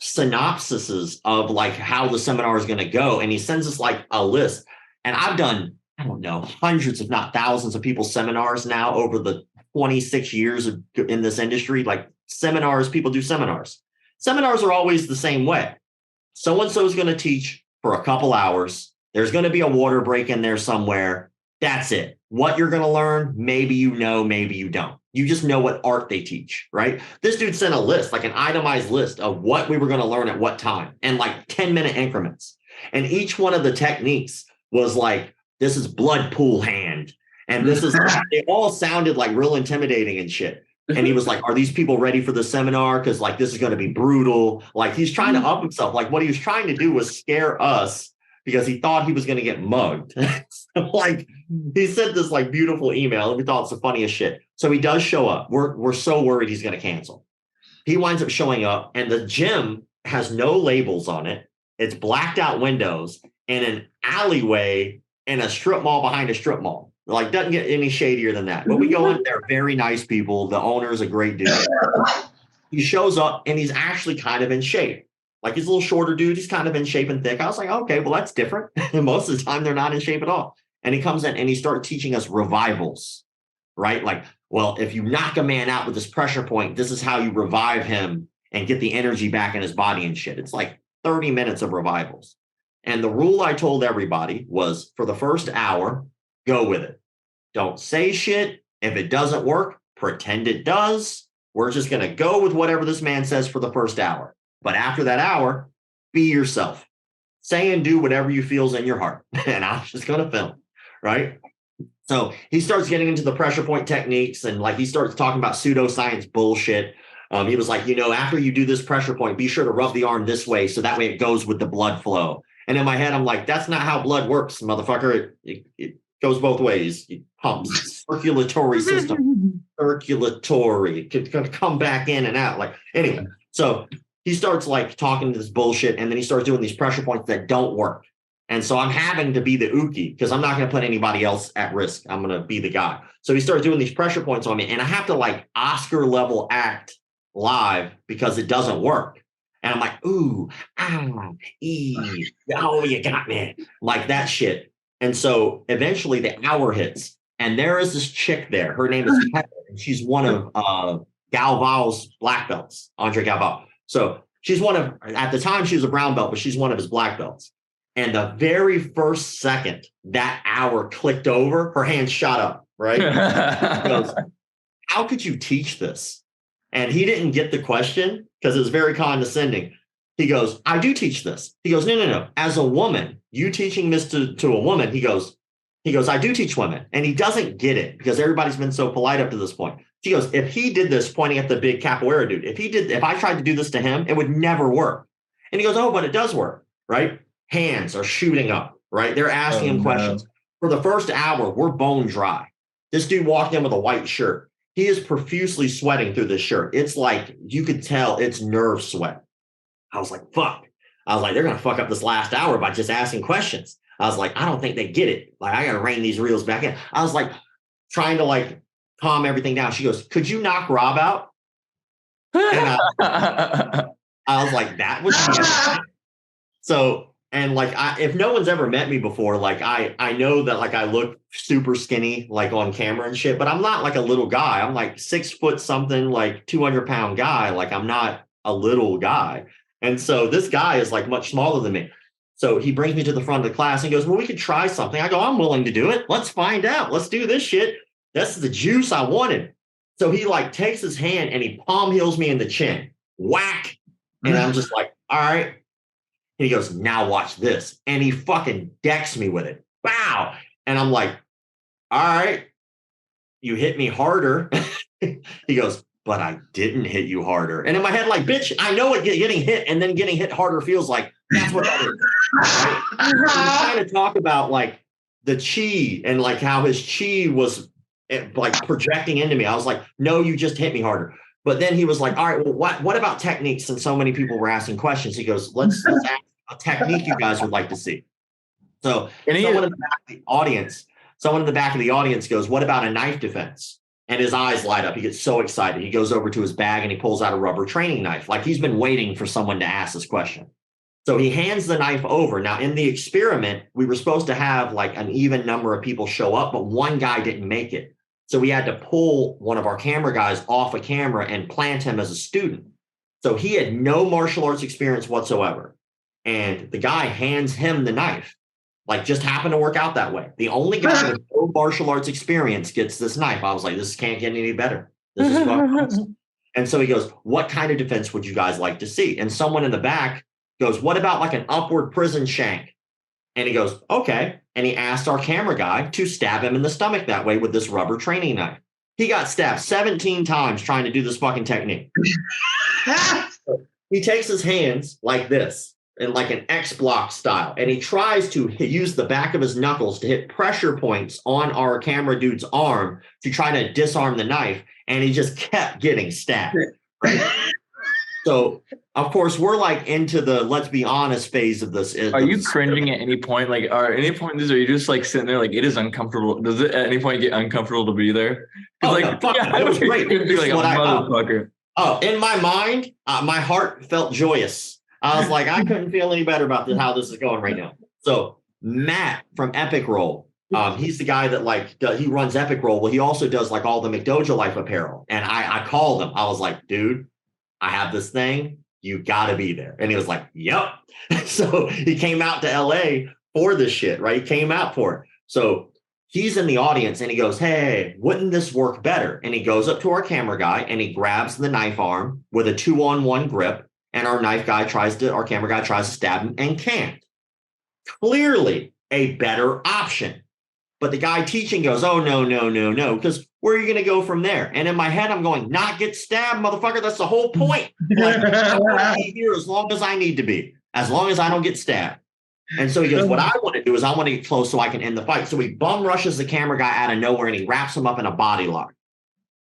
synopsises of like how the seminar is going to go. And he sends us like a list. And I've done, I don't know, hundreds, if not thousands of people's seminars now over the 26 years in this industry. Like, seminars, people do seminars. Seminars are always the same way. So-and-so is going to teach for a couple hours. There's going to be a water break in there somewhere. That's it. What you're going to learn, maybe you know, maybe you don't. You just know what art they teach, right? This dude sent a list, like an itemized list of what we were going to learn at what time, and like 10-minute increments. And each one of the techniques was like, this is blood pool hand. And this is, they all sounded like real intimidating and shit. And he was like, are these people ready for the seminar? Because like, this is going to be brutal. Like, he's trying to up himself. Like, what he was trying to do was scare us because he thought he was going to get mugged. Like, he sent this like beautiful email, and we thought it's the funniest shit. So he does show up. We're so worried he's going to cancel. He winds up showing up, and the gym has no labels on it. It's blacked out windows in an alleyway in a strip mall behind a strip mall. Like, doesn't get any shadier than that. But we go in there, very nice people. The owner is a great dude. He shows up, and he's actually kind of in shape. Like, he's a little shorter dude. He's kind of in shape and thick. I was like, okay, well, that's different. And most of the time, they're not in shape at all. And he comes in, and he starts teaching us revivals, right? Like, well, if you knock a man out with this pressure point, this is how you revive him and get the energy back in his body and shit. It's like 30 minutes of revivals. And the rule I told everybody was, for the first hour, go with it. Don't say shit. If it doesn't work, pretend it does. We're just going to go with whatever this man says for the first hour. But after that hour, be yourself. Say and do whatever you feel's in your heart. And I'm just going to film, right? So he starts getting into the pressure point techniques, and like he starts talking about pseudoscience bullshit. He was like, you know, after you do this pressure point, be sure to rub the arm this way so that way it goes with the blood flow. And in my head, I'm like, that's not how blood works, motherfucker. It goes both ways. It pumps. Circulatory system. Circulatory. Could come back in and out. Like, anyway, so he starts like talking this bullshit, and then he starts doing these pressure points that don't work. And so I'm having to be the Uki because I'm not going to put anybody else at risk. I'm going to be the guy. So he starts doing these pressure points on me, and I have to like Oscar level act live because it doesn't work. And I'm like, ooh, oh, you got me. Like that shit. And so eventually the hour hits, and there is this chick there. Her name is Heather, and she's one of Galval's black belts, Andre Galval. So she's one of, at the time she was a brown belt, but she's one of his black belts. And the very first second that hour clicked over, her hand shot up, right? She goes, how could you teach this? And he didn't get the question because it was very condescending. He goes, I do teach this. He goes, no. As a woman, you teaching this to a woman, he goes, I do teach women. And he doesn't get it because everybody's been so polite up to this point. He goes, if he did this, pointing at the big capoeira dude, if I tried to do this to him, it would never work. And he goes, oh, but it does work, right? Hands are shooting up, right? They're asking him questions. For the first hour, we're bone dry. This dude walked in with a white shirt. He is profusely sweating through this shirt. It's like, you could tell it's nerve sweat. I was like, fuck. I was like, they're going to fuck up this last hour by just asking questions. I was like, I don't think they get it. Like, I got to rein these reels back in. I was like, trying to like calm everything down. She goes, could you knock Rob out? And I was like, that would be so. And like, if no one's ever met me before, like I know that like I look super skinny, like on camera and shit, but I'm not like a little guy. I'm like 6 foot something, like 200-pound guy. Like I'm not a little guy. And so this guy is like much smaller than me. So he brings me to the front of the class and goes, well, we could try something. I go, I'm willing to do it. Let's find out. Let's do this shit. This is the juice I wanted. So he like takes his hand and he palm heels me in the chin. Whack. And I'm just like, all right. And he goes, now watch this. And he fucking decks me with it. Wow. And I'm like, all right, you hit me harder. He goes, but I didn't hit you harder. And in my head, like, bitch, I know what getting hit and then getting hit harder feels like. That's what that is. Right? We're trying to talk about like the chi and like how his chi was like projecting into me. I was like, no, you just hit me harder. But then he was like, all right, well, what about techniques? And so many people were asking questions. He goes, let's ask a technique you guys would like to see. So someone in the back of the audience goes, what about a knife defense? And his eyes light up. He gets so excited. He goes over to his bag and he pulls out a rubber training knife. Like he's been waiting for someone to ask this question. So he hands the knife over. Now in the experiment, we were supposed to have like an even number of people show up, but one guy didn't make it. So we had to pull one of our camera guys off a camera and plant him as a student. So he had no martial arts experience whatsoever. And the guy hands him the knife, like just happened to work out that way. The only guy with no martial arts experience gets this knife. I was like, this can't get any better. This is fucking awesome. And so he goes, what kind of defense would you guys like to see? And someone in the back goes, what about like an upward prison shank? And he goes, okay. And he asked our camera guy to stab him in the stomach that way with this rubber training knife. He got stabbed 17 times trying to do this fucking technique. He takes his hands like this in like an X block style. And he tries to use the back of his knuckles to hit pressure points on our camera dude's arm to try to disarm the knife. And he just kept getting stabbed. Right? So, of course, we're like into the let's be honest phase of this. Are you cringing at any point? Like, are at any point, are you just like sitting there like it is uncomfortable? Does it at any point get uncomfortable to be there? Oh, like, no, fuck, it was great. It'd be like a motherfucker. In my mind, my heart felt joyous. I was like, I couldn't feel any better about how this is going right now. So Matt from Epic Roll, he's the guy that he runs Epic Roll. Well, he also does like all the McDojo Life apparel. And I called him. I was like, dude, I have this thing. You got to be there. And he was like, yep. So he came out to LA for this shit, right? He came out for it. So he's in the audience and he goes, hey, wouldn't this work better? And he goes up to our camera guy and he grabs the knife arm with a 2-on-1 grip. And our camera guy tries to stab him and can't. Clearly a better option. But the guy teaching goes, oh, no. Because where are you going to go from there? And in my head, I'm going, not get stabbed, motherfucker. That's the whole point. Like, I want to be here as long as I need to be, as long as I don't get stabbed. And so he goes, what I want to do is I want to get close so I can end the fight. So he bum rushes the camera guy out of nowhere and he wraps him up in a body lock.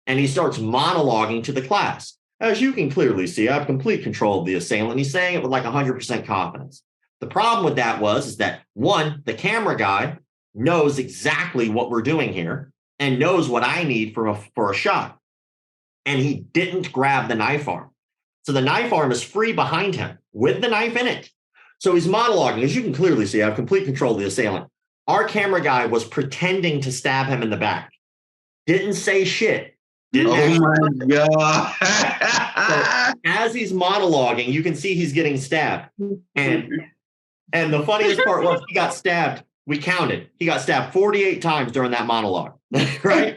And he starts monologuing to the class. As you can clearly see, I have complete control of the assailant. He's saying it with like 100% confidence. The problem with that is that one, the camera guy knows exactly what we're doing here and knows what I need for a shot. And he didn't grab the knife arm. So the knife arm is free behind him with the knife in it. So he's monologuing. As you can clearly see, I have complete control of the assailant. Our camera guy was pretending to stab him in the back. Didn't say shit. Oh my God. So as he's monologuing, you can see he's getting stabbed. And the funniest part was he got stabbed. We counted. He got stabbed 48 times during that monologue. Right?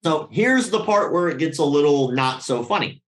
So here's the part where it gets a little not so funny.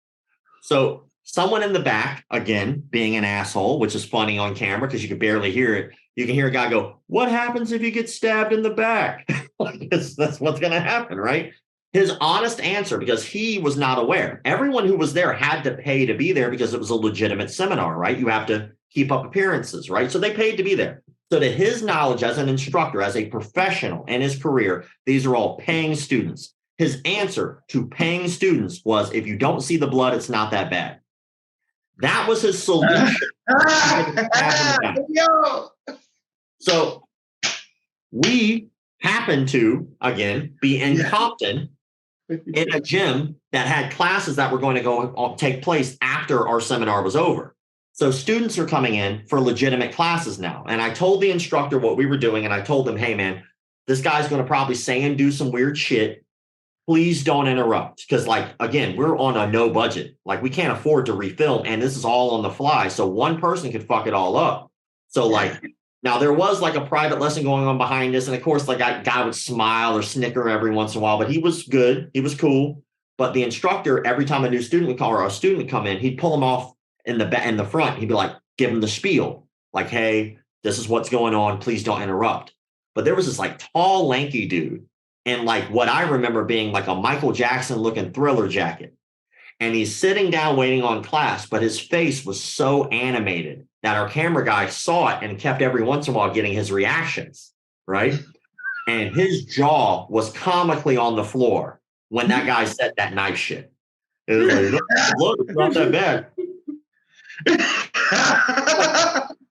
So someone in the back, again, being an asshole, which is funny on camera because you can barely hear it. You can hear a guy go, "What happens if you get stabbed in the back?" That's what's going to happen, right? His honest answer, because he was not aware. Everyone who was there had to pay to be there because it was a legitimate seminar, right? You have to keep up appearances, right? So they paid to be there. So to his knowledge as an instructor, as a professional in his career, these are all paying students. His answer to paying students was, if you don't see the blood, it's not that bad. That was his solution. So we happened to, again, be in Compton in a gym that had classes that were going to go take place after our seminar was over. So students are coming in for legitimate classes now. And I told the instructor what we were doing, and I told him, "Hey, man, this guy's going to probably say and do some weird shit. Please don't interrupt." Because, like, again, we're on a no budget. Like, we can't afford to refilm, and this is all on the fly. So one person could fuck it all up. So, like, now there was like a private lesson going on behind us. And of course, like, that guy would smile or snicker every once in a while, but he was good. He was cool. But the instructor, every time a new student would call or a student would come in, he'd pull him off in the front. He'd be like, give him the spiel. Like, "Hey, this is what's going on. Please don't interrupt." But there was this like tall, lanky dude in like what I remember being like a Michael Jackson looking Thriller jacket. And he's sitting down waiting on class, but his face was so animated that our camera guy saw it and kept every once in a while getting his reactions, right? And his jaw was comically on the floor when that guy said that knife shit. It was like, "Look, it's not that bad."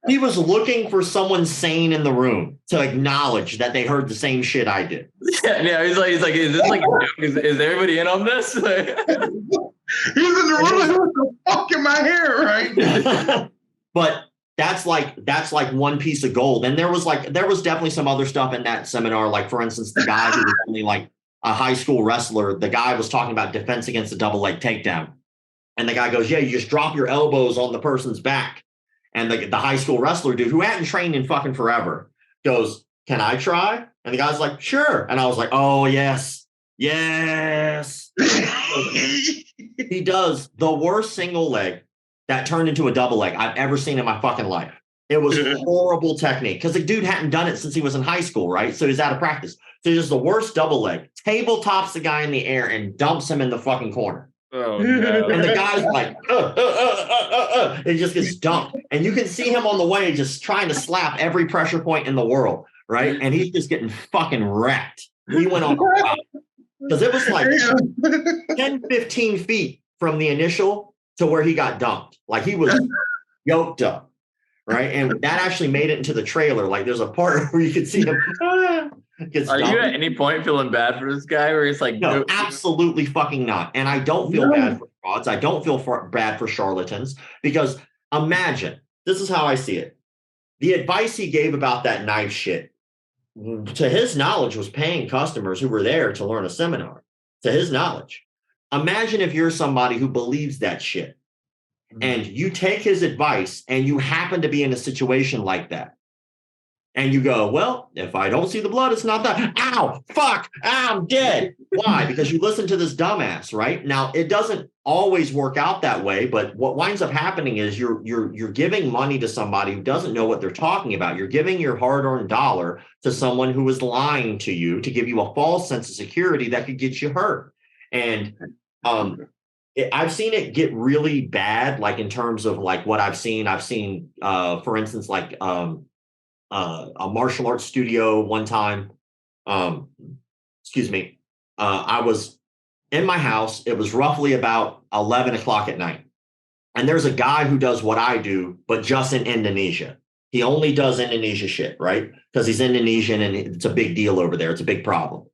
He was looking for someone sane in the room to acknowledge that they heard the same shit I did. Yeah, he's like, "Is this like a joke? Is everybody in on this?" He's in the room like, "What the fuck am I here?" Right? But that's like one piece of gold. And there was definitely some other stuff in that seminar. Like, for instance, the guy who was only like a high school wrestler, the guy was talking about defense against a double leg takedown. And the guy goes, "Yeah, you just drop your elbows on the person's back." And the high school wrestler dude who hadn't trained in fucking forever goes, "Can I try?" And the guy's like, "Sure." And I was like, "Oh, yes. Yes." He does the worst single leg that turned into a double leg I've ever seen in my fucking life. It was horrible technique because the dude hadn't done it since he was in high school, right? So he's out of practice. So he does the worst double leg, tabletops the guy in the air and dumps him in the fucking corner. Oh, no. And the guy's like, it just gets dumped. And you can see him on the way just trying to slap every pressure point in the world, right? And he's just getting fucking wrecked. He went on because it was like 10, 15 feet from the initial to where he got dumped. Like, he was yoked up, right? And that actually made it into the trailer. Like, there's a part where you can see him gets Are dumped. you at any point feeling bad for this guy where it's like, No, absolutely fucking not. And I don't feel bad for frauds. I don't feel bad for charlatans, because imagine, this is how I see it. The advice he gave about that knife shit, to his knowledge, was paying customers who were there to learn a seminar, to his knowledge. Imagine if you're somebody who believes that shit and you take his advice and you happen to be in a situation like that. And you go, "Well, if I don't see the blood, it's not that." Ow, fuck, I'm dead. Why? Because you listen to this dumbass, right? Now, it doesn't always work out that way, but what winds up happening is you're giving money to somebody who doesn't know what they're talking about. You're giving your hard-earned dollar to someone who is lying to you to give you a false sense of security that could get you hurt. And I've seen it get really bad, like in terms of like what I've seen. For instance, like a martial arts studio one time. I was in my house. It was roughly about 11 o'clock at night. And there's a guy who does what I do, but just in Indonesia. He only does Indonesia shit, right? Because he's Indonesian and it's a big deal over there. It's a big problem.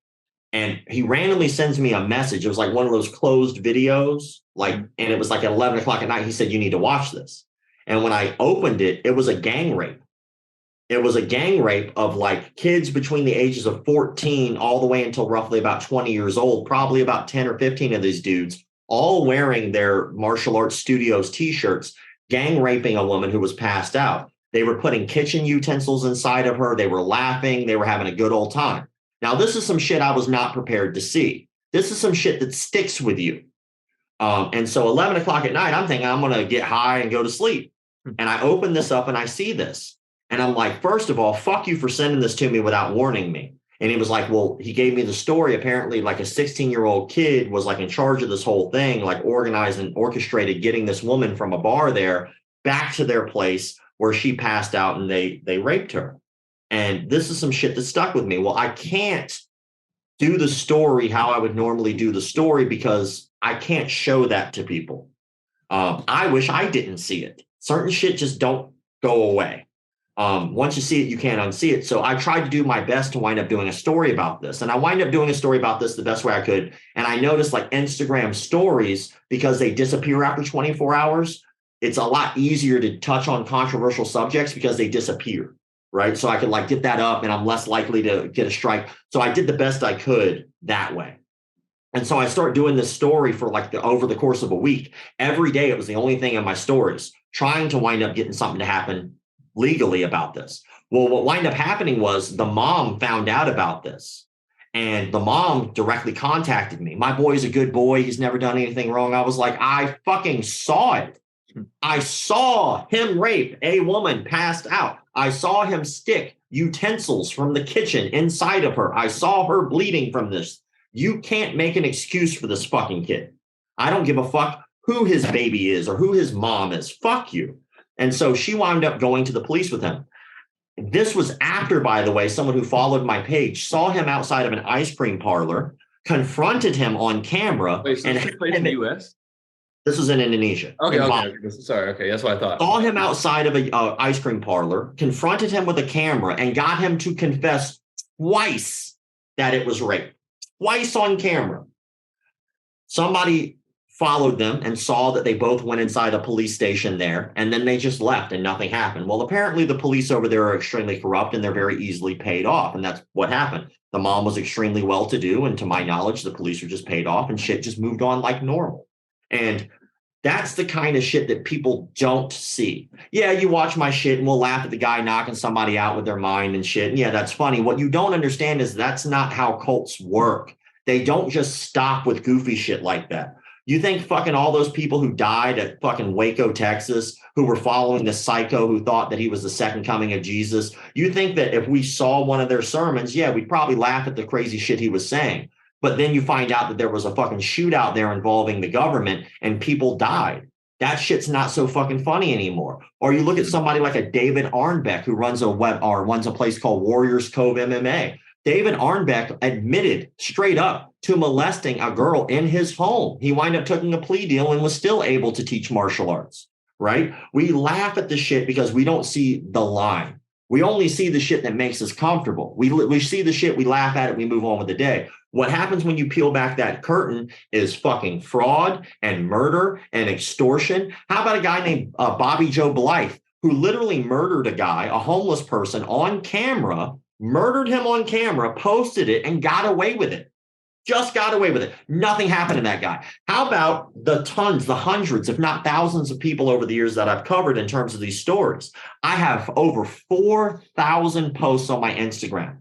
And he randomly sends me a message. It was like one of those closed videos, and it was like at 11 o'clock at night. He said, you need to watch this. And when I opened it, it was a gang rape. It was a gang rape of like kids between the ages of 14 all the way until roughly about 20 years old, probably about 10 or 15 of these dudes, all wearing their martial arts studios t-shirts, gang raping a woman who was passed out. They were putting kitchen utensils inside of her. They were laughing. They were having a good old time. Now, this is some shit I was not prepared to see. This is some shit that sticks with you. And so 11 o'clock at night, I'm thinking I'm going to get high and go to sleep. And I open this up and I see this. And I'm like, first of all, fuck you for sending this to me without warning me. And he was like, well, he gave me the story. Apparently, like a 16-year-old kid was like in charge of this whole thing, like organized and orchestrated getting this woman from a bar there back to their place where she passed out and they raped her. And this is some shit that stuck with me. Well, I can't do the story how I would normally do the story because I can't show that to people. I wish I didn't see it. Certain shit just don't go away. Once you see it, you can't unsee it. So I tried to do my best to wind up doing a story about this. And I wind up doing a story about this the best way I could. And I noticed like Instagram stories, because they disappear after 24 hours, it's a lot easier to touch on controversial subjects because they disappear. Right. So I could like get that up and I'm less likely to get a strike. So I did the best I could that way. And so I started doing this story for like over the course of a week. Every day, it was the only thing in my stories, trying to wind up getting something to happen legally about this. Well, what wound up happening was the mom found out about this and the mom directly contacted me. My boy's a good boy. He's never done anything wrong. I was like, I fucking saw it. I saw him rape a woman passed out. I saw him stick utensils from the kitchen inside of her. I saw her bleeding from this. You can't make an excuse for this fucking kid. I don't give a fuck who his baby is or who his mom is. Fuck you. And so she wound up going to the police with him. This was after, by the way, someone who followed my page saw him outside of an ice cream parlor, confronted him on camera. Wait, so and this took place in the U.S.? This was in Indonesia. Okay. Sorry. Okay. That's what I thought. Saw him outside of a ice cream parlor, confronted him with a camera, and got him to confess twice that it was rape. Twice on camera. Somebody followed them and saw that they both went inside a police station there, and then they just left and nothing happened. Well, apparently the police over there are extremely corrupt and they're very easily paid off. And that's what happened. The mom was extremely well-to-do. And to my knowledge, the police were just paid off and shit just moved on like normal. And that's the kind of shit that people don't see. Yeah, you watch my shit and we'll laugh at the guy knocking somebody out with their mind and shit. And yeah, that's funny. What you don't understand is that's not how cults work. They don't just stop with goofy shit like that. You think fucking all those people who died at fucking Waco, Texas, who were following the psycho who thought that he was the second coming of Jesus, you think that if we saw one of their sermons, yeah, we'd probably laugh at the crazy shit he was saying. But then you find out that there was a fucking shootout there involving the government and people died. That shit's not so fucking funny anymore. Or you look at somebody like a David Arnbeck who runs a place called Warriors Cove MMA. David Arnbeck admitted straight up to molesting a girl in his home. He wound up taking a plea deal and was still able to teach martial arts, right? We laugh at the shit because we don't see the line. We only see the shit that makes us comfortable. We see the shit, we laugh at it, we move on with the day. What happens when you peel back that curtain is fucking fraud and murder and extortion. How about a guy named Bobby Joe Blythe, who literally murdered a guy, a homeless person, on camera, murdered him on camera, posted it, and got away with it. Just got away with it. Nothing happened to that guy. How about the tons, the hundreds, if not thousands of people over the years that I've covered in terms of these stories? I have over 4,000 posts on my Instagram.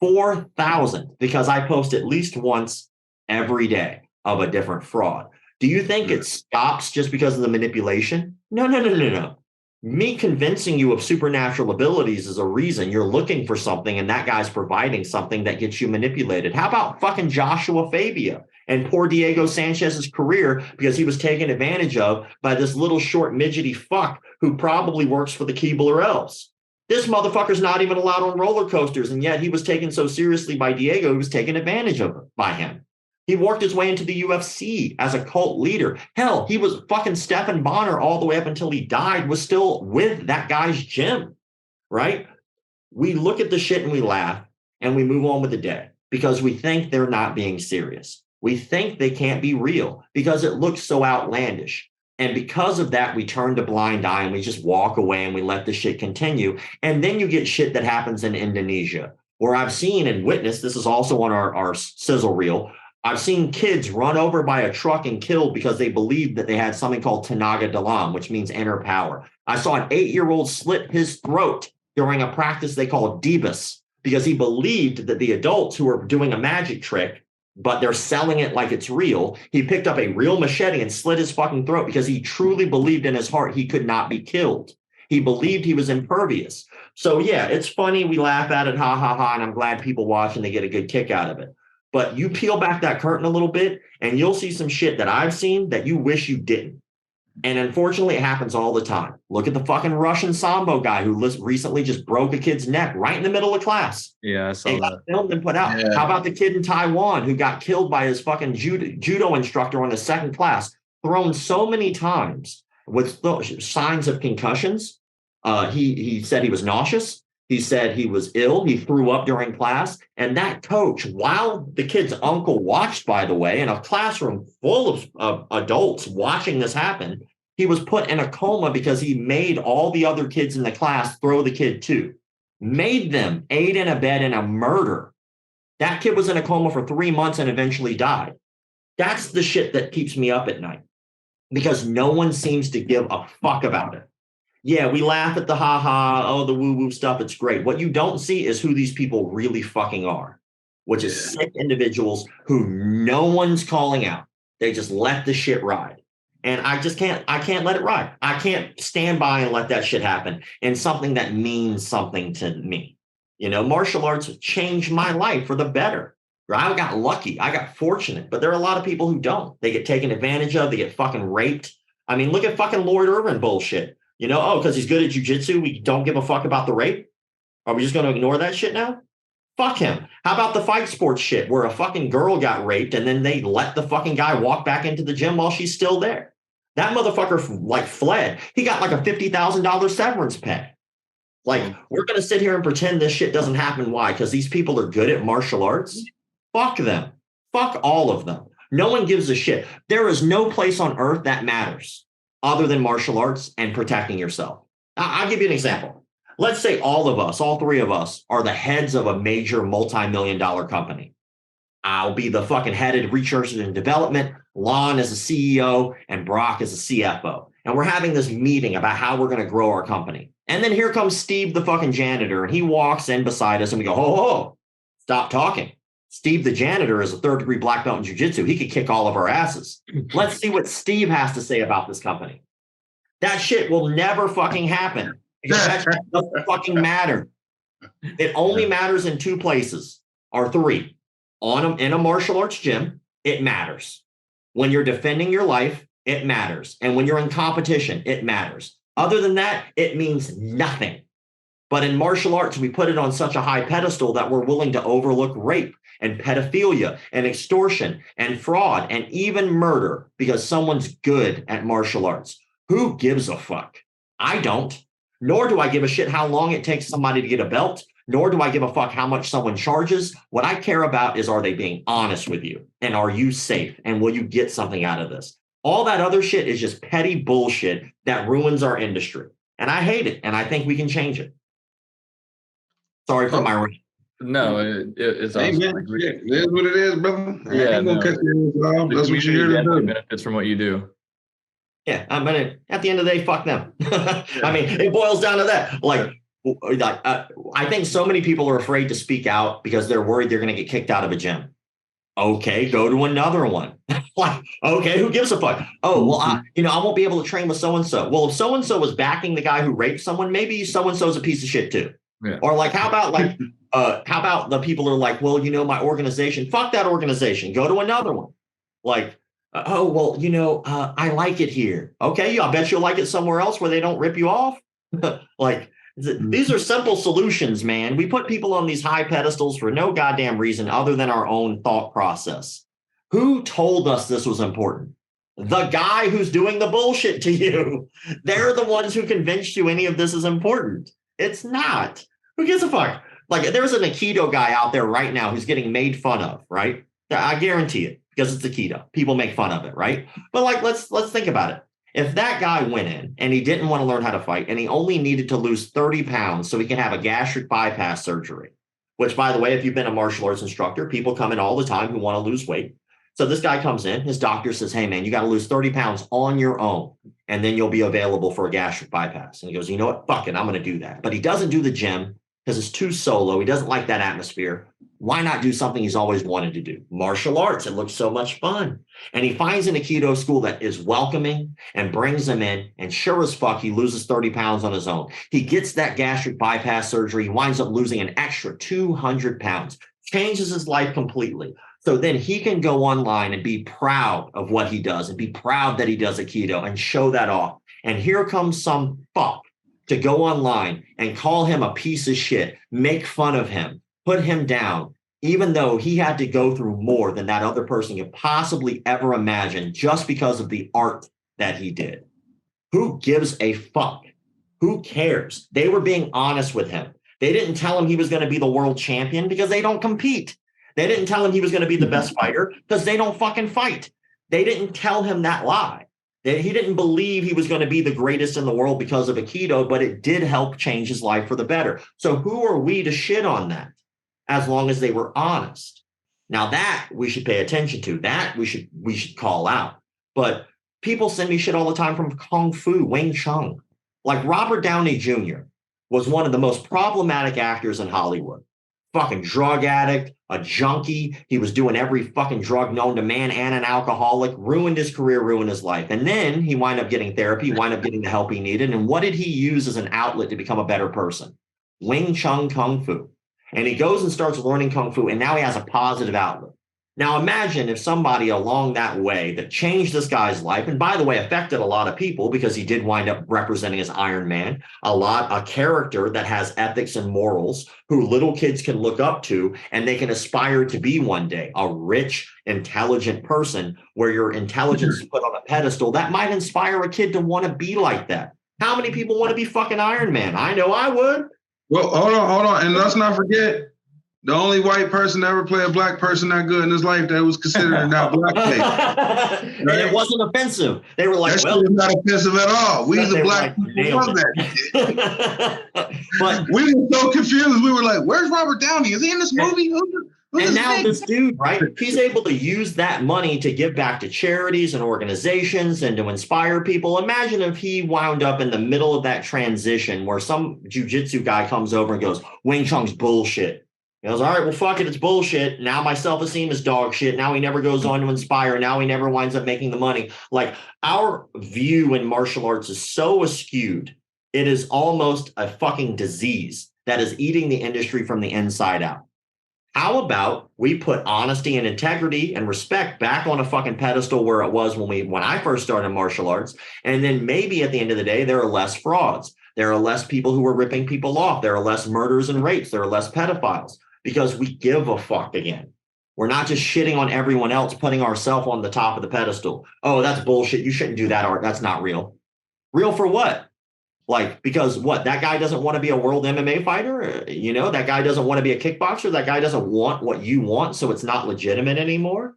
4,000, because I post at least once every day of a different fraud. Do you think it stops just because of the manipulation? No. Me convincing you of supernatural abilities is a reason you're looking for something and that guy's providing something that gets you manipulated. How about fucking Joshua Fabia and poor Diego Sanchez's career because he was taken advantage of by this little short midgety fuck who probably works for the Keebler Elves? This motherfucker's not even allowed on roller coasters, and yet he was taken so seriously by Diego, he was taken advantage of by him. He worked his way into the UFC as a cult leader. Hell, he was fucking Stephen Bonner all the way up until he died, was still with that guy's gym, right? We look at the shit and we laugh and we move on with the day because we think they're not being serious. We think they can't be real because it looks so outlandish. And because of that, we turn a blind eye and we just walk away and we let the shit continue. And then you get shit that happens in Indonesia, where I've seen and witnessed, this is also on our sizzle reel, I've seen kids run over by a truck and killed because they believed that they had something called Tenaga Dalam, which means inner power. I saw an 8-year-old slit his throat during a practice they call Debus because he believed that the adults who were doing a magic trick, but they're selling it like it's real, he picked up a real machete and slit his fucking throat because he truly believed in his heart he could not be killed. He believed he was impervious. So yeah, it's funny. We laugh at it, ha, ha, ha, and I'm glad people watch and they get a good kick out of it. But you peel back that curtain a little bit and you'll see some shit that I've seen that you wish you didn't. And unfortunately, it happens all the time. Look at the fucking Russian Sambo guy who recently just broke a kid's neck right in the middle of class. Yeah, I saw They got that. filmed and put out. Yeah. How about the kid in Taiwan who got killed by his fucking judo instructor on the second class, thrown so many times with signs of concussions? He said he was nauseous. He said he was ill. He threw up during class. And that coach, while the kid's uncle watched, by the way, in a classroom full of adults watching this happen, he was put in a coma because he made all the other kids in the class throw the kid too. Made them aid and abet in a murder. That kid was in a coma for 3 months and eventually died. That's the shit that keeps me up at night because no one seems to give a fuck about it. Yeah, we laugh at the ha-ha, oh, the woo-woo stuff. It's great. What you don't see is who these people really fucking are, which is sick individuals who no one's calling out. They just let the shit ride. And I can't let it ride. I can't stand by and let that shit happen in something that means something to me. You know, martial arts changed my life for the better. I got lucky. I got fortunate. But there are a lot of people who don't. They get taken advantage of. They get fucking raped. I mean, look at fucking Lloyd Irvin bullshit. You know, oh, because he's good at jujitsu, we don't give a fuck about the rape? Are we just going to ignore that shit now? Fuck him. How about the fight sports shit where a fucking girl got raped and then they let the fucking guy walk back into the gym while she's still there? That motherfucker like fled. He got like a $50,000 severance pay. Like, we're going to sit here and pretend this shit doesn't happen. Why? Because these people are good at martial arts? Fuck them. Fuck all of them. No one gives a shit. There is no place on earth that matters other than martial arts and protecting yourself. I'll give you an example. Let's say all of us, all three of us, are the heads of a major multi-million-dollar company. I'll be the fucking head of research and development, Lon is a CEO, and Brock is a CFO. And we're having this meeting about how we're going to grow our company. And then here comes Steve, the fucking janitor, and he walks in beside us and we go, ho, stop talking. Steve, the janitor, is a third-degree black belt in jiu-jitsu. He could kick all of our asses. Let's see what Steve has to say about this company. That shit will never fucking happen because that shit doesn't fucking matter. It only matters in two places or three. In a martial arts gym, it matters. When you're defending your life, it matters. And when you're in competition, it matters. Other than that, it means nothing. But in martial arts, we put it on such a high pedestal that we're willing to overlook rape and pedophilia and extortion and fraud and even murder because someone's good at martial arts. Who gives a fuck? I don't. Nor do I give a shit how long it takes somebody to get a belt. Nor do I give a fuck how much someone charges. What I care about is, are they being honest with you? And are you safe? And will you get something out of this? All that other shit is just petty bullshit that ruins our industry. And I hate it. And I think we can change it. Sorry for my rant. No, it's Hey, awesome. man, Like, yeah, it is what it is, brother. I Yeah, ain't gonna no. cut your ass off. the That's what you're community here to definitely do. benefits from what you do. Yeah, I mean, at the end of the day, fuck them. I mean, it boils down to that. I think so many people are afraid to speak out because they're worried they're going to get kicked out of a gym. Okay, go to another one. Like, okay, who gives a fuck? Oh, well, I won't be able to train with so-and-so. Well, if so-and-so was backing the guy who raped someone, maybe so-and-so is a piece of shit too. Yeah. Or like, how about the people who are like, well, my organization, fuck that organization. Go to another one. Like, I like it here. Okay, I bet you'll like it somewhere else where they don't rip you off. Like, these are simple solutions, man. We put people on these high pedestals for no goddamn reason other than our own thought process. Who told us this was important? The guy who's doing the bullshit to you. They're the ones who convinced you any of this is important. It's not. Who gives a fuck? Like, there's an Aikido guy out there right now who's getting made fun of, right? I guarantee it, because it's Aikido. People make fun of it, right? But like, let's think about it. If that guy went in and he didn't want to learn how to fight and he only needed to lose 30 pounds so he can have a gastric bypass surgery, which, by the way, if you've been a martial arts instructor, people come in all the time who want to lose weight. So this guy comes in, his doctor says, hey, man, you got to lose 30 pounds on your own, and then you'll be available for a gastric bypass. And he goes, you know what? Fuck it, I'm going to do that. But he doesn't do the gym because it's too solo. He doesn't like that atmosphere. Why not do something he's always wanted to do? Martial arts. It looks so much fun. And he finds an Aikido school that is welcoming and brings him in. And sure as fuck, he loses 30 pounds on his own. He gets that gastric bypass surgery. He winds up losing an extra 200 pounds, changes his life completely. So then he can go online and be proud of what he does and be proud that he does Aikido and show that off. And here comes some fuck to go online and call him a piece of shit, make fun of him, put him down, even though he had to go through more than that other person could possibly ever imagine just because of the art that he did. Who gives a fuck? Who cares? They were being honest with him. They didn't tell him he was going to be the world champion because they don't compete. They didn't tell him he was going to be the best fighter because they don't fucking fight. They didn't tell him that lie. He didn't believe he was going to be the greatest in the world because of Aikido, but it did help change his life for the better. So who are we to shit on that? As long as they were honest. Now that we should pay attention to, that we should call out. But people send me shit all the time from Kung Fu, Wing Chun. Like Robert Downey Jr. was one of the most problematic actors in Hollywood. Fucking drug addict, a junkie. He was doing every fucking drug known to man and an alcoholic, ruined his career, ruined his life. And then he wound up getting therapy, wound up getting the help he needed. And what did he use as an outlet to become a better person? Wing Chun Kung Fu. And he goes and starts learning Kung Fu, and now he has a positive outlet. Now imagine if somebody along that way that changed this guy's life, and by the way, affected a lot of people because he did wind up representing as Iron Man, a character that has ethics and morals who little kids can look up to and they can aspire to be one day, a rich, intelligent person where your intelligence is put on a pedestal that might inspire a kid to want to be like that. How many people want to be fucking Iron Man? I know I would. Well, hold on. And let's not forget, the only white person to ever play a black person that good in his life that was considered not blackface. Right? And it wasn't offensive. They were like, that well, shit is not offensive at all. We the black people love that. But we were so confused. We were like, where's Robert Downey? Is he in this movie? And now this dude, right? He's able to use that money to give back to charities and organizations and to inspire people. Imagine if he wound up in the middle of that transition where some jujitsu guy comes over and goes, Wing Chun's bullshit. He goes, all right, well, fuck it, it's bullshit. Now my self-esteem is dog shit. Now he never goes on to inspire. Now he never winds up making the money. Like, our view in martial arts is so askewed. It is almost a fucking disease that is eating the industry from the inside out. How about we put honesty and integrity and respect back on a fucking pedestal where it was when I first started martial arts, and then maybe at the end of the day, there are less frauds. There are less people who are ripping people off. There are less murders and rapes. There are less pedophiles because we give a fuck again. We're not just shitting on everyone else, putting ourselves on the top of the pedestal. Oh, that's bullshit. You shouldn't do that art. That's not real. Real for what? Like, because what? That guy doesn't want to be a world MMA fighter? You know, that guy doesn't want to be a kickboxer? That guy doesn't want what you want, so it's not legitimate anymore?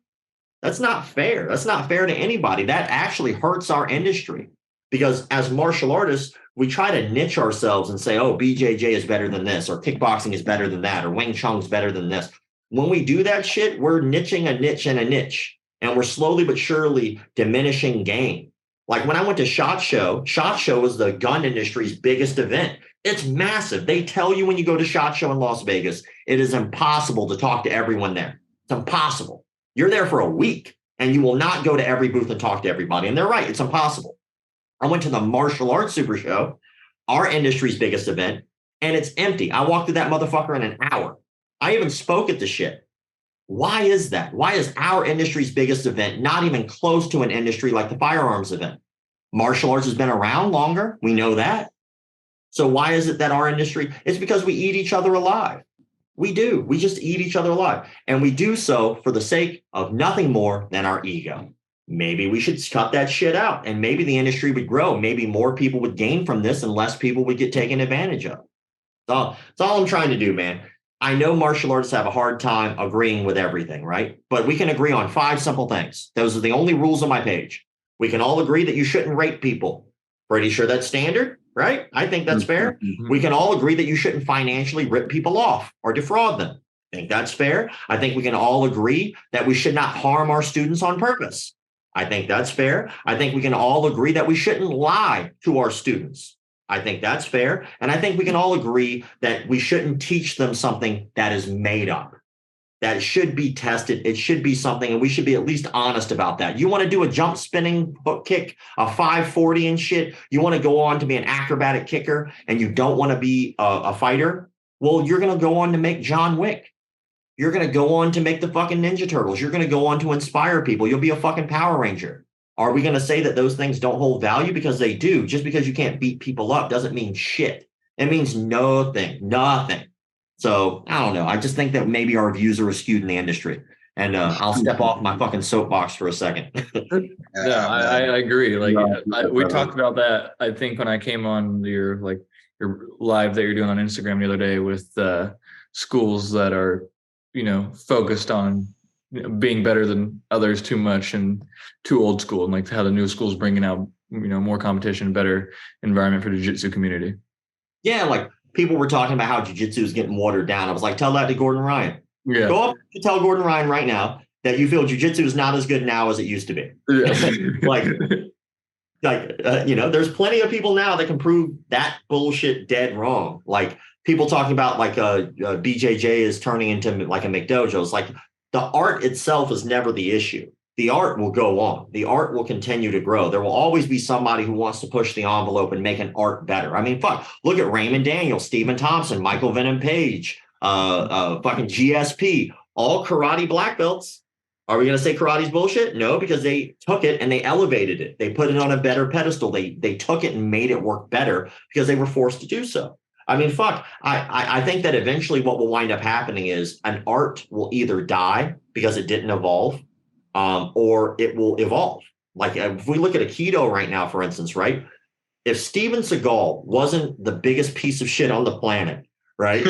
That's not fair. That's not fair to anybody. That actually hurts our industry. Because as martial artists, we try to niche ourselves and say, oh, BJJ is better than this, or kickboxing is better than that, or Wing Chun's better than this. When we do that shit, we're niching a niche and a niche. And we're slowly but surely diminishing game. Like when I went to SHOT Show was the gun industry's biggest event. It's massive. They tell you when you go to SHOT Show in Las Vegas, it is impossible to talk to everyone there. It's impossible. You're there for a week and you will not go to every booth and talk to everybody. And they're right. It's impossible. I went to the Martial Arts Super Show, our industry's biggest event, and it's empty. I walked through that motherfucker in an hour. I even spoke at the shit. Why is that? Why is our industry's biggest event not even close to an industry like the firearms event? Martial arts has been around longer. We know that. So why is it that our industry? It's because we eat each other alive. We do. We just eat each other alive. And we do so for the sake of nothing more than our ego. Maybe we should cut that shit out and maybe the industry would grow. Maybe more people would gain from this and less people would get taken advantage of. That's all I'm trying to do, man. I know martial artists have a hard time agreeing with everything, right? But we can agree on 5 simple things. Those are the only rules on my page. We can all agree that you shouldn't rape people. Pretty sure that's standard, right? I think that's fair. We can all agree that you shouldn't financially rip people off or defraud them. I think that's fair. I think we can all agree that we should not harm our students on purpose. I think that's fair. I think we can all agree that we shouldn't lie to our students. I think that's fair. And I think we can all agree that we shouldn't teach them something that is made up. That should be tested. It should be something, and we should be at least honest about that. You want to do a jump spinning hook kick, a 540 and shit. You want to go on to be an acrobatic kicker, and you don't want to be a fighter. Well, you're going to go on to make John Wick. You're going to go on to make the fucking Ninja Turtles. You're going to go on to inspire people. You'll be a fucking Power Ranger. Are we going to say that those things don't hold value? Because they do. Just because you can't beat people up doesn't mean shit. It means nothing. So I don't know. I just think that maybe our views are skewed in the industry. And I'll step off my fucking soapbox for a second. I agree. Like we talked about that. I think when I came on your live that you're doing on Instagram the other day with schools that are, focused on being better than others too much and too old school, and like how the new school's bringing out, more competition, better environment for the jiu-jitsu community. Yeah, like people were talking about how jiu-jitsu is getting watered down. I was like, tell that to Gordon Ryan. Yeah. Go up and tell Gordon Ryan right now that you feel jiu-jitsu is not as good now as it used to be. Yeah. There's plenty of people now that can prove that bullshit dead wrong. Like people talking about BJJ is turning into like a McDojo. It's like the art itself is never the issue. The art will go on. The art will continue to grow. There will always be somebody who wants to push the envelope and make an art better. I mean, fuck, look at Raymond Daniels, Stephen Thompson, Michael Venom Page, fucking GSP, all karate black belts. Are we going to say karate's bullshit? No, because they took it and they elevated it. They put it on a better pedestal. They took it and made it work better because they were forced to do so. I mean, fuck, I think that eventually what will wind up happening is an art will either die because it didn't evolve, or it will evolve. Like if we look at Aikido right now, for instance, right? If Steven Seagal wasn't the biggest piece of shit on the planet, right?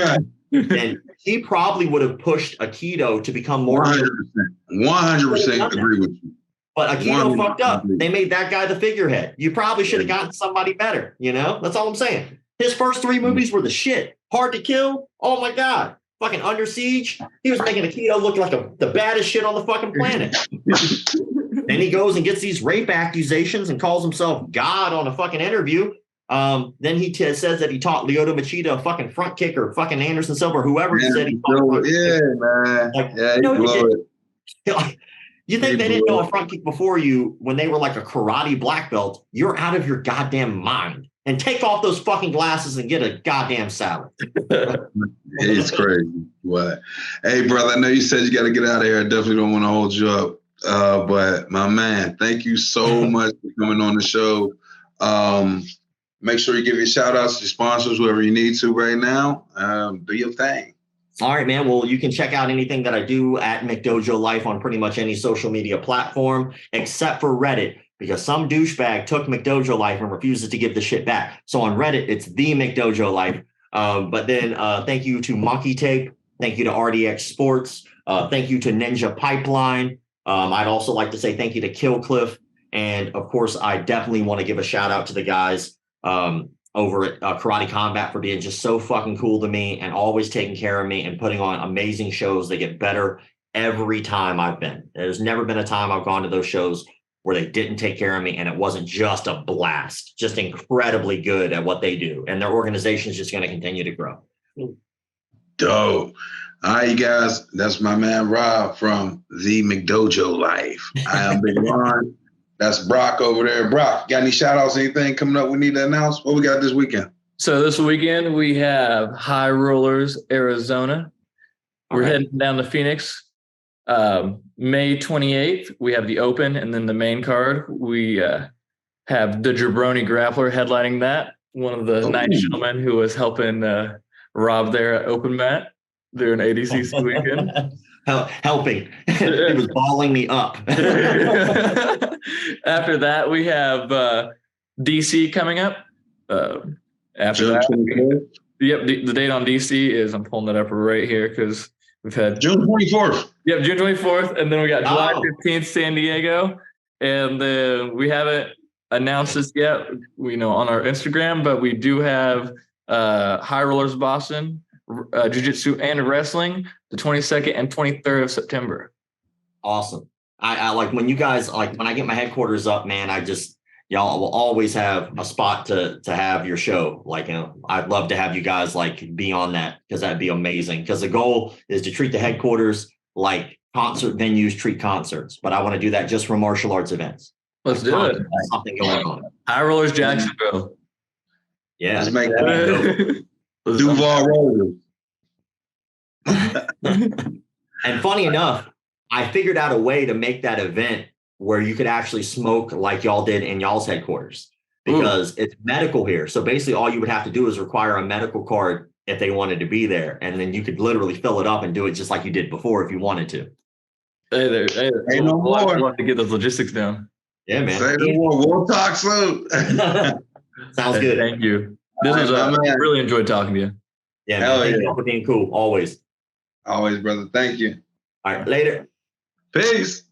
Then he probably would have pushed Aikido to become more. 100% agree with you. But Aikido fucked up. They made that guy the figurehead. You probably should have gotten somebody better, That's all I'm saying. His first 3 movies were the shit. Hard to Kill. Oh my God. Fucking Under Siege. He was making Aikido look like the baddest shit on the fucking planet. Then he goes and gets these rape accusations and calls himself God on a fucking interview. Then he says that he taught Lyoto Machida a fucking front kick, or fucking Anderson Silva, whoever he said he taught. You think they didn't know a front kick before you when they were like a karate black belt? You're out of your goddamn mind. And take off those fucking glasses and get a goddamn salad. It's crazy. What? Hey, brother, I know you said you got to get out of here. I definitely don't want to hold you up. But my man, thank you so much for coming on the show. Make sure you give your shout outs to your sponsors, whoever you need to right now. Do your thing. All right, man. Well, you can check out anything that I do at McDojo Life on pretty much any social media platform, except for Reddit, because some douchebag took McDojo Life and refuses to give the shit back. So on Reddit, it's the McDojo Life. But then thank you to Monkey Tape. Thank you to RDX Sports. Thank you to Ninja Pipeline. I'd also like to say thank you to Killcliff. And of course, I definitely want to give a shout out to the guys over at Karate Combat for being just so fucking cool to me and always taking care of me and putting on amazing shows. They get better every time I've been. There's never been a time I've gone to those shows where they didn't take care of me and it wasn't just a blast, just incredibly good at what they do. And their organization is just going to continue to grow. Dope. All right, you guys, that's my man Rob from the McDojo Life. I am Big Ron. That's Brock over there. Brock, got any shout outs, anything coming up we need to announce? What we got this weekend? So this weekend we have High Rollers, Arizona. We're heading down to Phoenix. May 28th, we have the Open, and then the main card, we have the Jabroni Grappler headlining that. One of the nice gentlemen who was helping Rob there at Open Mat. during ADCC weekend. Helping. It was balling me up. After that, we have DC coming up. After June that, 24th. yep, the date on DC is, I'm pulling that up right here because we've had June 24th. Yep, June 24th, and then we got July Oh. 15th, San Diego, and then we haven't announced this yet, on our Instagram, but we do have High Rollers Boston, Jiu-Jitsu and wrestling, the 22nd and 23rd of September. Awesome. I like when you guys, like when I get my headquarters up, man, y'all will always have a spot to have your show. Like, I'd love to have you guys like be on that, because that'd be amazing. Because the goal is to treat the headquarters like concert venues treat concerts, but I want to do that just for martial arts events. Let's do it. Something going on. High Rollers Jacksonville. Yeah. Let's make that Duval Rollers. And funny enough, I figured out a way to make that event where you could actually smoke like y'all did in y'all's headquarters, because it's medical here. So basically all you would have to do is require a medical card if they wanted to be there. And then you could literally fill it up and do it just like you did before if you wanted to. Hey, Ain't no more. We'll have to get those logistics down. Yeah, man. Say no more. We'll talk soon. Sounds Hey, good. thank you. This All is right, my man. really enjoyed talking to you. Yeah, Hell man. Thank yeah. you for being cool. Always. Always, brother. Thank you. All right. Later. Peace.